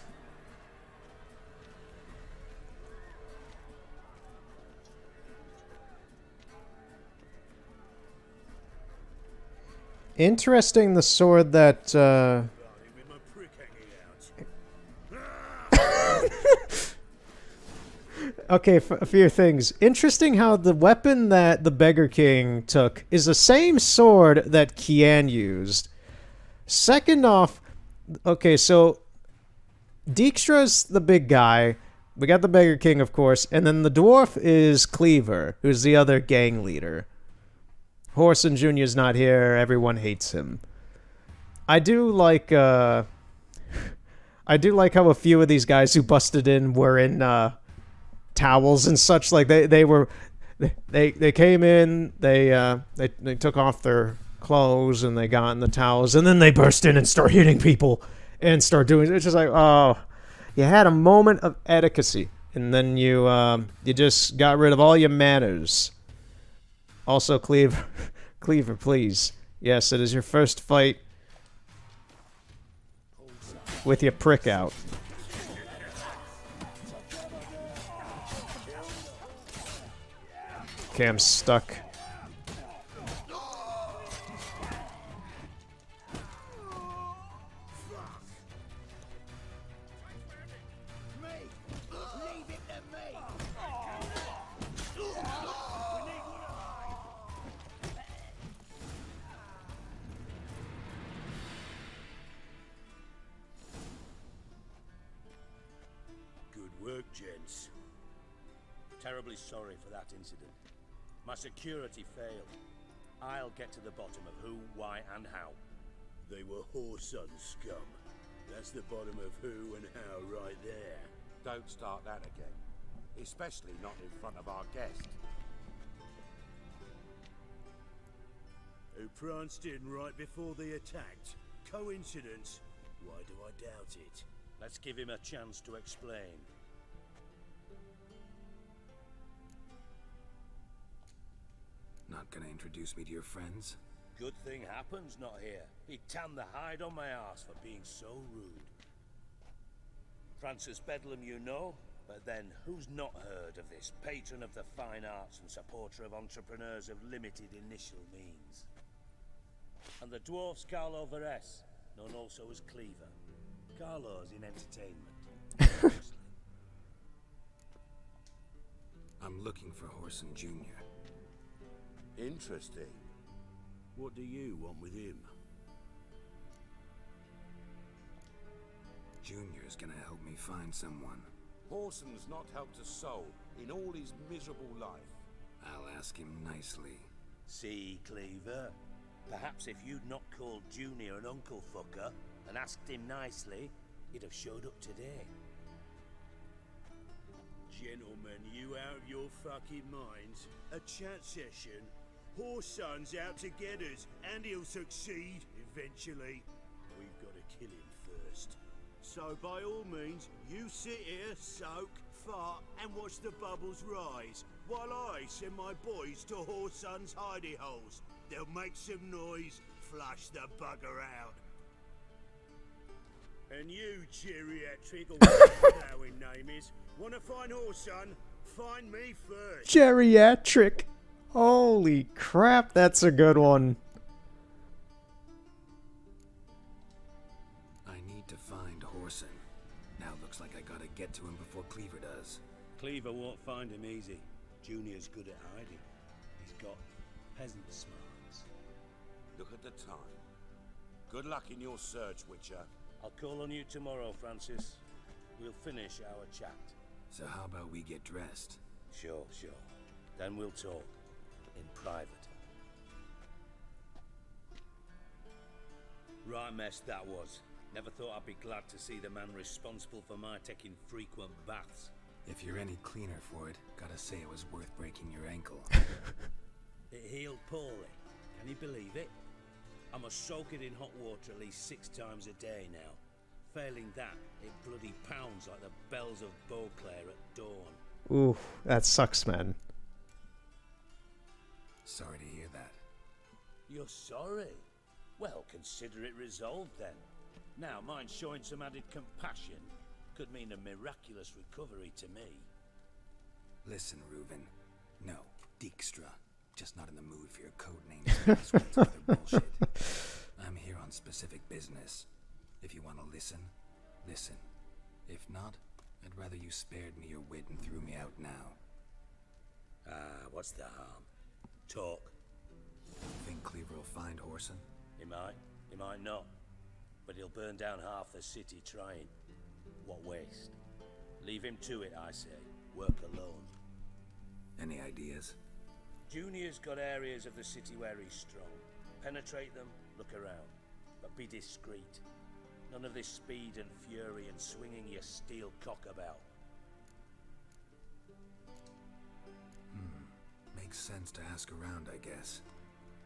Interesting, the sword that, Okay, a few things. Interesting how the weapon that the Beggar King took is the same sword that Kian used. Second off, okay, so Dijkstra's the big guy. We got the Beggar King, of course, and then the dwarf is Cleaver, who's the other gang leader. Whoreson Jr.'s not here. Everyone hates him. I do like how a few of these guys who busted in were in towels and such. Like they came in, they took off their clothes and they got in the towels, and then they burst in and start hitting people and start doing. It's just like, oh, you had a moment of etiquette, and then you just got rid of all your manners. Also, Cleaver, please. Yes, it is your first fight. with your prick out. Okay, I'm stuck. Good work, gents. Terribly sorry for that incident. My security failed. I'll get to the bottom of who, why, and how. They were Whoreson scum. That's the bottom of who and how right there. Don't start that again. Especially not in front of our guest. Who pranced in right before they attacked. Coincidence? Why do I doubt it? Let's give him a chance to explain. Not gonna introduce me to your friends? Good thing Happen's not here. He'd tan the hide on my ass for being so rude. Francis Bedlam you know, but then who's not heard of this patron of the fine arts and supporter of entrepreneurs of limited initial means? And the dwarf's Carlo Veres, known also as Cleaver. Carlo's in entertainment. I'm looking for Whoreson Jr. Interesting. What do you want with him? Junior's gonna help me find someone. Whoreson's not helped a soul in all his miserable life. I'll ask him nicely. See, Cleaver? Perhaps if you'd not called Junior an uncle fucker and asked him nicely, he'd have showed up today. Gentlemen, you out of your fucking minds? A chat session? Whoreson's out to get us, and he'll succeed eventually. We've got to kill him first. So by all means, you sit here, soak, fart, and watch the bubbles rise, while I send my boys to Whoreson's hidey holes. They'll make some noise, flush the bugger out. And you, geriatric, or whatever our name is, wanna find Whoreson? Find me first. Geriatric. Holy crap, that's a good one. I need to find Whoreson. Now looks like I gotta get to him before Cleaver does. Cleaver won't find him easy. Junior's good at hiding. He's got peasant smarts. Look at the time. Good luck in your search, Witcher. I'll call on you tomorrow, Francis. We'll finish our chat. So how about we get dressed? Sure. Then we'll talk. In private. Right mess that was. Never thought I'd be glad to see the man responsible for my taking frequent baths. If you're any cleaner for it, gotta say it was worth breaking your ankle. It healed poorly. Can you believe it? I must soak it in hot water at least 6 times a day now. Failing that, it bloody pounds like the bells of Beauclair at dawn. Ooh, that sucks, man. Sorry to hear that. You're sorry? Well, consider it resolved then. Now, mind showing some added compassion could mean a miraculous recovery to me. Listen, Reuven. No, Dijkstra. Just not in the mood for your code names and other bullshit. I'm here on specific business. If you want to listen, listen. If not, I'd rather you spared me your wit and threw me out now. What's the harm? Talk. Think Cleaver will find Whoreson? He might not. But he'll burn down half the city trying. What waste? Leave him to it, I say. Work alone. Any ideas? Junior's got areas of the city where he's strong. Penetrate them, look around. But be discreet. None of this speed and fury and swinging your steel cock about. Makes sense to ask around, I guess.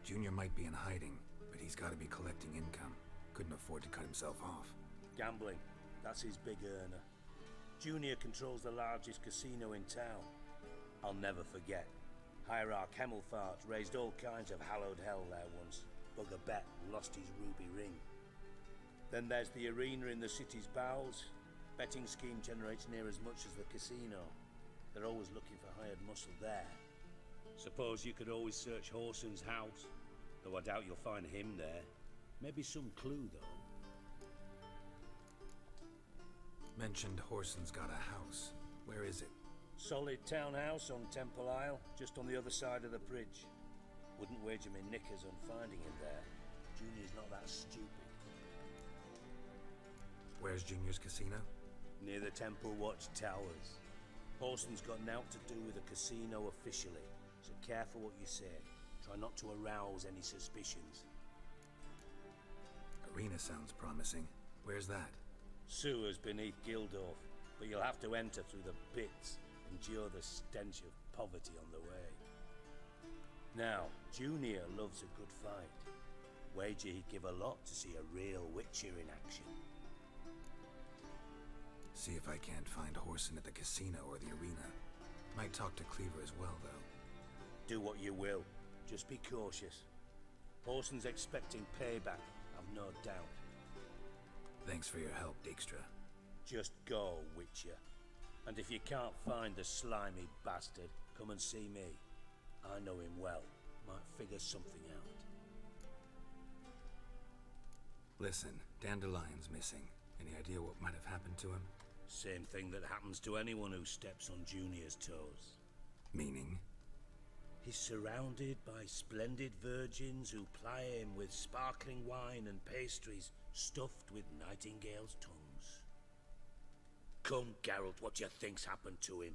Junior might be in hiding, but he's gotta be collecting income. Couldn't afford to cut himself off. Gambling. That's his big earner. Junior controls the largest casino in town. I'll never forget. Hierarch Hemmelfart raised all kinds of hallowed hell there once. Bugger bet and lost his ruby ring. Then there's the arena in the city's bowels. Betting scheme generates near as much as the casino. They're always looking for hired muscle there. Suppose you could always search Horson's house, though I doubt you'll find him there. Maybe some clue, though. Mentioned Horson's got a house. Where is it? Solid townhouse on Temple Isle, just on the other side of the bridge. Wouldn't wager me knickers on finding him there. Junior's not that stupid. Where's Junior's casino? Near the Temple Watch Towers. Horson's got naught to do with the casino officially, so careful what you say. Try not to arouse any suspicions. Arena sounds promising. Where's that? Sewers beneath Gildorf, but you'll have to enter through the pits, endure the stench of poverty on the way. Now, Junior loves a good fight. Wager he'd give a lot to see a real Witcher in action. See if I can't find Horson at the casino or the arena. Might talk to Cleaver as well, though. Do what you will. Just be cautious. Horson's expecting payback, I've no doubt. Thanks for your help, Dijkstra. Just go, Witcher. And if you can't find the slimy bastard, come and see me. I know him well. Might figure something out. Listen, Dandelion's missing. Any idea what might have happened to him? Same thing that happens to anyone who steps on Junior's toes. Meaning? He's surrounded by splendid virgins who ply him with sparkling wine and pastries stuffed with nightingales' tongues. Come, Geralt, what do you think's happened to him?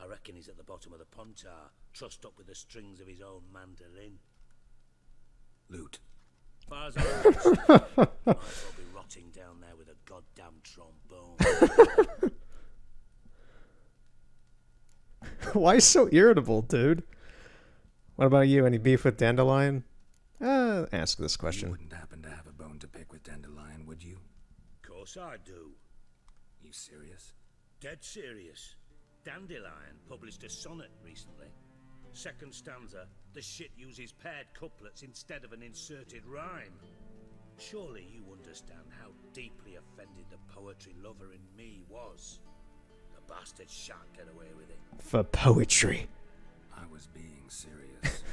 I reckon he's at the bottom of the Pontar, trussed up with the strings of his own mandolin. Loot. As far as I'm concerned, might as well be rotting down there with a goddamn trombone. Why so irritable, dude? What about you? Any beef with Dandelion? Ask this question. You wouldn't happen to have a bone to pick with Dandelion, would you? Of course I do. You serious? Dead serious. Dandelion published a sonnet recently. Second stanza, the shit uses paired couplets instead of an inserted rhyme. Surely you understand how deeply offended the poetry lover in me was. The bastard shan't get away with it. For poetry. I was being serious.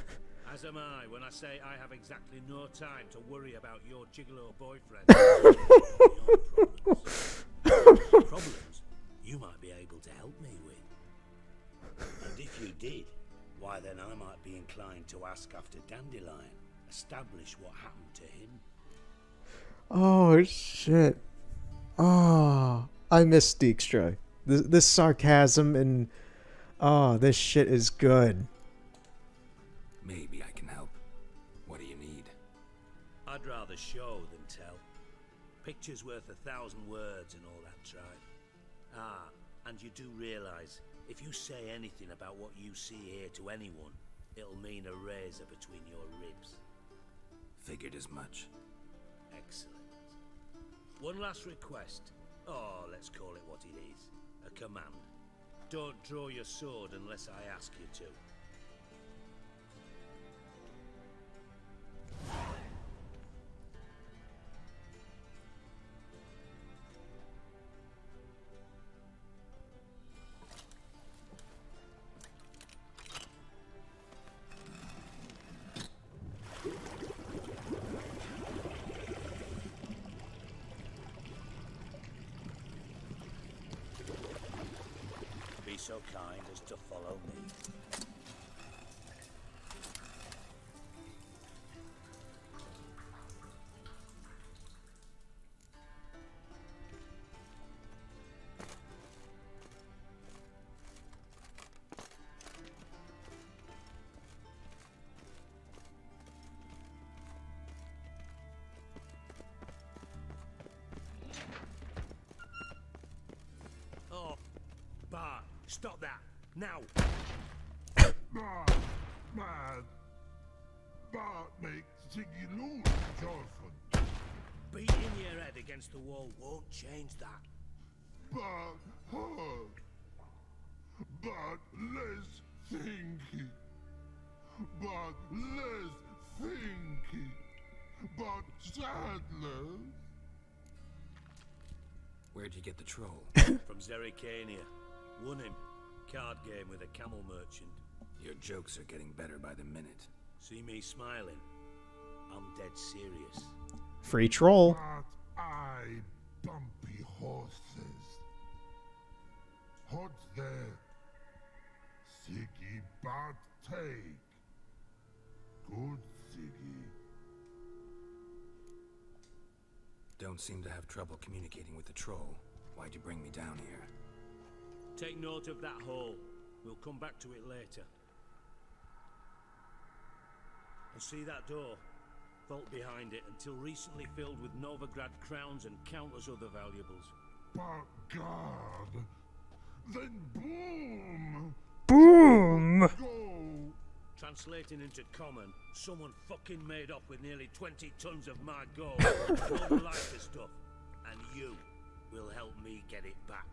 As am I when I say I have exactly no time to worry about your gigolo boyfriend. Problems you might be able to help me with. And if you did, why then I might be inclined to ask after Dandelion, establish what happened to him. Oh, shit. Oh, I miss Dijkstra. This sarcasm and... Oh, this shit is good. Maybe I can help. What do you need? I'd rather show than tell. Picture's worth 1,000 words and all that tribe. Ah, and you do realize, if you say anything about what you see here to anyone, it'll mean a razor between your ribs. Figured as much. Excellent. One last request. Oh, let's call it what it is. A command. Don't draw your sword unless I ask you to. So kind as to follow me. Oh, Bart, stop that! Now! Man, Bart makes Ziggy lose his orphan. Beating your head against the wall won't change that. Bart hurt. Bart less thinky. Bart less thinky. Bart sadness. Where'd you get the troll? From Zerrikania. Won him. Card game with a camel merchant. Your jokes are getting better by the minute. See me smiling? I'm dead serious. Free troll. But I bumpy horses. Hot there. Siggy but take. Good Siggy. Don't seem to have trouble communicating with the troll. Why'd you bring me down here? Take note of that hole. We'll come back to it later. And see that door? Vault behind it, until recently filled with Novigrad crowns and countless other valuables. But God, then boom! Boom! Go! Translating into common, someone fucking made off with nearly 20 tons of my gold and all the lighter stuff. And you will help me get it back.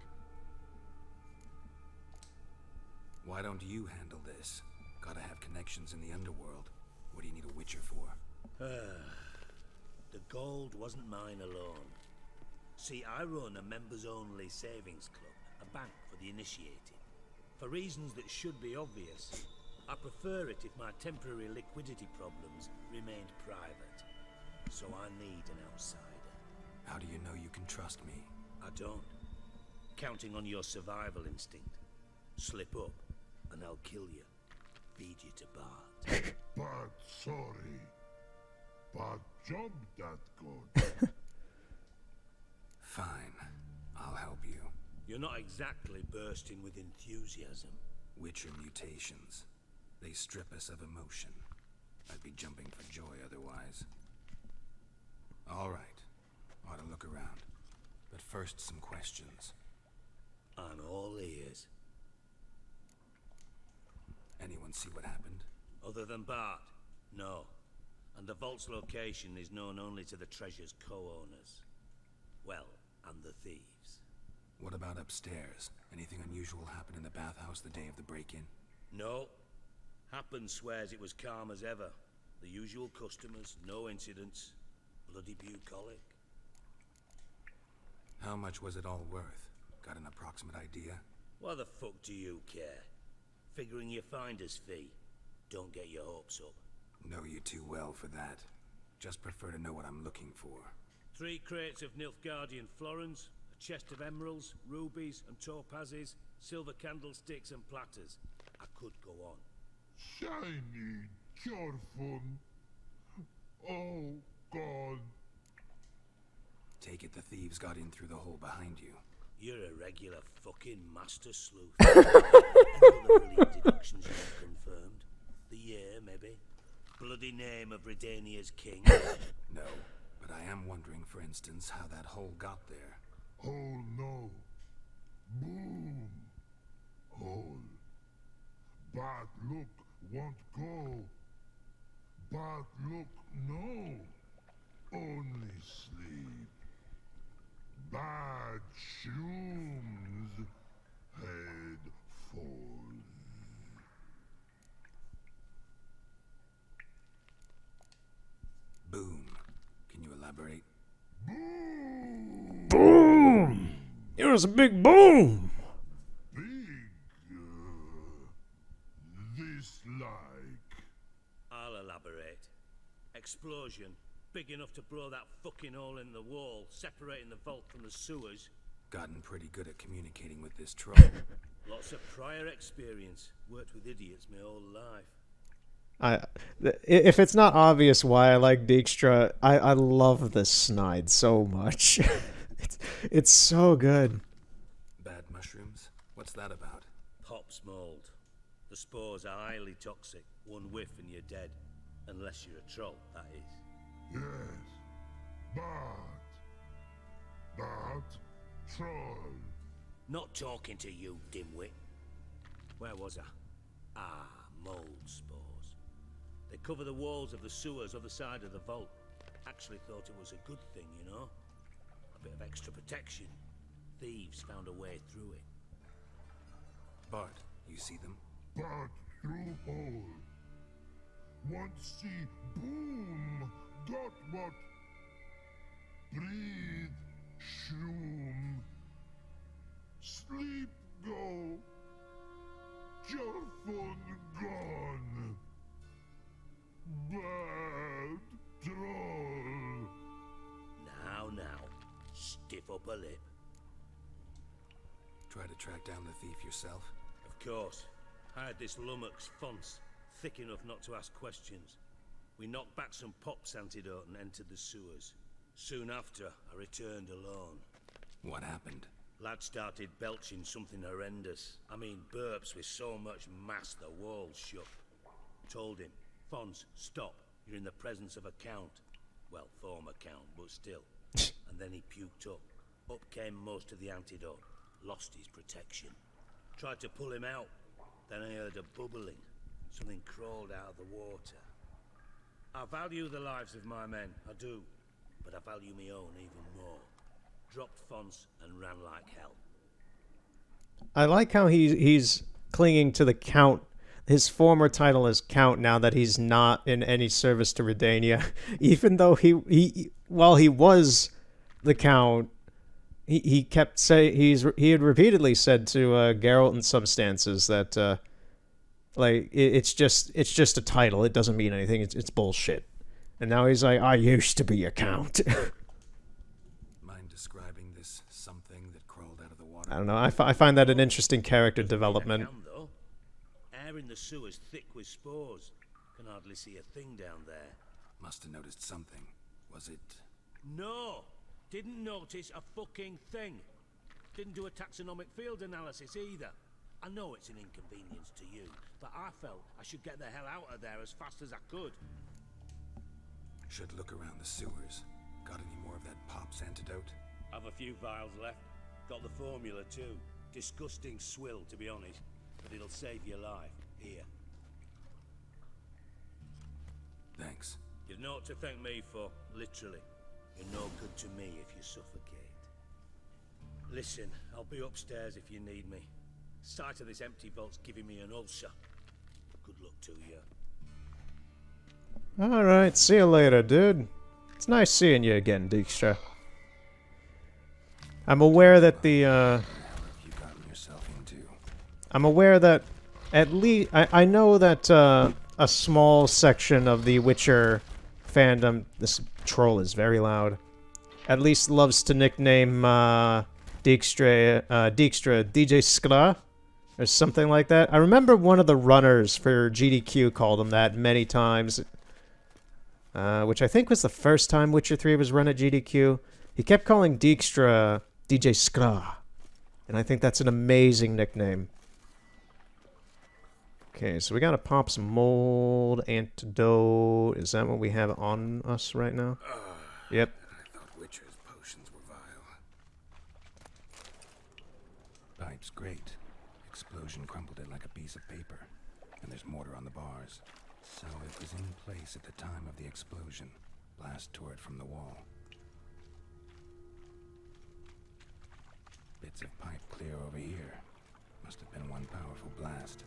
Why don't you handle this? Gotta have connections in the underworld. What do you need a witcher for? The gold wasn't mine alone. See, I run a members-only savings club, a bank for the initiated. For reasons that should be obvious, I prefer it if my temporary liquidity problems remained private. So I need an outsider. How do you know you can trust me? I don't. Counting on your survival instinct. Slip up, and I'll kill you. Feed you to Bart. But sorry. But job that good. Fine. I'll help you. You're not exactly bursting with enthusiasm. Witcher mutations. They strip us of emotion. I'd be jumping for joy otherwise. All right. Ought to look around. But first, some questions. I'm all ears. Anyone see what happened? Other than Bart? No. And the vault's location is known only to the treasure's co-owners. Well, and the thieves. What about upstairs? Anything unusual happen in the bathhouse the day of the break-in? No. Happen swears it was calm as ever. The usual customers, no incidents. Bloody bucolic. How much was it all worth? Got an approximate idea? Why the fuck do you care? Figuring your finder's fee. Don't get your hopes up. Know you too well for that. Just prefer to know what I'm looking for. 3 crates of Nilfgaardian florins, a chest of emeralds, rubies and topazes, silver candlesticks and platters. I could go on. Shiny, cheerful. Oh, God. Take it the thieves got in through the hole behind you. You're a regular fucking master sleuth. Any other brilliant deductions you've confirmed? The year, maybe? Bloody name of Redania's king? No, but I am wondering, for instance, how that hole got there. Oh, no. Boom. Hole. Bad look won't go. Bad look, no. Only sleep. Bad shoes. Head falls. Boom. Can you elaborate? Boom! It was a big boom! This like. I'll elaborate. Explosion. Big enough to blow that fucking hole in the wall, separating the vault from the sewers. Gotten pretty good at communicating with this troll. Lots of prior experience. Worked with idiots my whole life. If it's not obvious why I like Dijkstra, I love this snide so much. it's so good. Bad mushrooms? What's that about? Hops mold. The spores are highly toxic. One whiff and you're dead. Unless you're a troll, that is. Yes. But troll. Not talking to you, dimwit. Where was I? Mold spores. They cover the walls of the sewers other side of the vault. Actually thought it was a good thing, you know? A bit of extra protection. Thieves found a way through it. Bart, you see them? Bart through hole. Want see boom. Got what? Breathe. Shroom. sleep go. Jolfun gone. Bad troll. Now, stiff up a lip. Try to track down the thief yourself? Of course. I had this lummox Fonce, thick enough not to ask questions. We knocked back some Pop's antidote and entered the sewers. Soon after, I returned alone. What happened? Lad started belching something horrendous. I mean, burps with so much mass the walls shook. Told him, Fonce, stop. You're in the presence of a count. Well, former count, but still. And then he puked up. Up came most of the antidote. Lost his protection. Tried to pull him out. Then I heard a bubbling. Something crawled out of the water. I value the lives of my men, I do. But I value my own even more. Dropped Fonce and ran like hell. I like how he's clinging to the Count. His former title is Count now that he's not in any service to Redania. Even though while he was the Count, he kept he had repeatedly said to Geralt in some stances that like it's just a title. It doesn't mean anything. It's bullshit. And now he's like, I used to be a Count. Mind describing this something that crawled out of the water? I don't know. I find that an interesting character development. Air in the sewers thick with spores. Can hardly see a thing down there. Must have noticed something. Was it? No! Didn't notice a fucking thing. Didn't do a taxonomic field analysis either. I know it's an inconvenience to you, but I felt I should get the hell out of there as fast as I could. Should look around the sewers. Got any more of that Pop's antidote? Have a few vials left. Got the formula too. Disgusting swill, to be honest. But it'll save your life. Here. Thanks. You've naught to thank me for, literally. You're no good to me if you suffocate. Listen, I'll be upstairs if you need me. Sight of this empty vault's giving me an ulcer. Good luck to you. Alright, see you later, dude. It's nice seeing you again, Dijkstra. I'm aware that I'm aware that at least I know that a small section of the Witcher fandom, this troll is very loud, at least loves to nickname Dijkstra DJ Skra or something like that. I remember one of the runners for GDQ called him that many times, which I think was the first time Witcher 3 was run at GDQ. He kept calling Dijkstra DJ Skra, and I think that's an amazing nickname. Okay, so we gotta pop some mold antidote. Is that what we have on us right now? Yep. I thought Witcher's potions were vile. Pipe's great. Explosion crumpled it like a piece of paper. And there's mortar on the bars. So it was in place at the time of the explosion. Blast tore it from the wall. Bits of pipe clear over here. Must have been one powerful blast.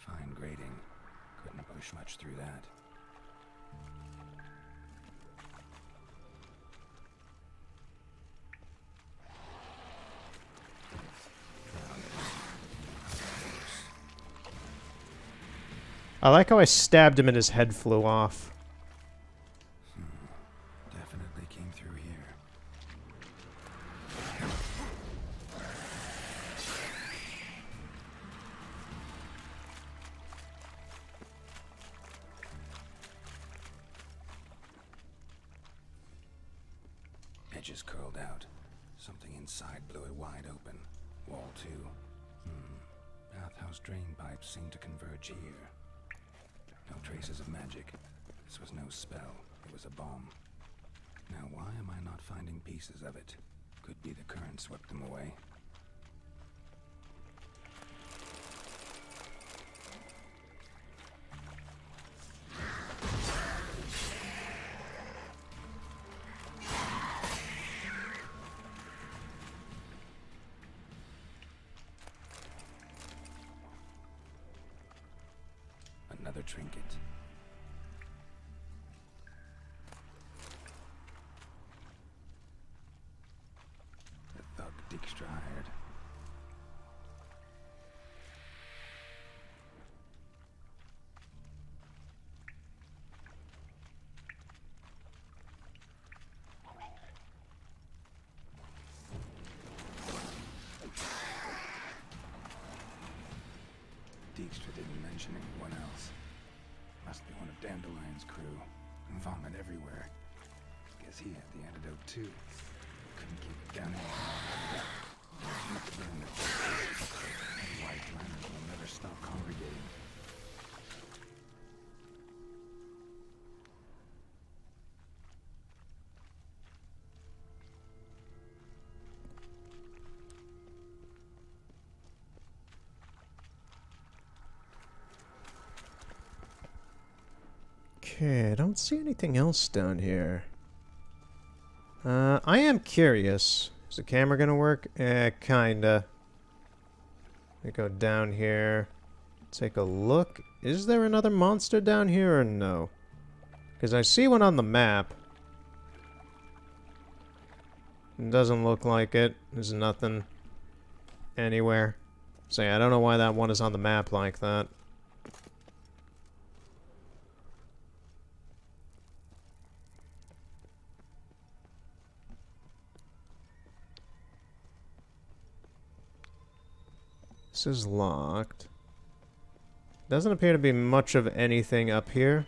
Fine grating. Couldn't push much through that. I like how I stabbed him and his head flew off. Definitely came through here. Edges curled out. Something inside blew it wide open. Wall too. Bathhouse drain pipes seem to converge here. No traces of magic. This was no spell. It was a bomb. Now why am I not finding pieces of it? Could be the current swept them away. Another trinket. Dijkstra didn't mention anyone else. Must be one of Dandelion's crew. Vomit everywhere. Guess he had the antidote too. Couldn't keep it down anymore. White Liners will never stop congregating. Okay, I don't see anything else down here. I am curious. Is the camera gonna work? Kinda. We go down here. Take a look. Is there another monster down here or no? Because I see one on the map. It doesn't look like it. There's nothing anywhere. So yeah, I don't know why that one is on the map like that. This is locked. Doesn't appear to be much of anything up here.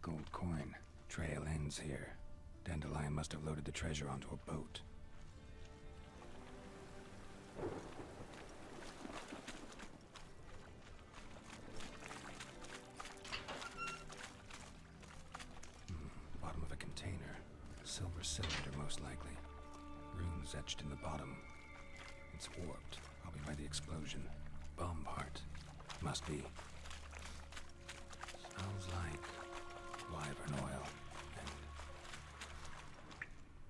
Gold coin. Trail ends here. Dandelion must have loaded the treasure onto a boat. Bottom of a container. Silver cylinder, most likely. Runes etched in the bottom. It's warped, probably by the explosion. Bomb part. Must be. Smells like wyvern oil and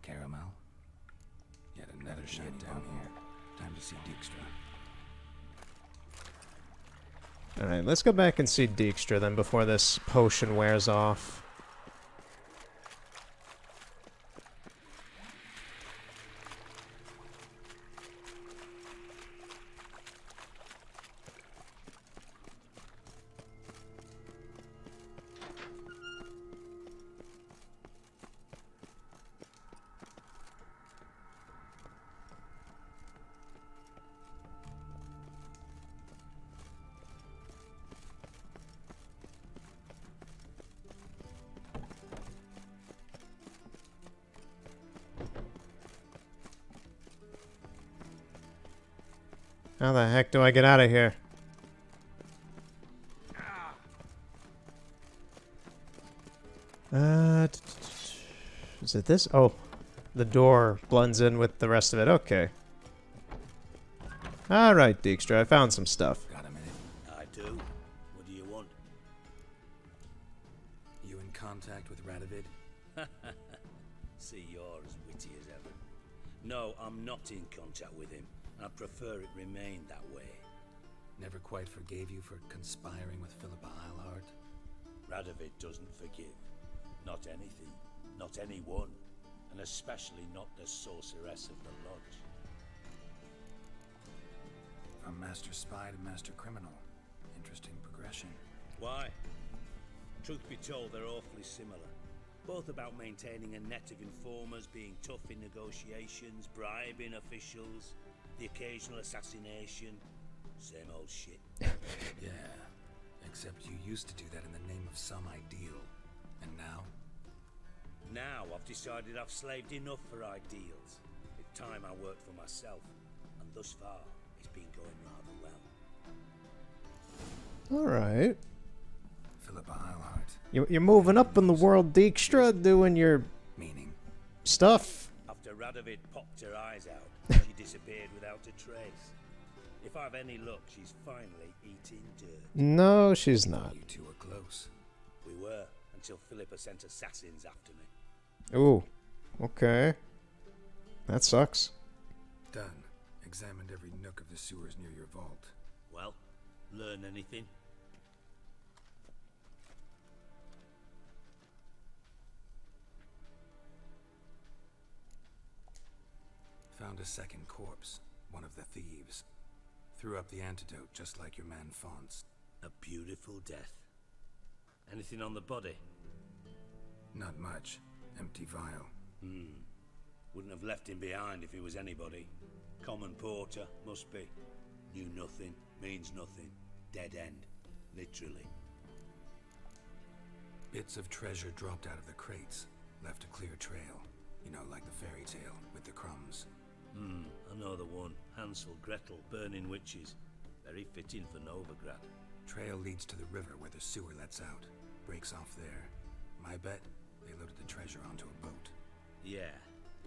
caramel. Yet another shine down here. Time to see Dijkstra. Alright, let's go back and see Dijkstra then before this potion wears off. How the heck do I get out of here? Is it this? Oh, the door blends in with the rest of it. Okay. Alright, Dijkstra, I found some stuff. Got a minute? I do. What do you want? You in contact with Radovid? See, you're as witty as ever. No, I'm not in contact with him. I prefer it remain that way. Never quite forgave you for conspiring with Philippa Eilhart? Radovid doesn't forgive. Not anything. Not anyone. And especially not the sorceress of the Lodge. From master spy to master criminal. Interesting progression. Why? Truth be told, they're awfully similar. Both about maintaining a net of informers, being tough in negotiations, bribing officials, the occasional assassination. Same old shit. Yeah. Except you used to do that in the name of some ideal. And now? Now I've decided I've slaved enough for ideals. It's time I worked for myself. And thus far, it's been going rather well. Alright. Philippa Eilhart. You're moving up in the world, Dijkstra, doing your... Meaning? Stuff. After Radovid popped her eyes out, she disappeared without a trace. If I've any luck, she's finally eating dirt. No, she's not. You two were close. We were, until Philippa sent assassins after me. Ooh. Okay. That sucks. Done. Examined every nook of the sewers near your vault. Well, learn anything? Found a second corpse. One of the thieves. Threw up the antidote just like your man Fonz. A beautiful death. Anything on the body? Not much. Empty vial. Wouldn't have left him behind if he was anybody. Common porter, must be. Knew nothing, means nothing. Dead end. Literally. Bits of treasure dropped out of the crates. Left a clear trail. You know, like the fairy tale, with the crumbs. I know the one. Hansel, Gretel, burning witches. Very fitting for Novigrad. Trail leads to the river where the sewer lets out. Breaks off there. My bet, they loaded the treasure onto a boat. Yeah.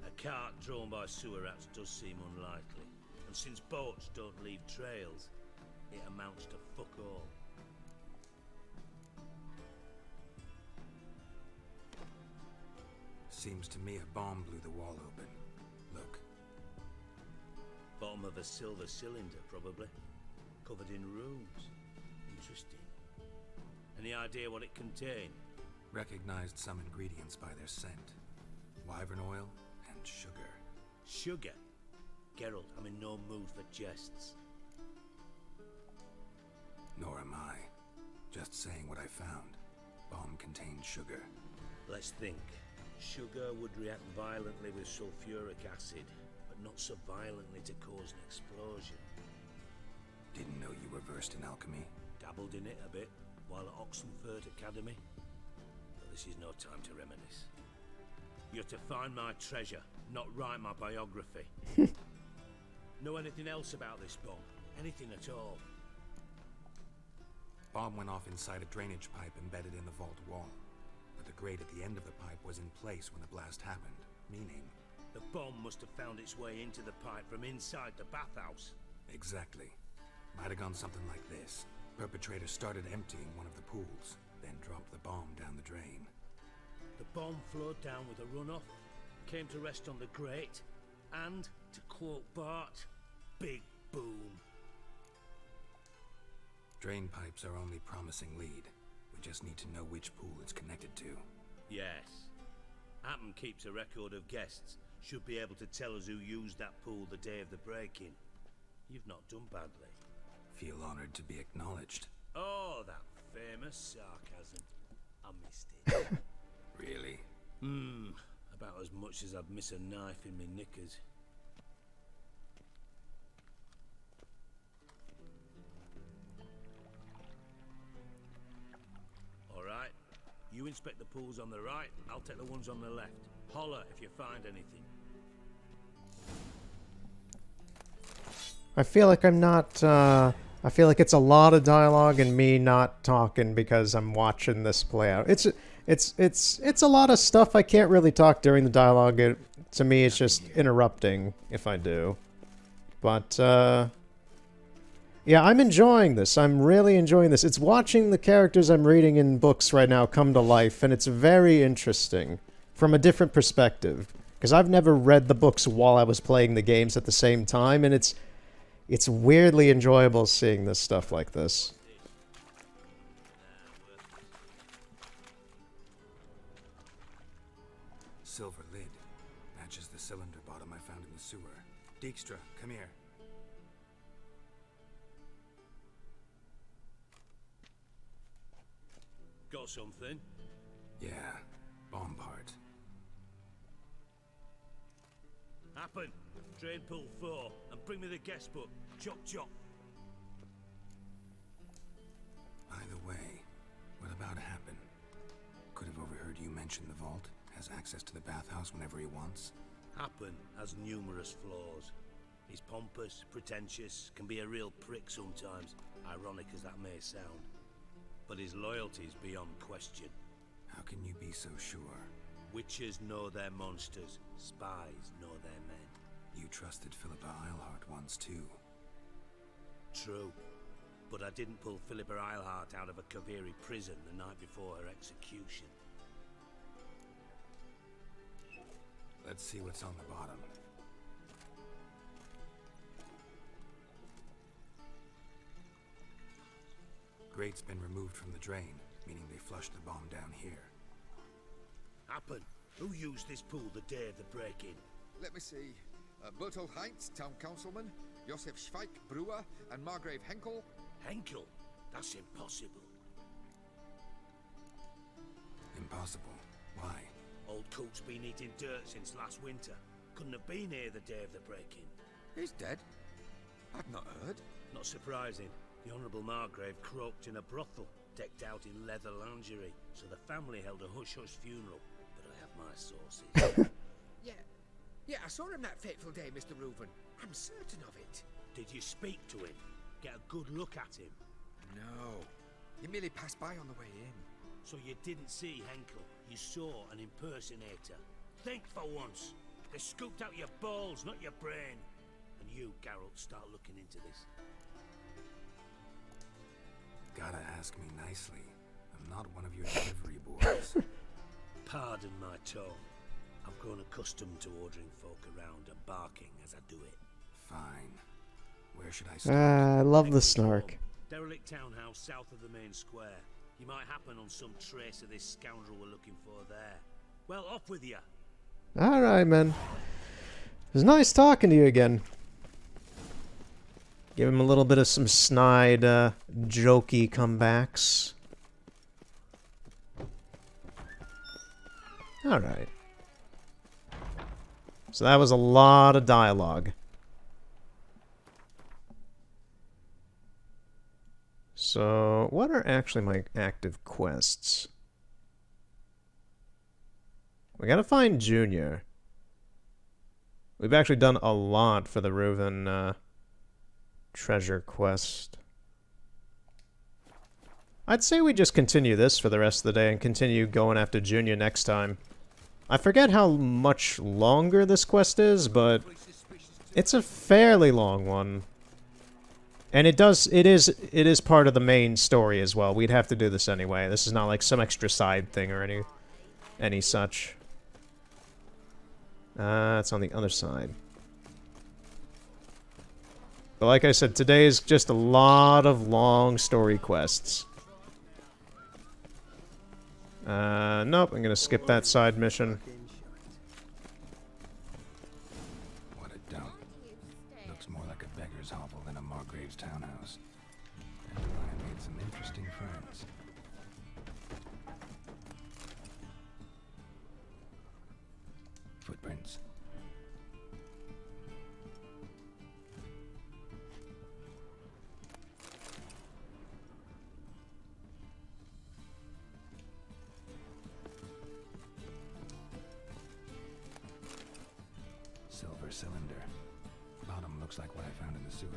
A cart drawn by sewer rats does seem unlikely. And since boats don't leave trails, it amounts to fuck all. Seems to me a bomb blew the wall open. Look. Bottom of a silver cylinder, probably. Covered in runes. Interesting. Any idea what it contained? Recognized some ingredients by their scent. Wyvern oil and sugar. Sugar? Geralt, I'm in no mood for jests. Nor am I. Just saying what I found. Bomb contained sugar. Let's think. Sugar would react violently with sulfuric acid, but not so violently to cause an explosion. Didn't know you were versed in alchemy. Dabbled in it a bit while at Oxenford Academy. But this is no time to reminisce. You're to find my treasure, not write my biography. Know anything else about this bomb? Anything at all? Bomb went off inside a drainage pipe embedded in the vault wall. But the grate at the end of the pipe was in place when the blast happened, meaning... The bomb must have found its way into the pipe from inside the bathhouse. Exactly. Might have gone something like this. Perpetrator started emptying one of the pools, then dropped the bomb down the drain. The bomb flowed down with a runoff, came to rest on the grate, and, to quote Bart, big boom. Drain pipes are only promising lead. We just need to know which pool it's connected to. Yes. Appen keeps a record of guests. Should be able to tell us who used that pool the day of the break-in. You've not done badly. Feel honored to be acknowledged. Oh, that famous sarcasm. I missed it. Really? About as much as I'd miss a knife in me knickers. Alright. You inspect the pools on the right, I'll take the ones on the left. Holler if you find anything. I feel like I'm not, I feel like it's a lot of dialogue and me not talking because I'm watching this play out. It's a lot of stuff I can't really talk during the dialogue. To me, it's just interrupting if I do. But, yeah, I'm enjoying this. I'm really enjoying this. It's watching the characters I'm reading in books right now come to life, and it's very interesting from a different perspective. Because I've never read the books while I was playing the games at the same time, and it's weirdly enjoyable seeing this stuff like this. Silver lid. Matches the cylinder bottom I found in the sewer. Dijkstra, come here. Got something? Yeah, bomb part. Happen. Drain pool 4, and bring me the guest book. Chop chop. By the way, what about Happen? Could have overheard you mention the vault. Has access to the bathhouse whenever he wants. Happen has numerous flaws. He's pompous, pretentious, can be a real prick sometimes, ironic as that may sound. But his loyalty's beyond question. How can you be so sure? Witches know their monsters, spies know their men. You trusted Philippa Eilhart once too. True. But I didn't pull Philippa Eilhart out of a Kaviri prison the night before her execution. Let's see what's on the bottom. Grate's been removed from the drain, meaning they flushed the bomb down here. Happen. Who used this pool the day of the break-in? Let me see. Bertolt Heinz, town councilman, Josef Schweik, brewer, and Margrave Henkel. Henkel? That's impossible. Impossible? Why? coot's been eating dirt since last winter. Couldn't have been here the day of the break-in. He's dead? I've not heard. Not surprising. The Honourable Margrave croaked in a brothel, decked out in leather lingerie, so the family held a hush-hush funeral. But I have my sources. Yeah, I saw him that fateful day, Mr. Reuven. I'm certain of it. Did you speak to him? Get a good look at him? No. He merely passed by on the way in. So you didn't see Henkel. You saw an impersonator. Think for once. They scooped out your balls, not your brain. And you, Geralt, start looking into this. Gotta ask me nicely. I'm not one of your delivery boys. Pardon my tone. I've grown accustomed to ordering folk around and barking as I do it. Fine. Where should I start? I love the snark. Derelict townhouse south of the main square. You might happen on some trace of this scoundrel we're looking for there. Well, off with you. Alright, man. It was nice talking to you again. Give him a little bit of some snide, jokey comebacks. Alright. So that was a lot of dialogue. So, what are actually my active quests? We gotta find Junior. We've actually done a lot for the Reuven, treasure quest. I'd say we just continue this for the rest of the day and continue going after Junior next time. I forget how much longer this quest is, but it's a fairly long one. And it is part of the main story as well. We'd have to do this anyway. This is not like some extra side thing or any such. It's on the other side. But like I said, today is just a lot of long story quests. Nope, I'm gonna skip that side mission. What a dump. Looks more like a beggar's hovel than a Margrave's townhouse. And I made some interesting friends. Footprints. Silver cylinder. Bottom looks like what I found in the sewer.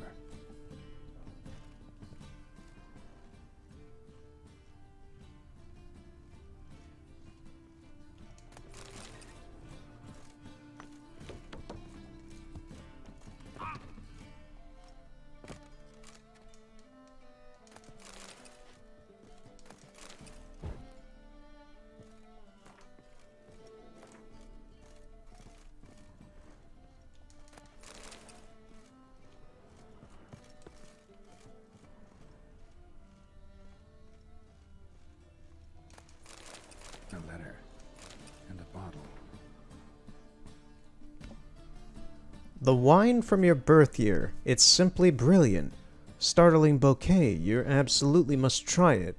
A letter. And a bottle. The wine from your birth year. It's simply brilliant. Startling bouquet. You absolutely must try it.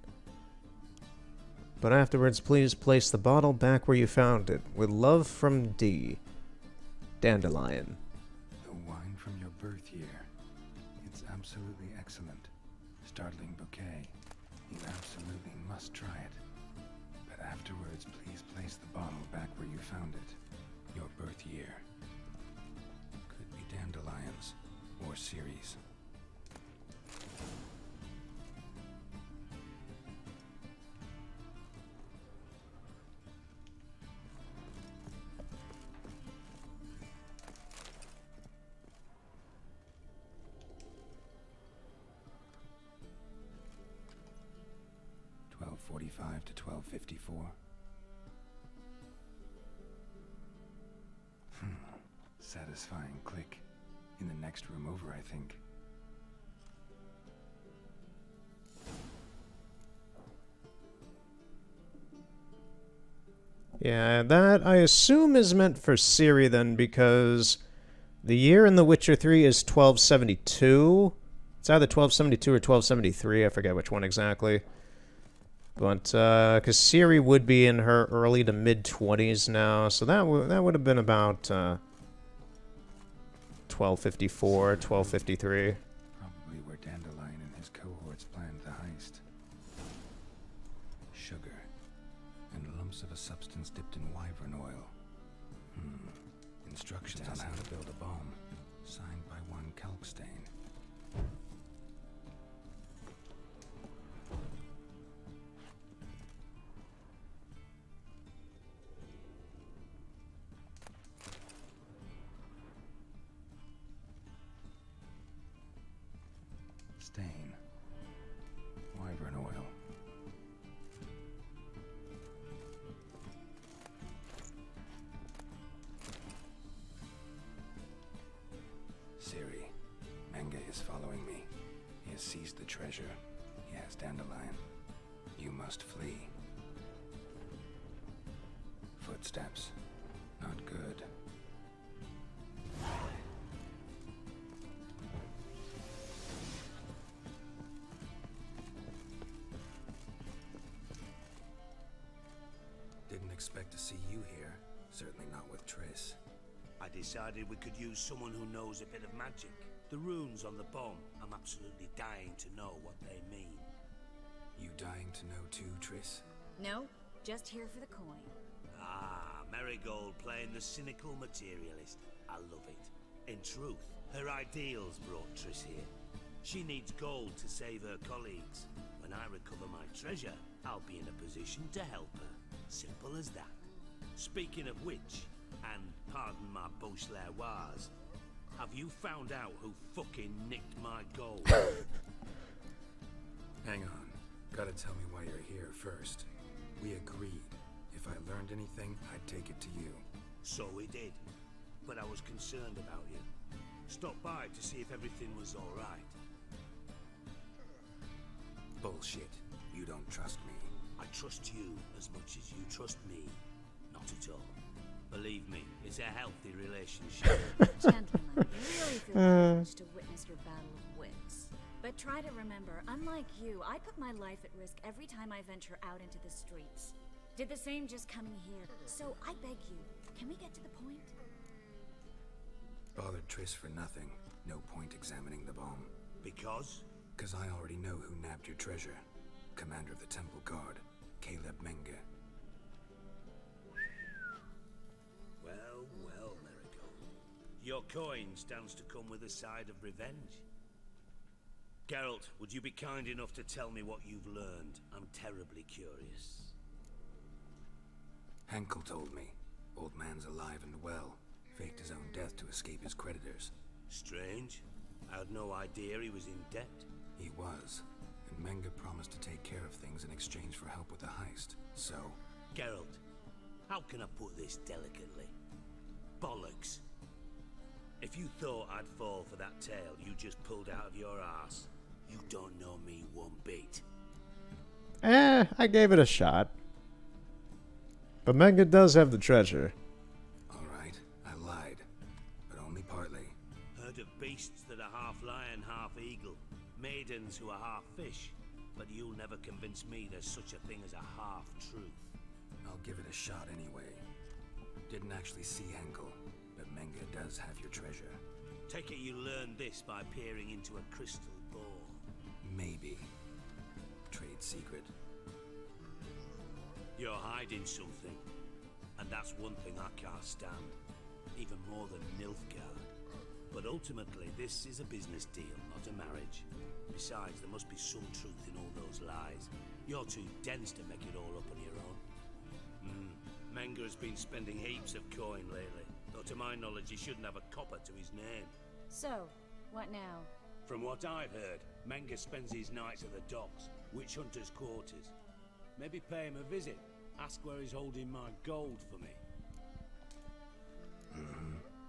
But afterwards, please place the bottle back where you found it. With love from D. Dandelion. The wine from your birth year. It's absolutely excellent. Startling bouquet. You absolutely must try it. But afterwards, please place the bottle back where you found it. Your birth year. Could be dandelions or Ceres. .45 to 12:54. Satisfying click. In the next room over, I think. Yeah, that I assume is meant for Ciri then, because the year in The Witcher 3 is 1272. It's either 1272 or 1273, I forget which one exactly. But, because Ciri would be in her early to mid-20s now, so that would have been about, 1254, 1253. Probably where Dandelion and his cohorts planned the heist. Sugar. And lumps of a substance dipped in wyvern oil. Instructions on how to build a bomb. Signed by one Kalkstein. Stain. Wyvern oil. Ciri, Menge is following me. He has seized the treasure. He has Dandelion. You must flee. Footsteps. Not good. Didn't expect to see you here. Certainly not with Triss. I decided we could use someone who knows a bit of magic. The runes on the bomb, I'm absolutely dying to know what they mean. You dying to know too, Triss? No, just here for the coin. Ah, Marigold playing the cynical materialist. I love it. In truth, her ideals brought Triss here. She needs gold to save her colleagues. When I recover my treasure, I'll be in a position to help her. Simple as that. Speaking of which, and pardon my Beauclervoise, have you found out who fucking nicked my gold? Hang on. Gotta tell me why you're here first. We agreed. If I learned anything, I'd take it to you. So we did. But I was concerned about you. Stopped by to see if everything was alright. Bullshit. You don't trust me. I trust you as much as you trust me. Not at all. Believe me, it's a healthy relationship. Gentlemen, you really feel privileged to witness your battle of wits. But try to remember, unlike you, I put my life at risk every time I venture out into the streets. Did the same just coming here. So I beg you, can we get to the point? Bothered Triss for nothing. No point examining the bomb. Because? Because I already know who nabbed your treasure. Commander of the Temple Guard, Caleb Menge. Well, well, Marigold. Your coin stands to come with a side of revenge. Geralt, would you be kind enough to tell me what you've learned? I'm terribly curious. Henkel told me. Old man's alive and well. Faked his own death to escape his creditors. Strange. I had no idea he was in debt. He was. And Menge promised to take care of things in exchange for help with the heist. So... Geralt, how can I put this delicately? Bollocks. If you thought I'd fall for that tale you just pulled out of your arse, you don't know me one bit. I gave it a shot. But Menge does have the treasure. Alright, I lied. But only partly. Heard of beasts that are half lion, half eagle. Maidens who are half fish. But you'll never convince me there's such a thing as a half-truth. I'll give it a shot anyway. Didn't actually see Henkel, but Menge does have your treasure. Take it you learned this by peering into a crystal ball. Maybe. Trade secret. You're hiding something. And that's one thing I can't stand. Even more than Nilfgaard. But ultimately, this is a business deal, not a marriage. Besides, there must be some truth in all those lies. You're too dense to make it all up on your own. Menge has been spending heaps of coin lately. Though to my knowledge, he shouldn't have a copper to his name. So, what now? From what I've heard, Menge spends his nights at the docks, witch hunters' quarters. Maybe pay him a visit. Ask where he's holding my gold for me.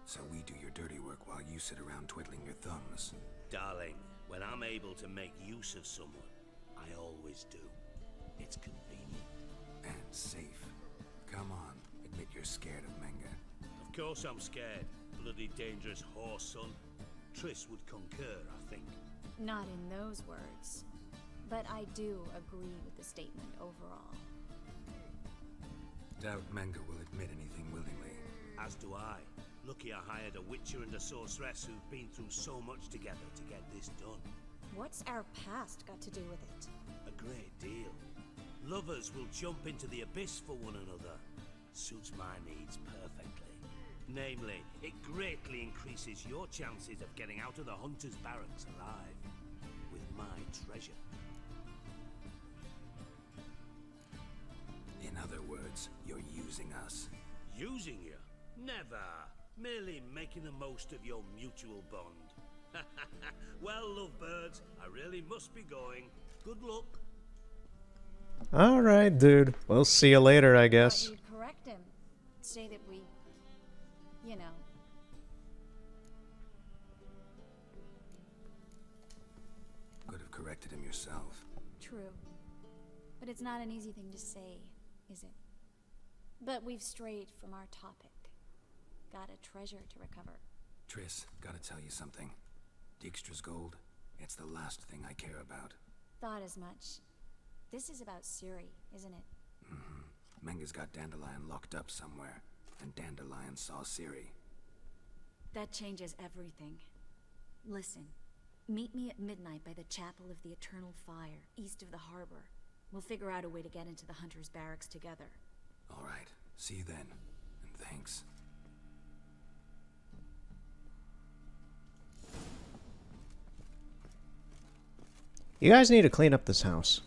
So we do your dirty work while you sit around twiddling your thumbs. Darling, when I'm able to make use of someone, I always do. It's convenient. And safe. Come on, admit you're scared of Menge. Of course I'm scared. Bloody dangerous whore son. Triss would concur, I think. Not in those words. but I do agree with the statement overall. Doubt Manga will admit anything willingly. As do I. Lucky I hired a witcher and a sorceress who've been through so much together to get this done. What's our past got to do with it? A great deal. Lovers will jump into the abyss for one another. Suits my needs perfectly. Namely, it greatly increases your chances of getting out of the Hunter's Barracks alive. With my treasure. In other words, you're using us. Using you? Never. Merely making the most of your mutual bond. Well, lovebirds, I really must be going. Good luck. Alright, dude. We'll see you later, I guess. You'd correct him. Say that we... you know... Could have corrected him yourself. True. But it's not an easy thing to say, is it? But we've strayed from our topic. Got a treasure to recover. Triss, gotta tell you something. Dijkstra's gold, it's the last thing I care about. Thought as much. This is about Ciri, isn't it? Mm-hmm. Menga's got Dandelion locked up somewhere, and Dandelion saw Ciri. That changes everything. Listen, meet me at midnight by the Chapel of the Eternal Fire, east of the harbor. We'll figure out a way to get into the Hunter's Barracks together. All right, see you then, and thanks. You guys need to clean up this house.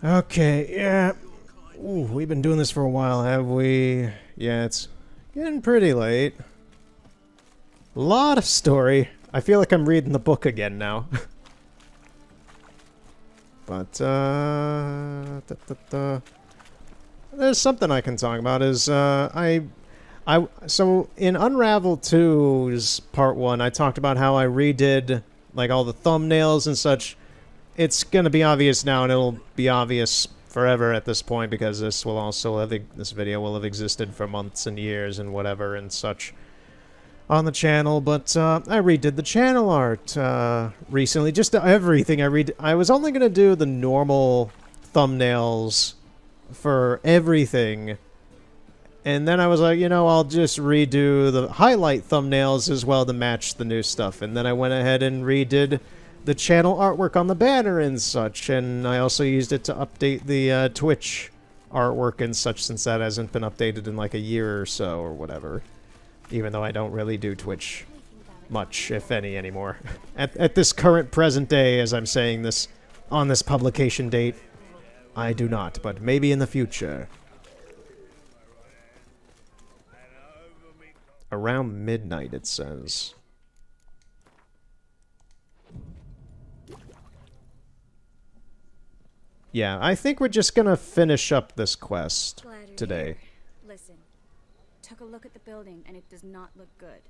Okay, yeah. Ooh, we've been doing this for a while, have we? Yeah, it's getting pretty late. Lot of story. I feel like I'm reading the book again now. But, there's something I can talk about is, so in Unravel 2's part 1, I talked about how I redid, like, all the thumbnails and such. It's gonna be obvious now, and it'll be obvious forever at this point, because this will also have, this video will have existed for months and years and whatever and such on the channel. But I redid the channel art recently, just everything I was only gonna do the normal thumbnails for everything, and then I was like, you know, I'll just redo the highlight thumbnails as well to match the new stuff. And then I went ahead and redid the channel artwork on the banner and such, and I also used it to update the Twitch artwork and such, since that hasn't been updated in like a year or so or whatever. Even though I don't really do Twitch much, if any, anymore. At this current present day, as I'm saying this on this publication date, I do not, but maybe in the future. Around midnight, it says. Yeah, I think we're just gonna finish up this quest today. Listen, took a look at the building, and it does not look good.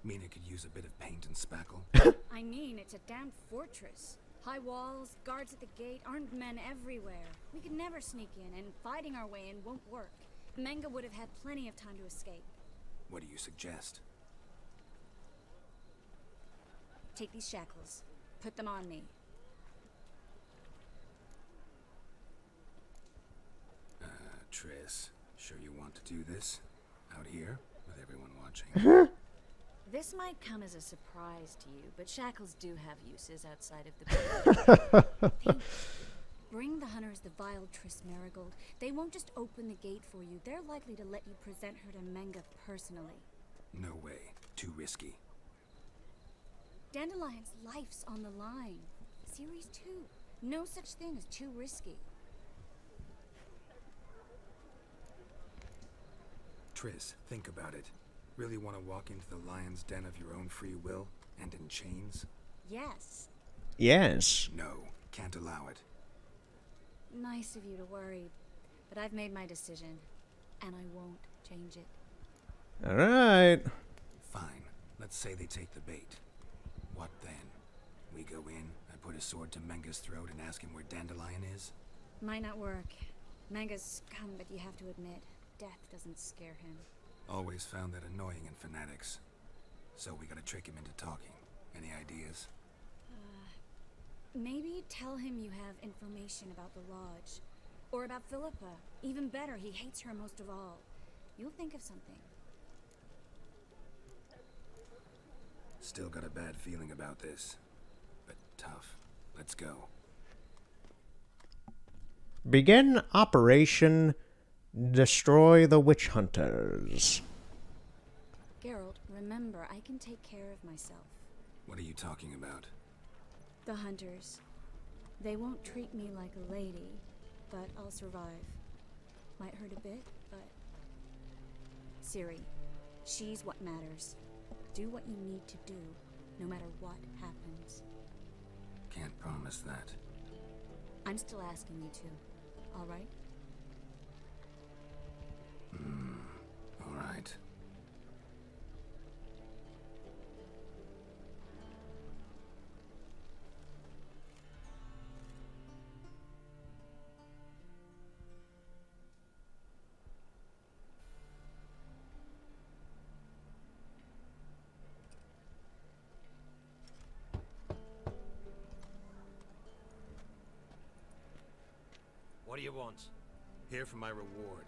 Mina could use a bit of paint and spackle. I mean, it's a damn fortress. High walls, guards at the gate, armed men everywhere. We could never sneak in, and fighting our way in won't work. Manga would have had plenty of time to escape. What do you suggest? Take these shackles. Put them on me. Triss, sure you want to do this? Out here, with everyone watching? This might come as a surprise to you, but shackles do have uses outside of the building. Bring the hunters the vile Triss Marigold. They won't just open the gate for you. They're likely to let you present her to Manga personally. No way. Too risky. Dandelion's life's on the line. Series 2. No such thing as too risky. Triss, think about it. Really want to walk into the lion's den of your own free will, and in chains? Yes. Yes. No, can't allow it. Nice of you to worry, but I've made my decision, and I won't change it. Alright. Fine. Let's say they take the bait. What then? We go in, I put a sword to Manga's throat and ask him where Dandelion is? Might not work. Manga's scum, but you have to admit, death doesn't scare him. Always found that annoying in fanatics. So we gotta trick him into talking. Any ideas? Maybe tell him you have information about the Lodge. Or about Philippa. Even better, he hates her most of all. You'll think of something. Still got a bad feeling about this. But tough. Let's go. Begin Operation Destroy the Witch Hunters. Geralt, remember, I can take care of myself. What are you talking about? The Hunters. They won't treat me like a lady, but I'll survive. Might hurt a bit, but... Ciri, she's what matters. Do what you need to do, no matter what happens. Can't promise that. I'm still asking you to, all right? All right. What do you want? Here for my reward.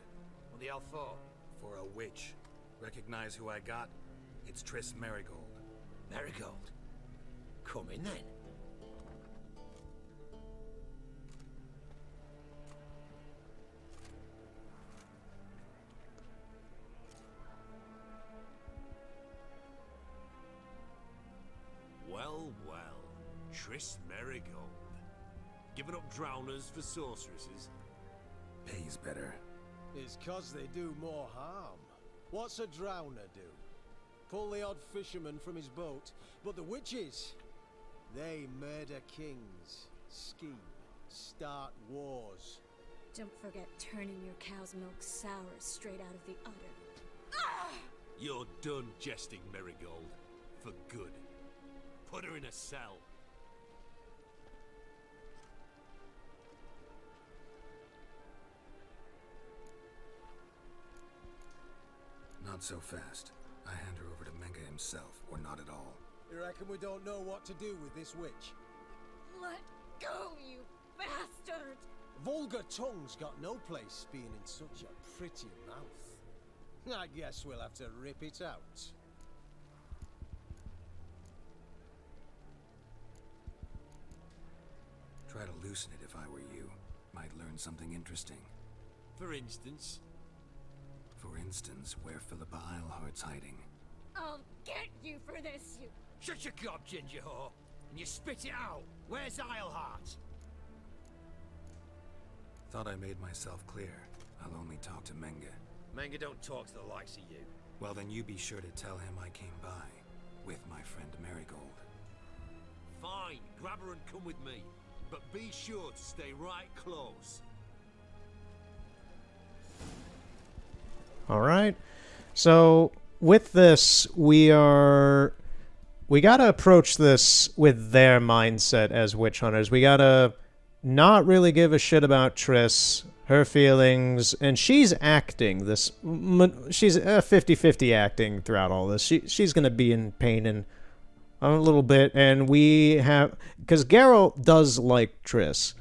What the hell for? For a witch. Recognize who I got? It's Triss Merigold. Merigold? Come in then. Well, well. Triss Merigold. Giving up drowners for sorceresses? Pays better. It's 'cause they do more harm. What's a drowner do? Pull the odd fisherman from his boat. But the witches, they murder kings, scheme, start wars. Don't forget turning your cow's milk sour straight out of the udder. You're done jesting, Merigold. For good. Put her in a cell. Not so fast. I hand her over to Menge himself, or not at all. You reckon we don't know what to do with this witch? Let go, you bastard! Vulgar tongue's got no place being in such a pretty mouth. I guess we'll have to rip it out. Try to loosen it if I were you. Might learn something interesting. For instance? For instance, where Philippa Eilhart's hiding. I'll get you for this, you... Shut your gob, ginger whore, and you spit it out. Where's Eilhart? Thought I made myself clear. I'll only talk to Menge. Menge don't talk to the likes of you. Well, then you be sure to tell him I came by. With my friend Merigold. Fine, grab her and come with me. But be sure to stay right close. Alright. So, with this, we gotta approach this with their mindset as witch hunters. We gotta not really give a shit about Triss, her feelings, and she's acting this. She's 50-50 acting throughout all this. She's gonna be in pain and a little bit, and we have, because Geralt does like Triss,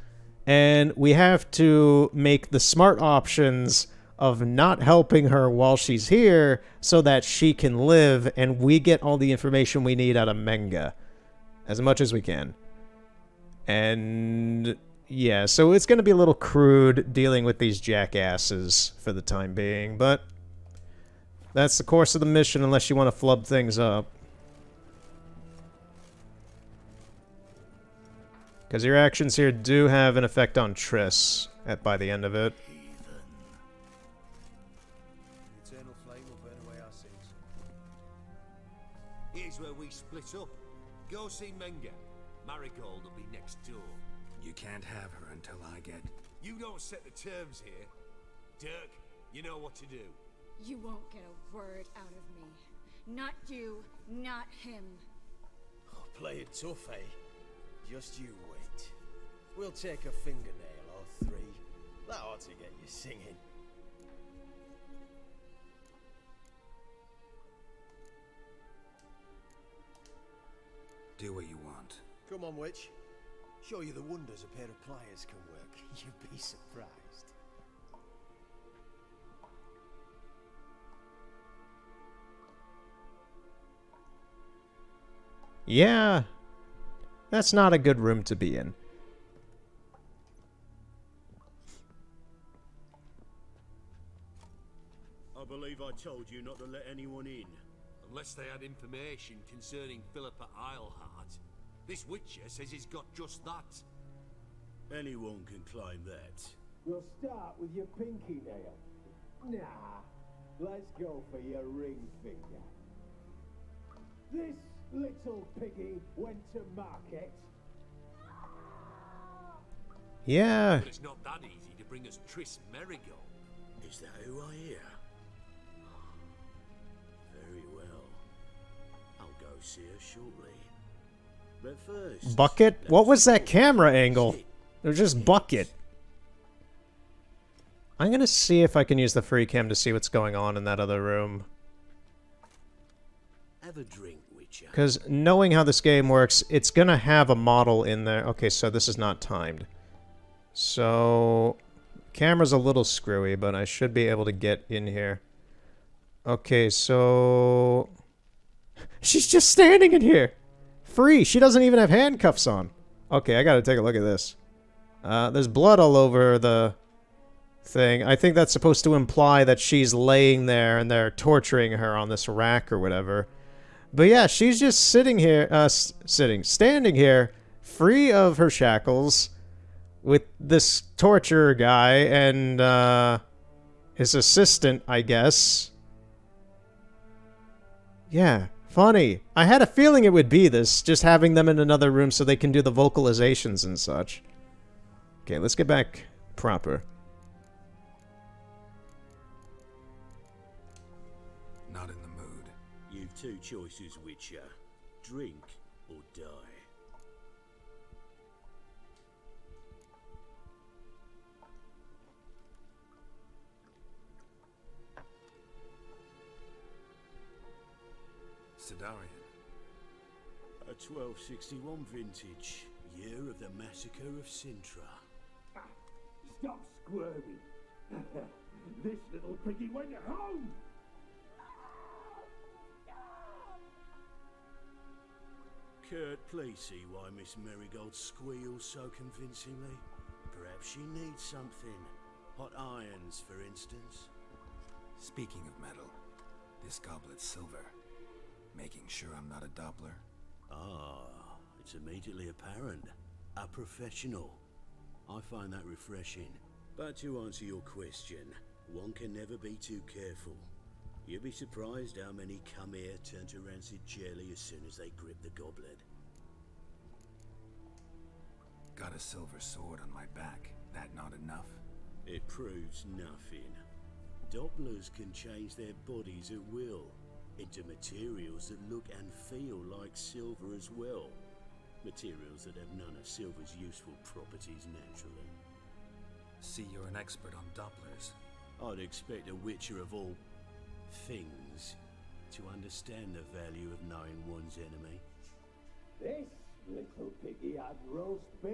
and we have to make the smart options of not helping her while she's here so that she can live, and we get all the information we need out of Menge as much as we can. And yeah, so it's going to be a little crude dealing with these jackasses for the time being, but that's the course of the mission unless you want to flub things up. Because your actions here do have an effect on Triss by the end of it. Eternal flame will burn away our sins. Here's where we split up. Go see Menge. Merigold will be next door. You can't have her until I get... You don't set the terms here. Dirk, you know what to do. You won't get a word out of me. Not you, not him. Oh, play it tough, eh? Just you wait. We'll take a fingernail or three. That ought to get you singing. Do what you want. Come on, witch. Show you the wonders a pair of pliers can work. You'd be surprised. Yeah, that's not a good room to be in. I believe I told you not to let anyone in. Unless they had information concerning Philippa Eilhart. This Witcher says he's got just that. Anyone can claim that. We'll start with your pinky nail. Nah, let's go for your ring finger. This little piggy went to market. Yeah. But it's not that easy to bring us Triss Merigold. Is that who I hear? Very well. I'll go see her shortly. But first... Bucket? What was that camera angle? It was just Bucket. I'm gonna see if I can use the free cam to see what's going on in that other room. Have a drink, Witcher. Because knowing how this game works, it's gonna have a model in there. Okay, so this is not timed. So... camera's a little screwy, but I should be able to get in here. Okay, so... she's just standing in here! Free! She doesn't even have handcuffs on. Okay, I gotta take a look at this. There's blood all over the thing. I think that's supposed to imply that she's laying there and they're torturing her on this rack or whatever. But yeah, she's just sitting here, standing here, free of her shackles, with this torturer guy and his assistant, I guess. Yeah, funny. I had a feeling it would be this, just having them in another room so they can do the vocalizations and such. Okay, let's get back proper. Not in the mood. You've two choices, Witcher. Drink or die. Sidarian. A 1261 vintage, year of the massacre of Sintra. Stop squirming. This little piggy went home. Kurt, please see why Miss Merigold squeals so convincingly. Perhaps she needs something. Hot irons, for instance. Speaking of metal, this goblet's silver. Making sure I'm not a Doppler. Ah, it's immediately apparent. A professional. I find that refreshing. But to answer your question, one can never be too careful. You'd be surprised how many come here turn to rancid jelly as soon as they grip the goblet. Got a silver sword on my back. That not enough? It proves nothing. Dopplers can change their bodies at will into materials that look and feel like silver as well. Materials that have none of silver's useful properties naturally. See, you're an expert on Dopplers. I'd expect a Witcher of all things to understand the value of knowing one's enemy. This little piggy had roast beef.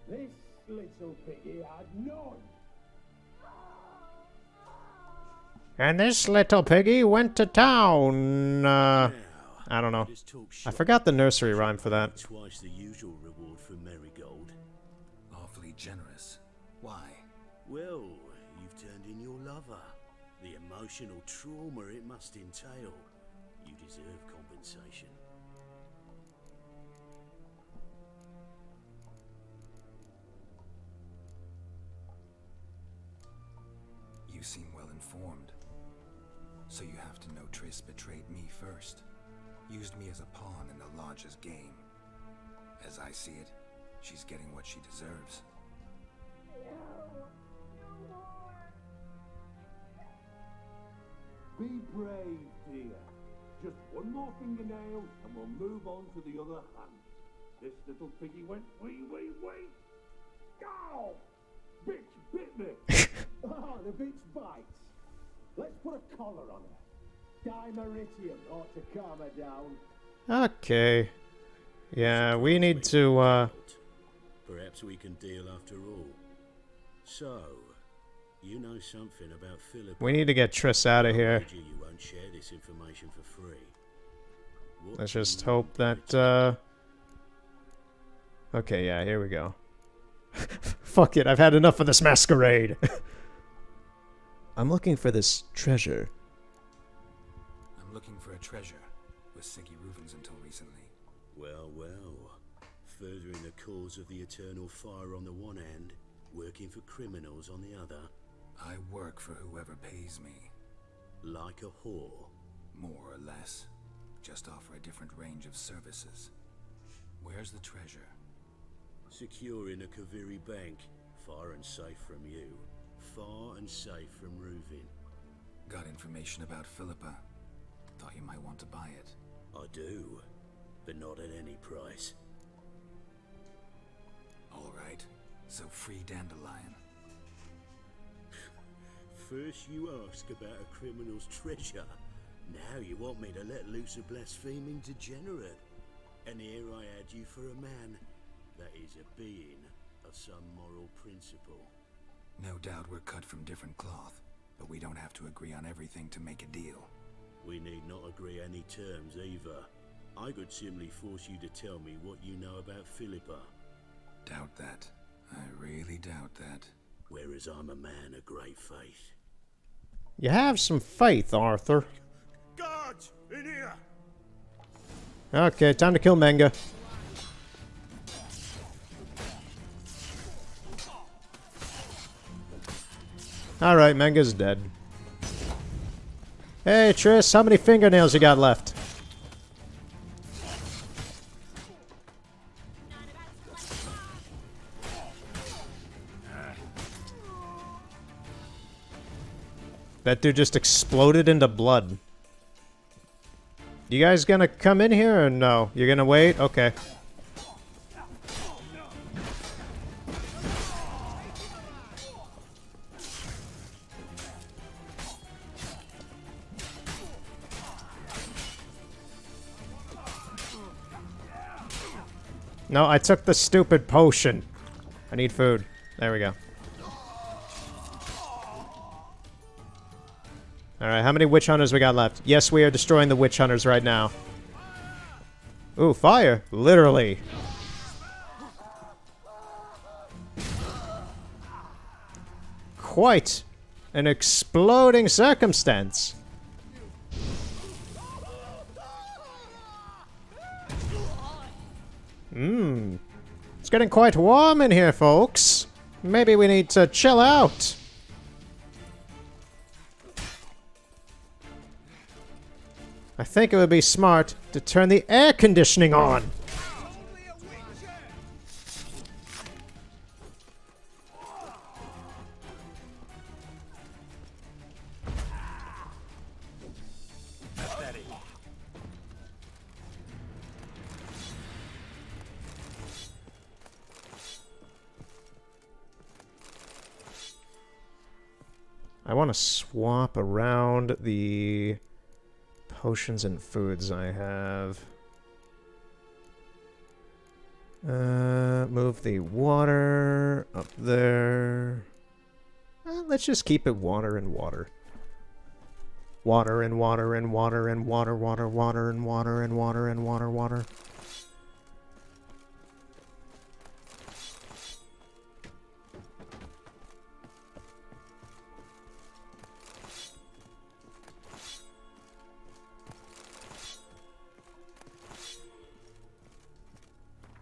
This little piggy had none. And this little piggy went to town. I don't know. I forgot the nursery rhyme for that. Twice the usual reward for Merigold. Awfully generous. Why? Well, you've turned in your lover. The emotional trauma it must entail. You deserve compensation. You seem well informed. So you have to know Triss betrayed me first. Used me as a pawn in the Lodge's game. As I see it, she's getting what she deserves. Be brave, dear. Just one more fingernail and we'll move on to the other hand. This little piggy went wee. Ow! Bitch bit me! Oh, the bitch bites. Let's put a collar on her. Dimeritium ought to calm her down. Okay. Yeah, we need to, Perhaps we can deal after all. So, you know something about Philippa. we need to get Triss out of here. You won't share this information for free. What Let's do just you hope want that, okay, yeah, here we go. Fuck it, I've had enough of this masquerade. I'm looking for this treasure. I'm looking for a treasure. Was Siggy Reuven's until recently. Well, well. Furthering the cause of the eternal fire on the one hand, working for criminals on the other. I work for whoever pays me. Like a whore. More or less. Just offer a different range of services. Where's the treasure? Secure in a Kaviri bank. Far and safe from you. Far and safe from Reuven. Got information about Philippa. Thought you might want to buy it. I do. But not at any price. Alright. So free Dandelion. First you ask about a criminal's treasure. Now you want me to let loose a blaspheming degenerate. And here I had you for a man. That is a being of some moral principle. No doubt we're cut from different cloth, but we don't have to agree on everything to make a deal. We need not agree any terms either. I could simply force you to tell me what you know about Philippa. Doubt that. I really doubt that. Whereas I'm a man of great faith. You have some faith, Arthur. Guards! In here! Okay, time to kill Menga. Alright, Menga's dead. Hey, Triss, how many fingernails you got left? That dude just exploded into blood. You guys gonna come in here or no? You're gonna wait? Okay. No, I took the stupid potion. I need food. There we go. Alright, how many witch hunters we got left? Yes, we are destroying the witch hunters right now. Ooh, fire! Literally. Quite an exploding circumstance. It's getting quite warm in here, folks. Maybe we need to chill out. I think it would be smart to turn the air conditioning on. I want to swap around the potions and foods I have. Move the water up there. Let's just keep it water and water. Water and water and water and water, water, water and water and water and water, water.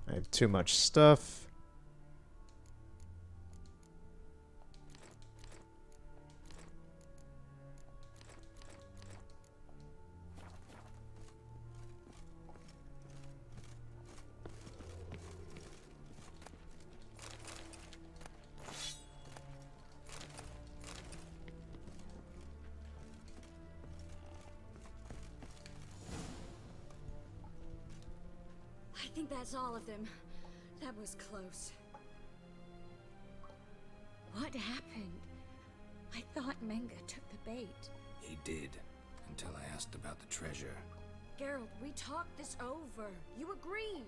I have too much stuff. I think that's all of them. That was close. What happened? I thought Menga took the bait. He did, until I asked about the treasure. Geralt, we talked this over. You agreed.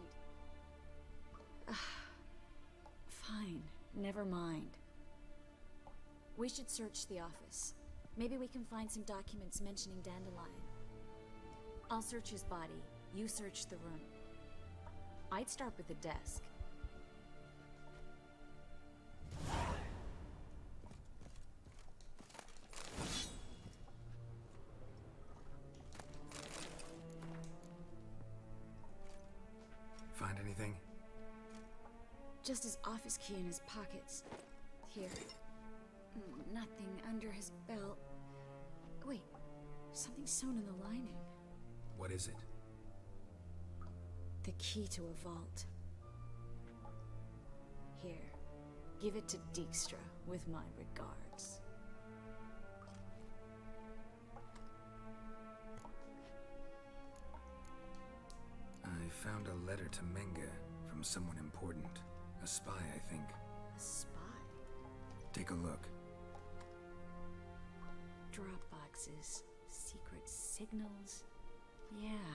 Fine, never mind. We should search the office. Maybe we can find some documents mentioning Dandelion. I'll search his body. You search the room. I'd start with the desk. Find anything? Just his office key in his pockets. Here. Nothing under his belt. Wait, something sewn in the lining. What is it? The key to a vault. Here, give it to Dijkstra with my regards. I found a letter to Menge from someone important. A spy, I think. A spy? Take a look. Drop boxes, secret signals. Yeah,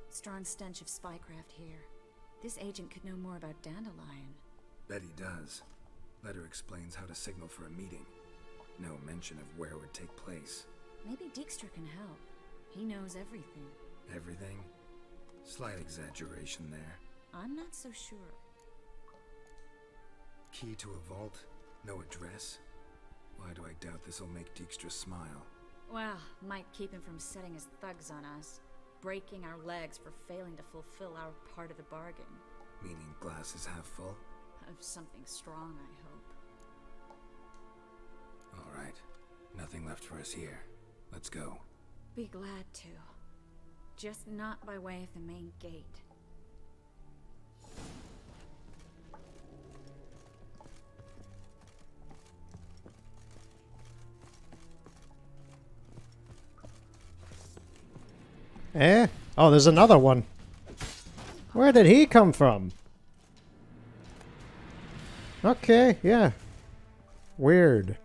strong stench of spycraft here. This agent could know more about Dandelion. Bet he does. Letter explains how to signal for a meeting. No mention of where it would take place. Maybe Dijkstra can help. He knows everything. Everything? Slight exaggeration there. I'm not so sure. Key to a vault? No address? Why do I doubt this'll make Dijkstra smile? Well, might keep him from setting his thugs on us. Breaking our legs for failing to fulfill our part of the bargain. Meaning glass is half full? Of something strong, I hope. Alright. Nothing left for us here. Let's go. Be glad to. Just not by way of the main gate. Eh? Oh, there's another one. Where did he come from? Okay, yeah. Weird.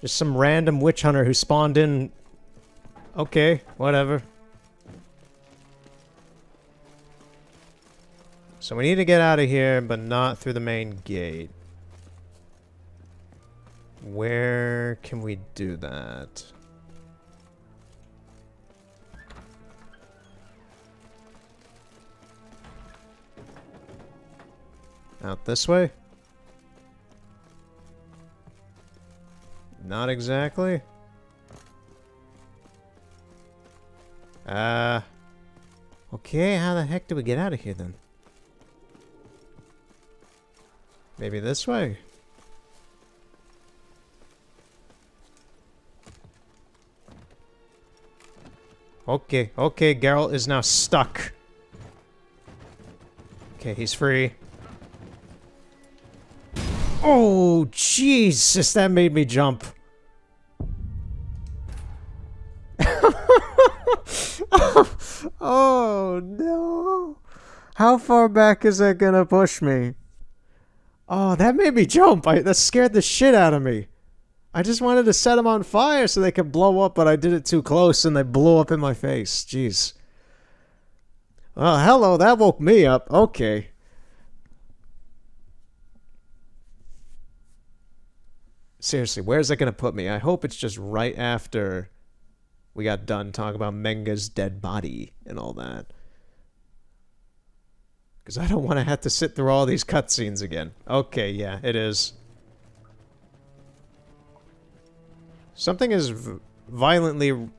Just some random witch hunter who spawned in. Okay, whatever. So we need to get out of here, but not through the main gate. Where can we do that? Out this way? Not exactly. Okay, how the heck do we get out of here then? Maybe this way? Okay, okay, Geralt is now stuck. Okay, he's free. Oh, Jesus, that made me jump. Oh, no. How far back is that gonna push me? Oh, that made me jump. That scared the shit out of me. I just wanted to set them on fire so they could blow up, but I did it too close and they blew up in my face. Jeez. Well, hello, that woke me up. Okay. Seriously, where's that going to put me? I hope it's just right after we got done talking about Menge's dead body and all that. Because I don't want to have to sit through all these cutscenes again. Okay, yeah, it is. Something is violently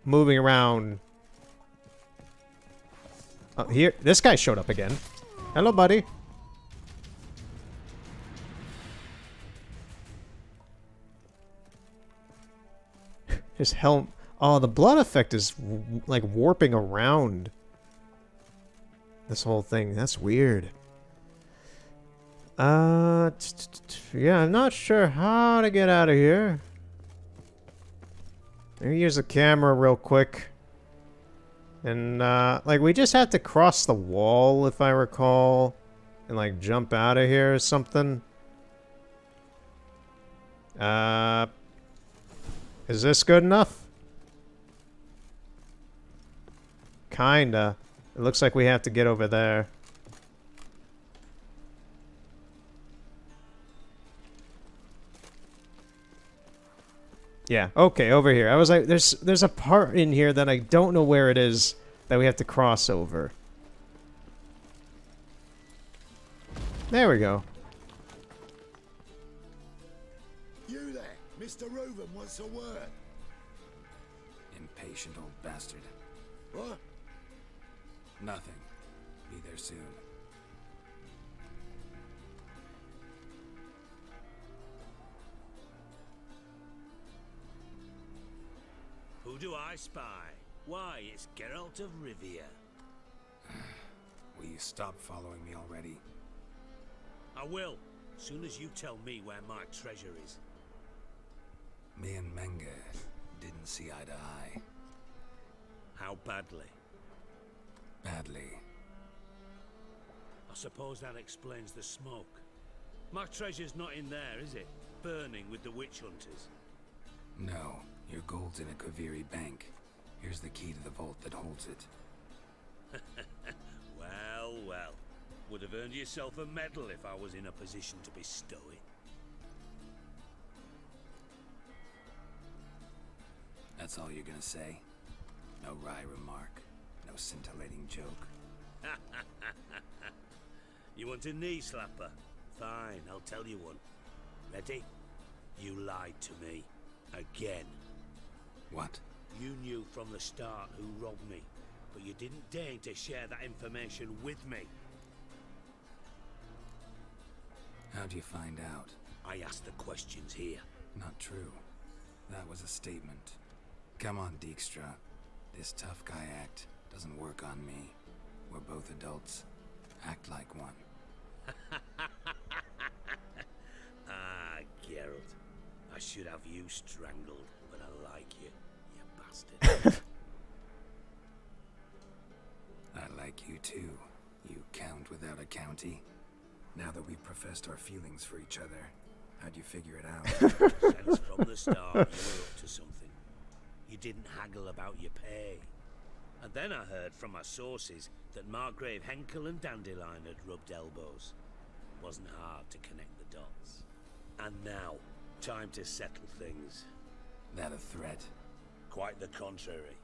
moving around. Oh, here, this guy showed up again. Hello, buddy. His helm. Oh, the blood effect is like warping around this whole thing. That's weird. Yeah, I'm not sure how to get out of here. Maybe use the camera real quick. And, like, we just have to cross the wall, if I recall. And, like, jump out of here or something. Is this good enough? Kinda. It looks like we have to get over there. Yeah, okay, over here. I was like, there's a part in here that I don't know where it is that we have to cross over. There we go. You there, Mr. Reuben wants a word. Impatient old bastard. What? Nothing. Be there soon. Who do I spy? Why, it's Geralt of Rivia. Will you stop following me already? I will, soon as you tell me where my treasure is. Me and Menge didn't see eye to eye. How badly? Badly. I suppose that explains the smoke. My treasure's not in there, is it? Burning with the witch hunters. No, your gold's in a Kaviri bank. Here's the key to the vault that holds it. Well, well. Would have earned yourself a medal if I was in a position to bestow it. That's all you're gonna say? No wry remark, no scintillating joke. You want a knee slapper? Fine, I'll tell you one. Ready? You lied to me. Again. What? You knew from the start who robbed me, but you didn't deign to share that information with me. How'd you find out? I asked the questions here. Not true. That was a statement. Come on, Dijkstra. This tough guy act doesn't work on me. We're both adults. Act like one. Ah, Geralt. I should have you strangled, but I like you, you bastard. I like you too, you count without a county. Now that we've professed our feelings for each other, how'd you figure it out? Since from the start you were up to something. You didn't haggle about your pay. And then I heard from my sources that Margrave Henkel and Dandelion had rubbed elbows. Wasn't hard to connect the dots. And now, time to settle things. That a threat? Quite the contrary.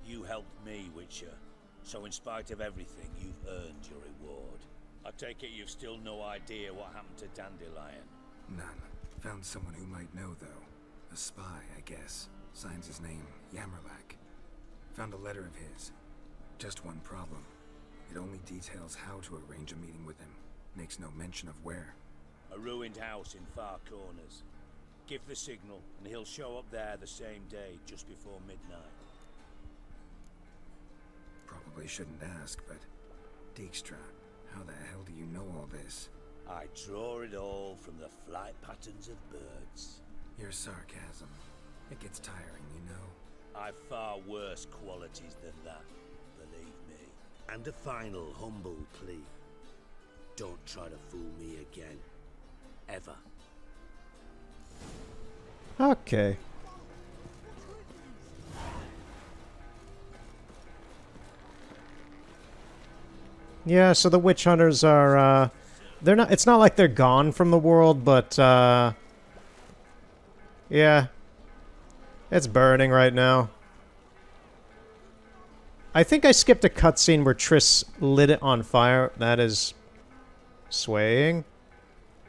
You helped me, Witcher. So in spite of everything, you've earned your reward. I take it you've still no idea what happened to Dandelion? None. Found someone who might know, though. A spy, I guess. Signs his name, Yammerlak. Found a letter of his. Just one problem. It only details how to arrange a meeting with him. Makes no mention of where. A ruined house in Far Corners. Give the signal, and he'll show up there the same day, just before midnight. Probably shouldn't ask, but... Dijkstra, how the hell do you know all this? I draw it all from the flight patterns of birds. Your sarcasm. It gets tiring, you know. I've far worse qualities than that, believe me. And a final humble plea. Don't try to fool me again. Ever. Okay. Yeah, so the witch hunters are, they're not, it's not like they're gone from the world, but, yeah. It's burning right now. I think I skipped a cutscene where Triss lit it on fire. That is swaying.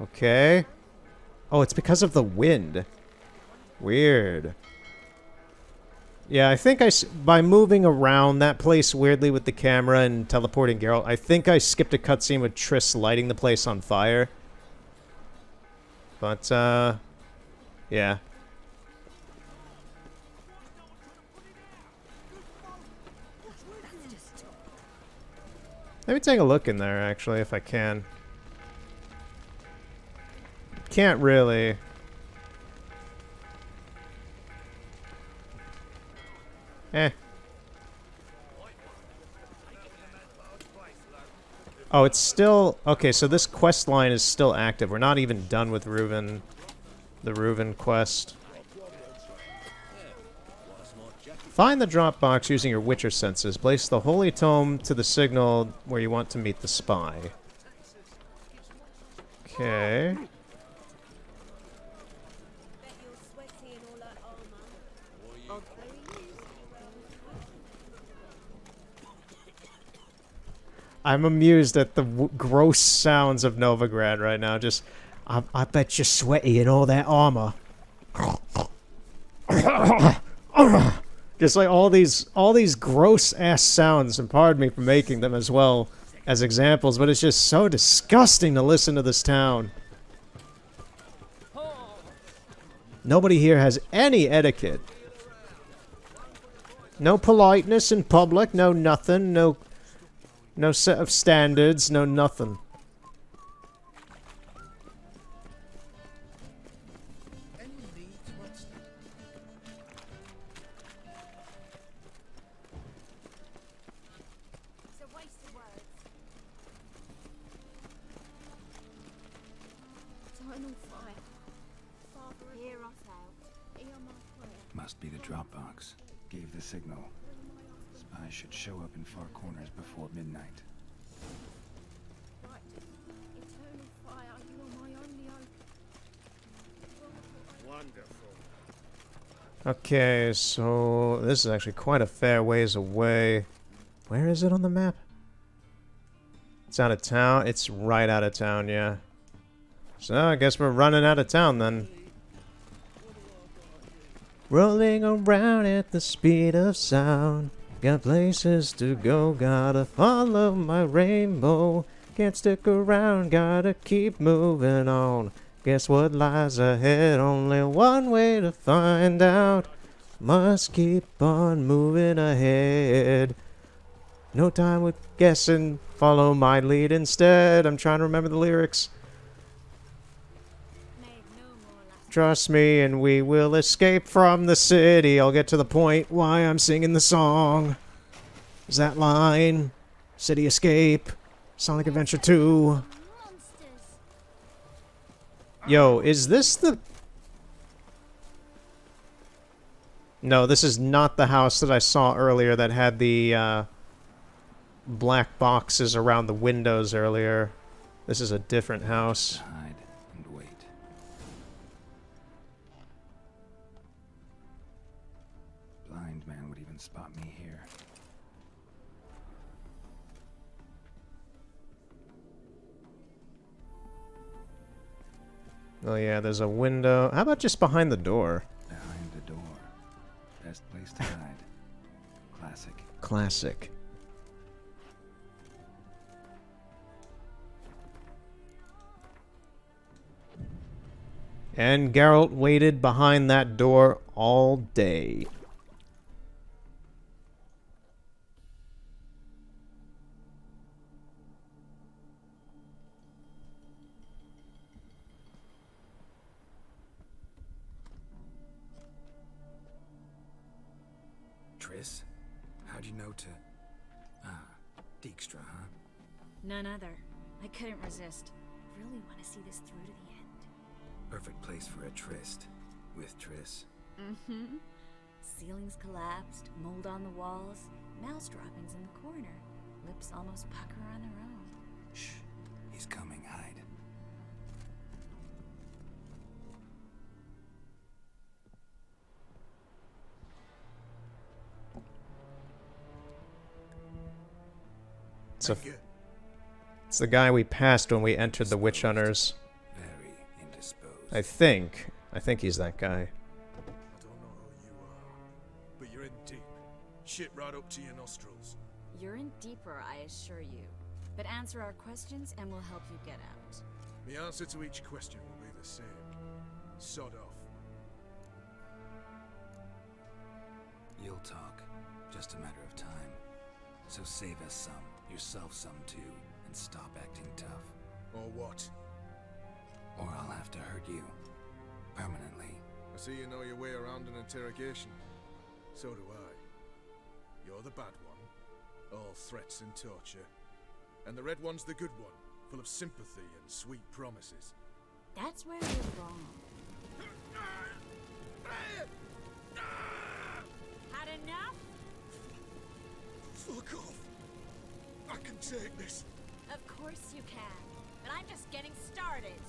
Okay. Oh, it's because of the wind. Weird. Yeah, I think by moving around that place weirdly with the camera and teleporting Geralt, I think I skipped a cutscene with Triss lighting the place on fire. But, yeah. Let me take a look in there, actually, if I can. Can't really. Oh, it's still... Okay, so this quest line is still active. We're not even done with Reuven, the Reuven quest. Find the drop box using your Witcher senses. Place the Holy Tome to the signal where you want to meet the spy. Okay. I'm amused at the gross sounds of Novigrad right now. Just, I bet you're sweaty in all that armor. Just like all these gross ass sounds, and pardon me for making them as well as examples, but it's just so disgusting to listen to this town. Nobody here has any etiquette. No politeness in public, no nothing, no set of standards, no nothing. Must be the Dropbox. Gave the signal. Spies should show up in far corners before midnight. Wonderful. Okay, so this is actually quite a fair ways away. Where is it on the map? It's out of town. It's right out of town, yeah. So I guess we're running out of town then. Rolling around at the speed of sound. Got places to go, gotta follow my rainbow. Can't stick around, gotta keep moving on. Guess what lies ahead? Only one way to find out. Must keep on moving ahead. No time with guessing, follow my lead instead. I'm trying to remember the lyrics. Trust me and we will escape from the city. I'll get to the point why I'm singing the song. Is that line? City Escape. Sonic Adventure 2. Yo, is this the... No, this is not the house that I saw earlier that had the black boxes around the windows earlier. This is a different house. Hide and wait. Blind man would even spot me here. Oh yeah, there's a window. How about just behind the door? Behind the door. Best place to hide. Classic. Classic. And Geralt waited behind that door all day. Triss? How'd you know to... Ah, Dijkstra, huh? None other. I couldn't resist. Really want to see this through to the end. Perfect place for a tryst. With Triss. Mm-hmm. Ceilings collapsed, mold on the walls, mouse droppings in the corner. Lips almost pucker on their own. Shh. He's coming. Hide. It's the guy we passed when we entered the Witch Hunters. Very indisposed. I think he's that guy. I don't know who you are, but you're in deep. Shit right up to your nostrils. You're in deeper, I assure you. But answer our questions and we'll help you get out. The answer to each question will be the same. Sod off. You'll talk. Just a matter of time. So save us some, yourself some too, and stop acting tough. Or what? Or I'll have to hurt you. Permanently. I see you know your way around an interrogation. So do I. You're the bad one. All threats and torture. And the red one's the good one, full of sympathy and sweet promises. That's where you're wrong. Had enough? Fuck off. I can take this. Of course you can. But I'm just getting started.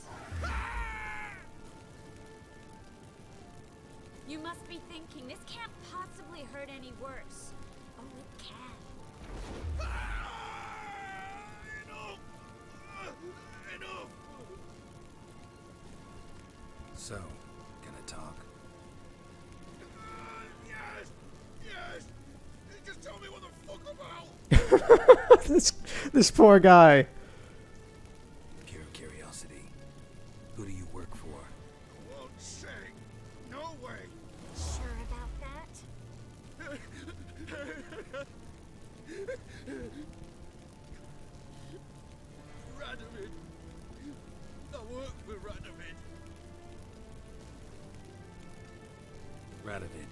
You must be thinking, this can't possibly hurt any worse. Oh, it can. Enough! So, gonna talk? Yes! Just tell me what the fuck about! this poor guy. Pure curiosity. Who do you work for? I won't say. No way! Sure about that? Radovid. I work for Radovid. Radovid.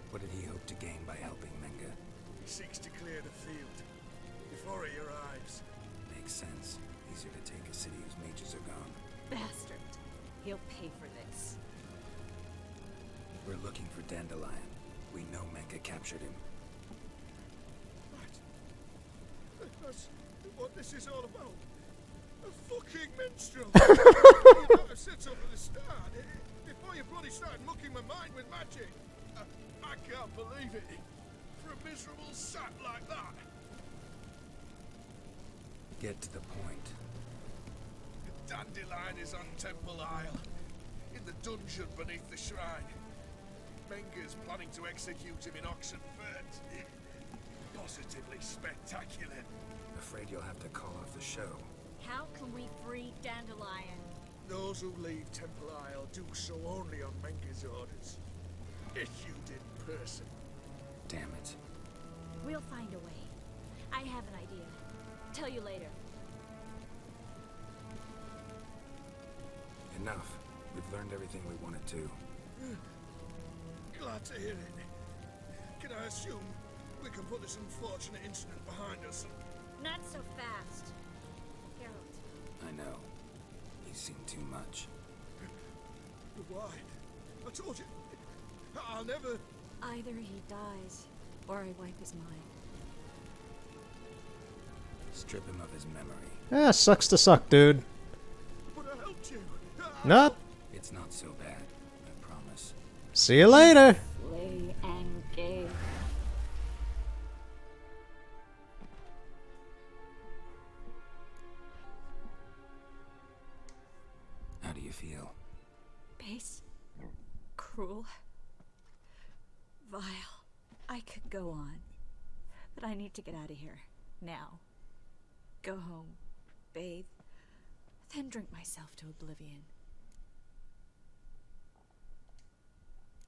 What did he hope to gain by helping Menga? He seeks to clear the field before he arrives. Makes sense. Easier to take a city whose mages are gone. Bastard. He'll pay for this. We're looking for Dandelion. We know Menga captured him. That's what this is all about. A fucking minstrel. You got to set up at the start before you bloody started mucking my mind with magic. I can't believe it. For a miserable sap like that. Get to the point. The Dandelion is on Temple Isle, in the dungeon beneath the shrine. Menga's planning to execute him in Oxenfurt. Positively spectacular. Afraid you'll have to call off the show. How can we free Dandelion? Those who leave Temple Isle do so only on Menga's orders. Issued in person. Damn it. We'll find a way. I have an idea. Tell you later. Enough. We've learned everything we wanted to. Glad to hear it. Can I assume we can put this unfortunate incident behind us? Not so fast. Geralt. I know. He's seen too much. But why? I told you. I'll never... Either he dies, or I wipe his mind. Strip him of his memory. Yeah, sucks to suck, dude. But I helped you. Nope. It's not so bad, I promise. See you later. Slay and gay. How do you feel? Base. Cruel. Vile. I could go on. But I need to get out of here. Now. Go home. Bathe. Then drink myself to oblivion.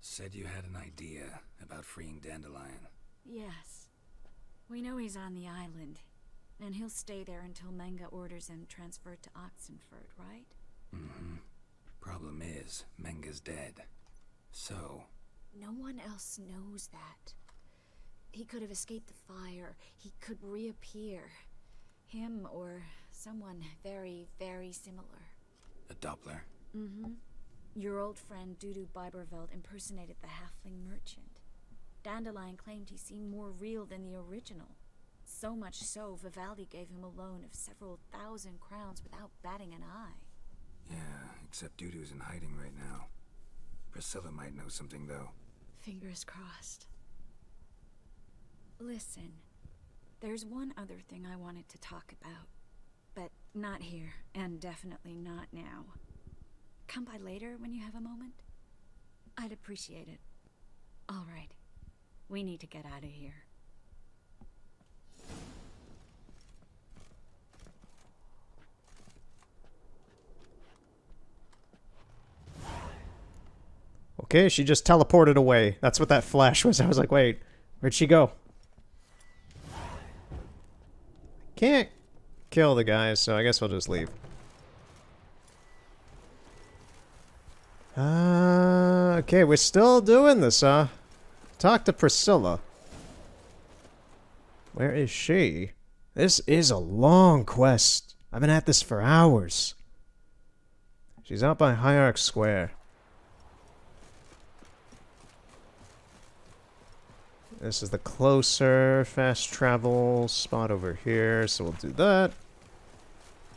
Said you had an idea about freeing Dandelion. Yes. We know he's on the island. And he'll stay there until Menga orders him transferred to Oxenfurt, right? Mm-hmm. Problem is, Menga's dead. So... No one else knows that. He could have escaped the fire. He could reappear. Him or someone very, very similar. A Doppler? Mm-hmm. Your old friend Dudu Biberveld impersonated the halfling merchant. Dandelion claimed he seemed more real than the original. So much so, Vivaldi gave him a loan of several thousand crowns without batting an eye. Yeah, except Dudu's in hiding right now. Priscilla might know something, though. Fingers crossed. Listen, there's one other thing I wanted to talk about. But not here, and definitely not now. Come by later when you have a moment? I'd appreciate it. All right. We need to get out of here. Okay, she just teleported away. That's what that flash was. I was like, wait, where'd she go? Can't kill the guys, so I guess we'll just leave. Okay, we're still doing this, huh? Talk to Priscilla. Where is she? This is a long quest. I've been at this for hours. She's out by Hierarch Square. This is the closer fast travel spot over here, so we'll do that.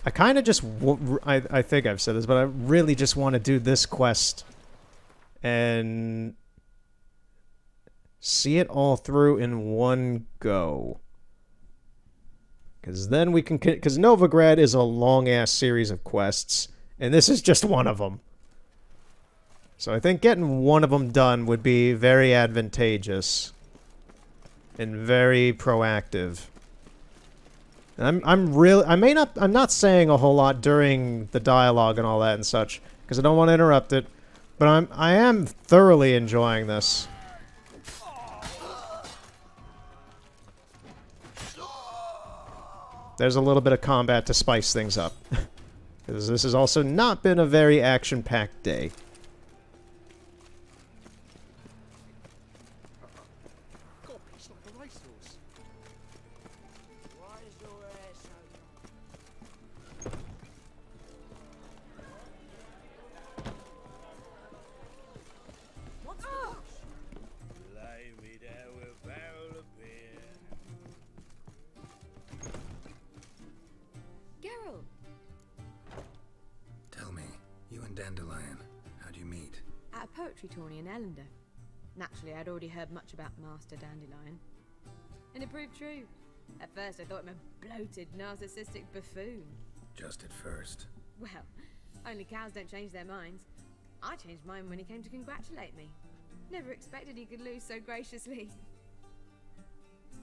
I kind of just... I think I've said this, but I really just want to do this quest and see it all through in one go. Because then we can... Because Novigrad is a long-ass series of quests, and this is just one of them. So I think getting one of them done would be very advantageous and very proactive. And I'm not saying a whole lot during the dialogue and all that and such, because I don't want to interrupt it, but I am thoroughly enjoying this. There's a little bit of combat to spice things up. Because this has also not been a very action-packed day. Dandelion, how'd you meet? At a poetry tourney in Ellender. Naturally, I'd already heard much about Master Dandelion. And it proved true. At first, I thought him a bloated, narcissistic buffoon. Just at first. Well, only cows don't change their minds. I changed mine when he came to congratulate me. Never expected he could lose so graciously.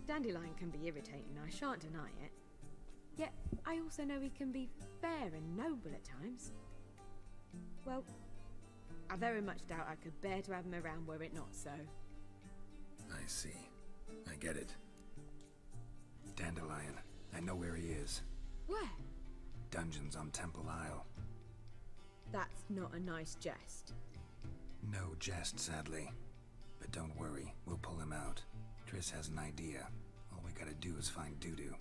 Dandelion can be irritating, I shan't deny it. Yet, I also know he can be fair and noble at times. Well, I very much doubt I could bear to have him around were it not so. I see. I get it. Dandelion. I know where he is. Where? Dungeons on Temple Isle. That's not a nice jest. No jest, sadly. But don't worry, we'll pull him out. Triss has an idea. All we gotta do is find Dudu.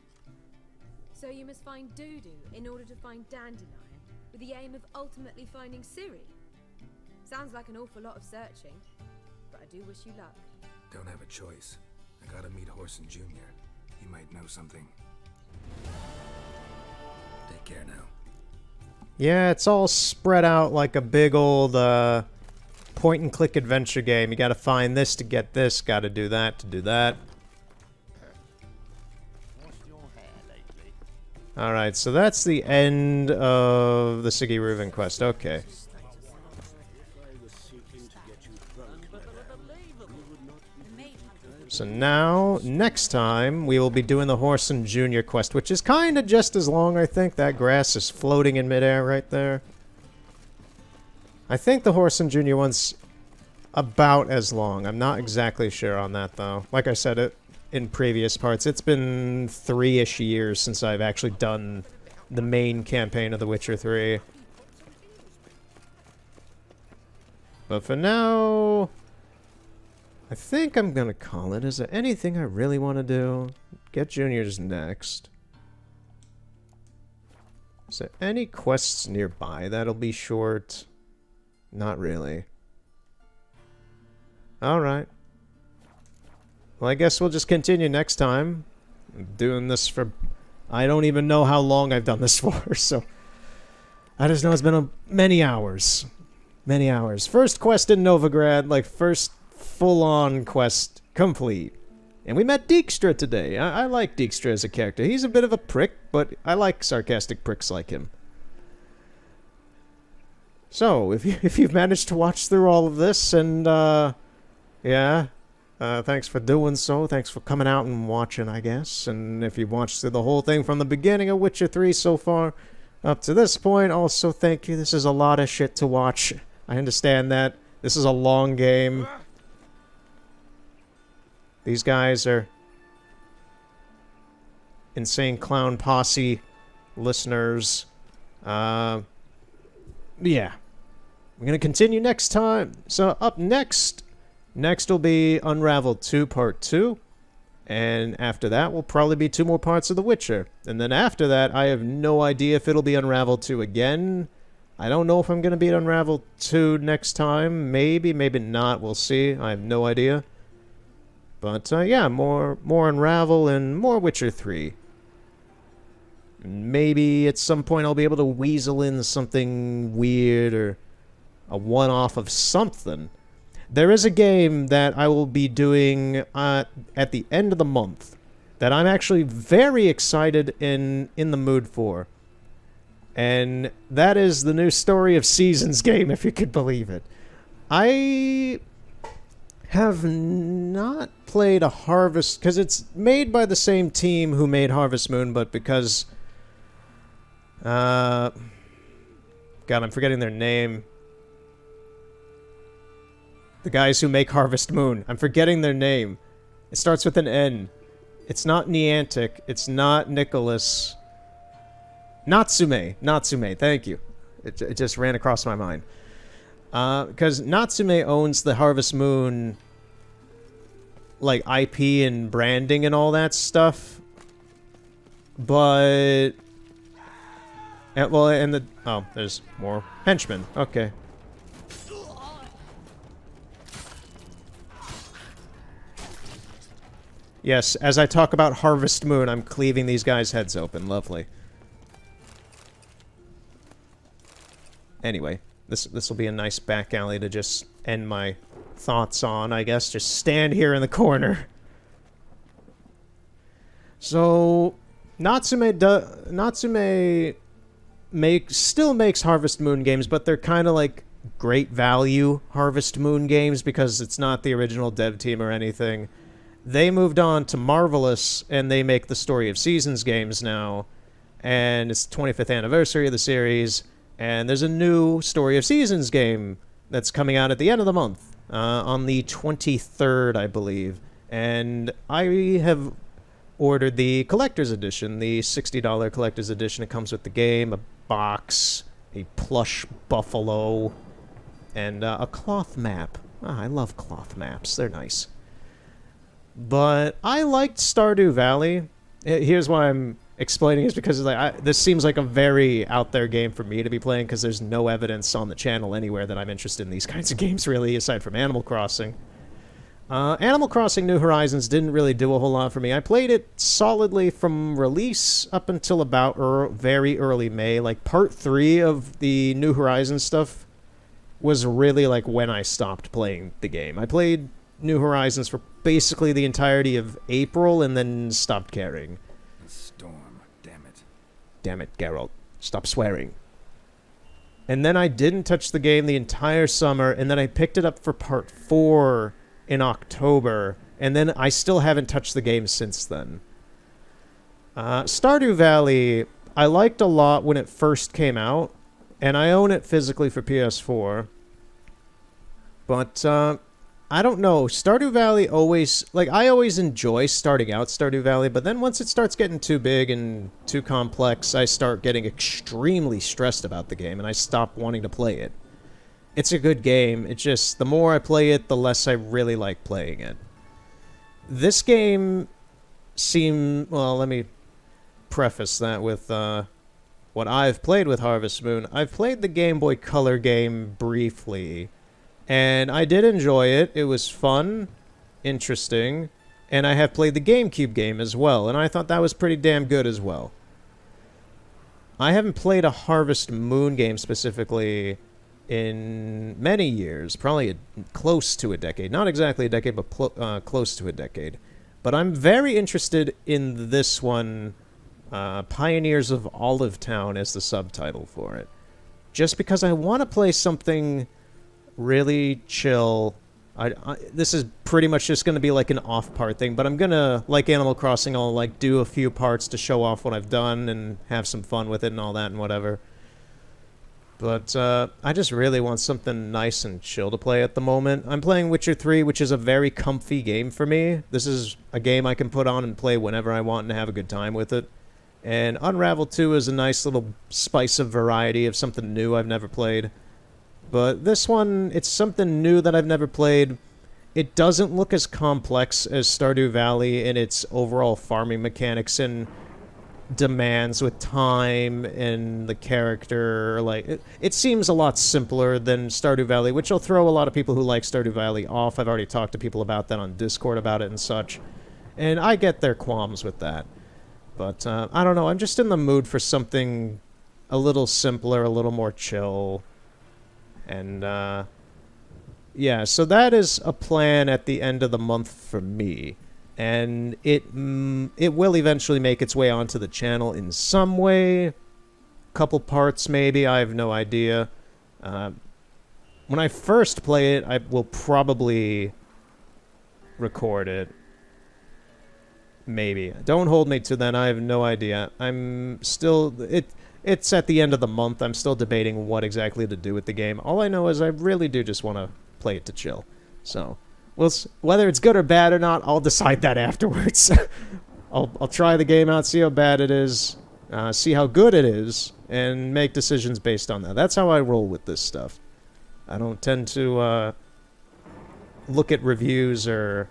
So you must find Dudu in order to find Dandelion, with the aim of ultimately finding Ciri? Sounds like an awful lot of searching, but I do wish you luck. Don't have a choice. I gotta meet Horson Jr. He might know something. Take care now. Yeah, it's all spread out like a big old point-and-click adventure game. You gotta find this to get this, gotta do that to do that. Alright, so that's the end of the Siggy Reuven quest. Okay. So now, next time, we will be doing the Horson Jr. quest, which is kind of just as long, I think. That grass is floating in midair right there. I think the Horson Jr. one's about as long. I'm not exactly sure on that, though. Like I said in previous parts, it's been 3-ish years since I've actually done the main campaign of The Witcher 3. But for now, I think I'm gonna call it. Is there anything I really want to do? Get Juniors next. Is there any quests nearby that'll be short? Not really. Alright. Well, I guess we'll just continue next time. I'm doing this for... I don't even know how long I've done this for, so... I just know it's been many hours. Many hours. First quest in Novigrad, like first full-on quest complete. And we met Dijkstra today. I like Dijkstra as a character. He's a bit of a prick, but I like sarcastic pricks like him. So, if you've managed to watch through all of this, and, yeah... thanks for doing so. Thanks for coming out and watching, I guess. And if you've watched through the whole thing from the beginning of Witcher 3 so far up to this point, also thank you. This is a lot of shit to watch. I understand that. This is a long game. These guys are Insane Clown Posse listeners. Yeah. We're going to continue next time. So up next... Next will be Unraveled 2 Part 2, and after that will probably be 2 more parts of The Witcher. And then after that, I have no idea if it'll be Unraveled 2 again. I don't know if I'm going to be Unraveled 2 next time. Maybe, maybe not. We'll see. I have no idea. But yeah, more Unravel and more Witcher 3. Maybe at some point I'll be able to weasel in something weird or a one-off of something. There is a game that I will be doing at the end of the month that I'm actually very excited in the mood for. And that is the new Story of Seasons game, if you could believe it. I have not played a Harvest, because it's made by the same team who made Harvest Moon, but because... God, I'm forgetting their name. The guys who make Harvest Moon. I'm forgetting their name. It starts with an N. It's not Niantic. It's not Nicholas. Natsume. Natsume, thank you. It just ran across my mind. Because Natsume owns the Harvest Moon, like, IP and branding and all that stuff. But... well, and the... oh, there's more henchmen. Okay. Yes, as I talk about Harvest Moon, I'm cleaving these guys' heads open. Lovely. Anyway, this will be a nice back alley to just end my thoughts on, I guess. Just stand here in the corner. So, Natsume still makes Harvest Moon games, but they're kind of like great value Harvest Moon games because it's not the original dev team or anything. They moved on to Marvelous, and they make the Story of Seasons games now. And it's the 25th anniversary of the series, and there's a new Story of Seasons game that's coming out at the end of the month, on the 23rd, I believe. And I have ordered the Collector's Edition, the $60 Collector's Edition. It comes with the game, a box, a plush buffalo, and a cloth map. I love cloth maps. They're nice. But I liked Stardew Valley. Here's why I'm explaining is because like this seems like a very out there game for me to be playing because there's no evidence on the channel anywhere that I'm interested in these kinds of games really, aside from Animal Crossing. Animal Crossing New Horizons didn't really do a whole lot for me. I played it solidly from release up until about very early May. Like part 3 of the New Horizons stuff was really like when I stopped playing the game. I played New Horizons for basically the entirety of April and then stopped caring. Storm, damn it. Damn it, Geralt. Stop swearing. And then I didn't touch the game the entire summer, and then I picked it up for part 4 in October, and then I still haven't touched the game since then. Stardew Valley, I liked a lot when it first came out, and I own it physically for PS4. But, I don't know. Stardew Valley always... like, I always enjoy starting out Stardew Valley, but then once it starts getting too big and too complex, I start getting extremely stressed about the game, and I stop wanting to play it. It's a good game. It's just, the more I play it, the less I really like playing it. This game seemed... well, let me preface that with, what I've played with Harvest Moon. I've played the Game Boy Color game briefly, and I did enjoy it. It was fun, interesting, and I have played the GameCube game as well, and I thought that was pretty damn good as well. I haven't played a Harvest Moon game specifically in many years, probably close to a decade. Not exactly a decade, but close to a decade. But I'm very interested in this one, Pioneers of Olive Town as the subtitle for it. Just because I want to play something really chill. This is pretty much just going to be like an off-part thing, but I'm going to, like Animal Crossing, I'll like do a few parts to show off what I've done and have some fun with it and all that and whatever. But I just really want something nice and chill to play at the moment. I'm playing Witcher 3, which is a very comfy game for me. This is a game I can put on and play whenever I want and have a good time with it. And Unravel 2 is a nice little spice of variety of something new I've never played. But this one, it's something new that I've never played. It doesn't look as complex as Stardew Valley in its overall farming mechanics, and demands with time and the character. Like, it seems a lot simpler than Stardew Valley, which will throw a lot of people who like Stardew Valley off. I've already talked to people about that on Discord about it and such. And I get their qualms with that. But, I don't know, I'm just in the mood for something a little simpler, a little more chill. And, yeah, so that is a plan at the end of the month for me. And it will eventually make its way onto the channel in some way. Couple parts, maybe. I have no idea. When I first play it, I will probably record it. Maybe. Don't hold me to that. I have no idea. I'm still... It's at the end of the month. I'm still debating what exactly to do with the game. All I know is I really do just want to play it to chill. So... whether it's good or bad or not, I'll decide that afterwards. I'll try the game out, see how bad it is, see how good it is, and make decisions based on that. That's how I roll with this stuff. I don't tend to look at reviews or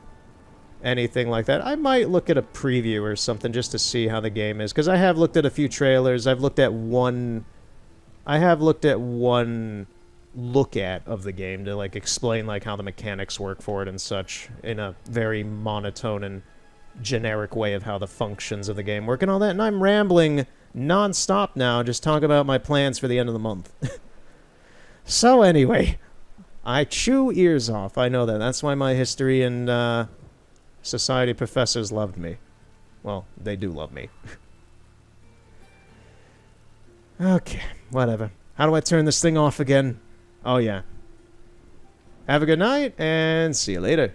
anything like that. I might look at a preview or something just to see how the game is, because I have looked at a few trailers. I've looked at one... look at of the game to like explain like how the mechanics work for it and such in a very monotone and generic way of how the functions of the game work and all that, and I'm rambling non-stop now just talking about my plans for the end of the month. So anyway, I chew ears off. I know that. That's why my history and society professors loved me. Well, they do love me. Okay, whatever. How do I turn this thing off again? Oh, yeah. Have a good night, and see you later.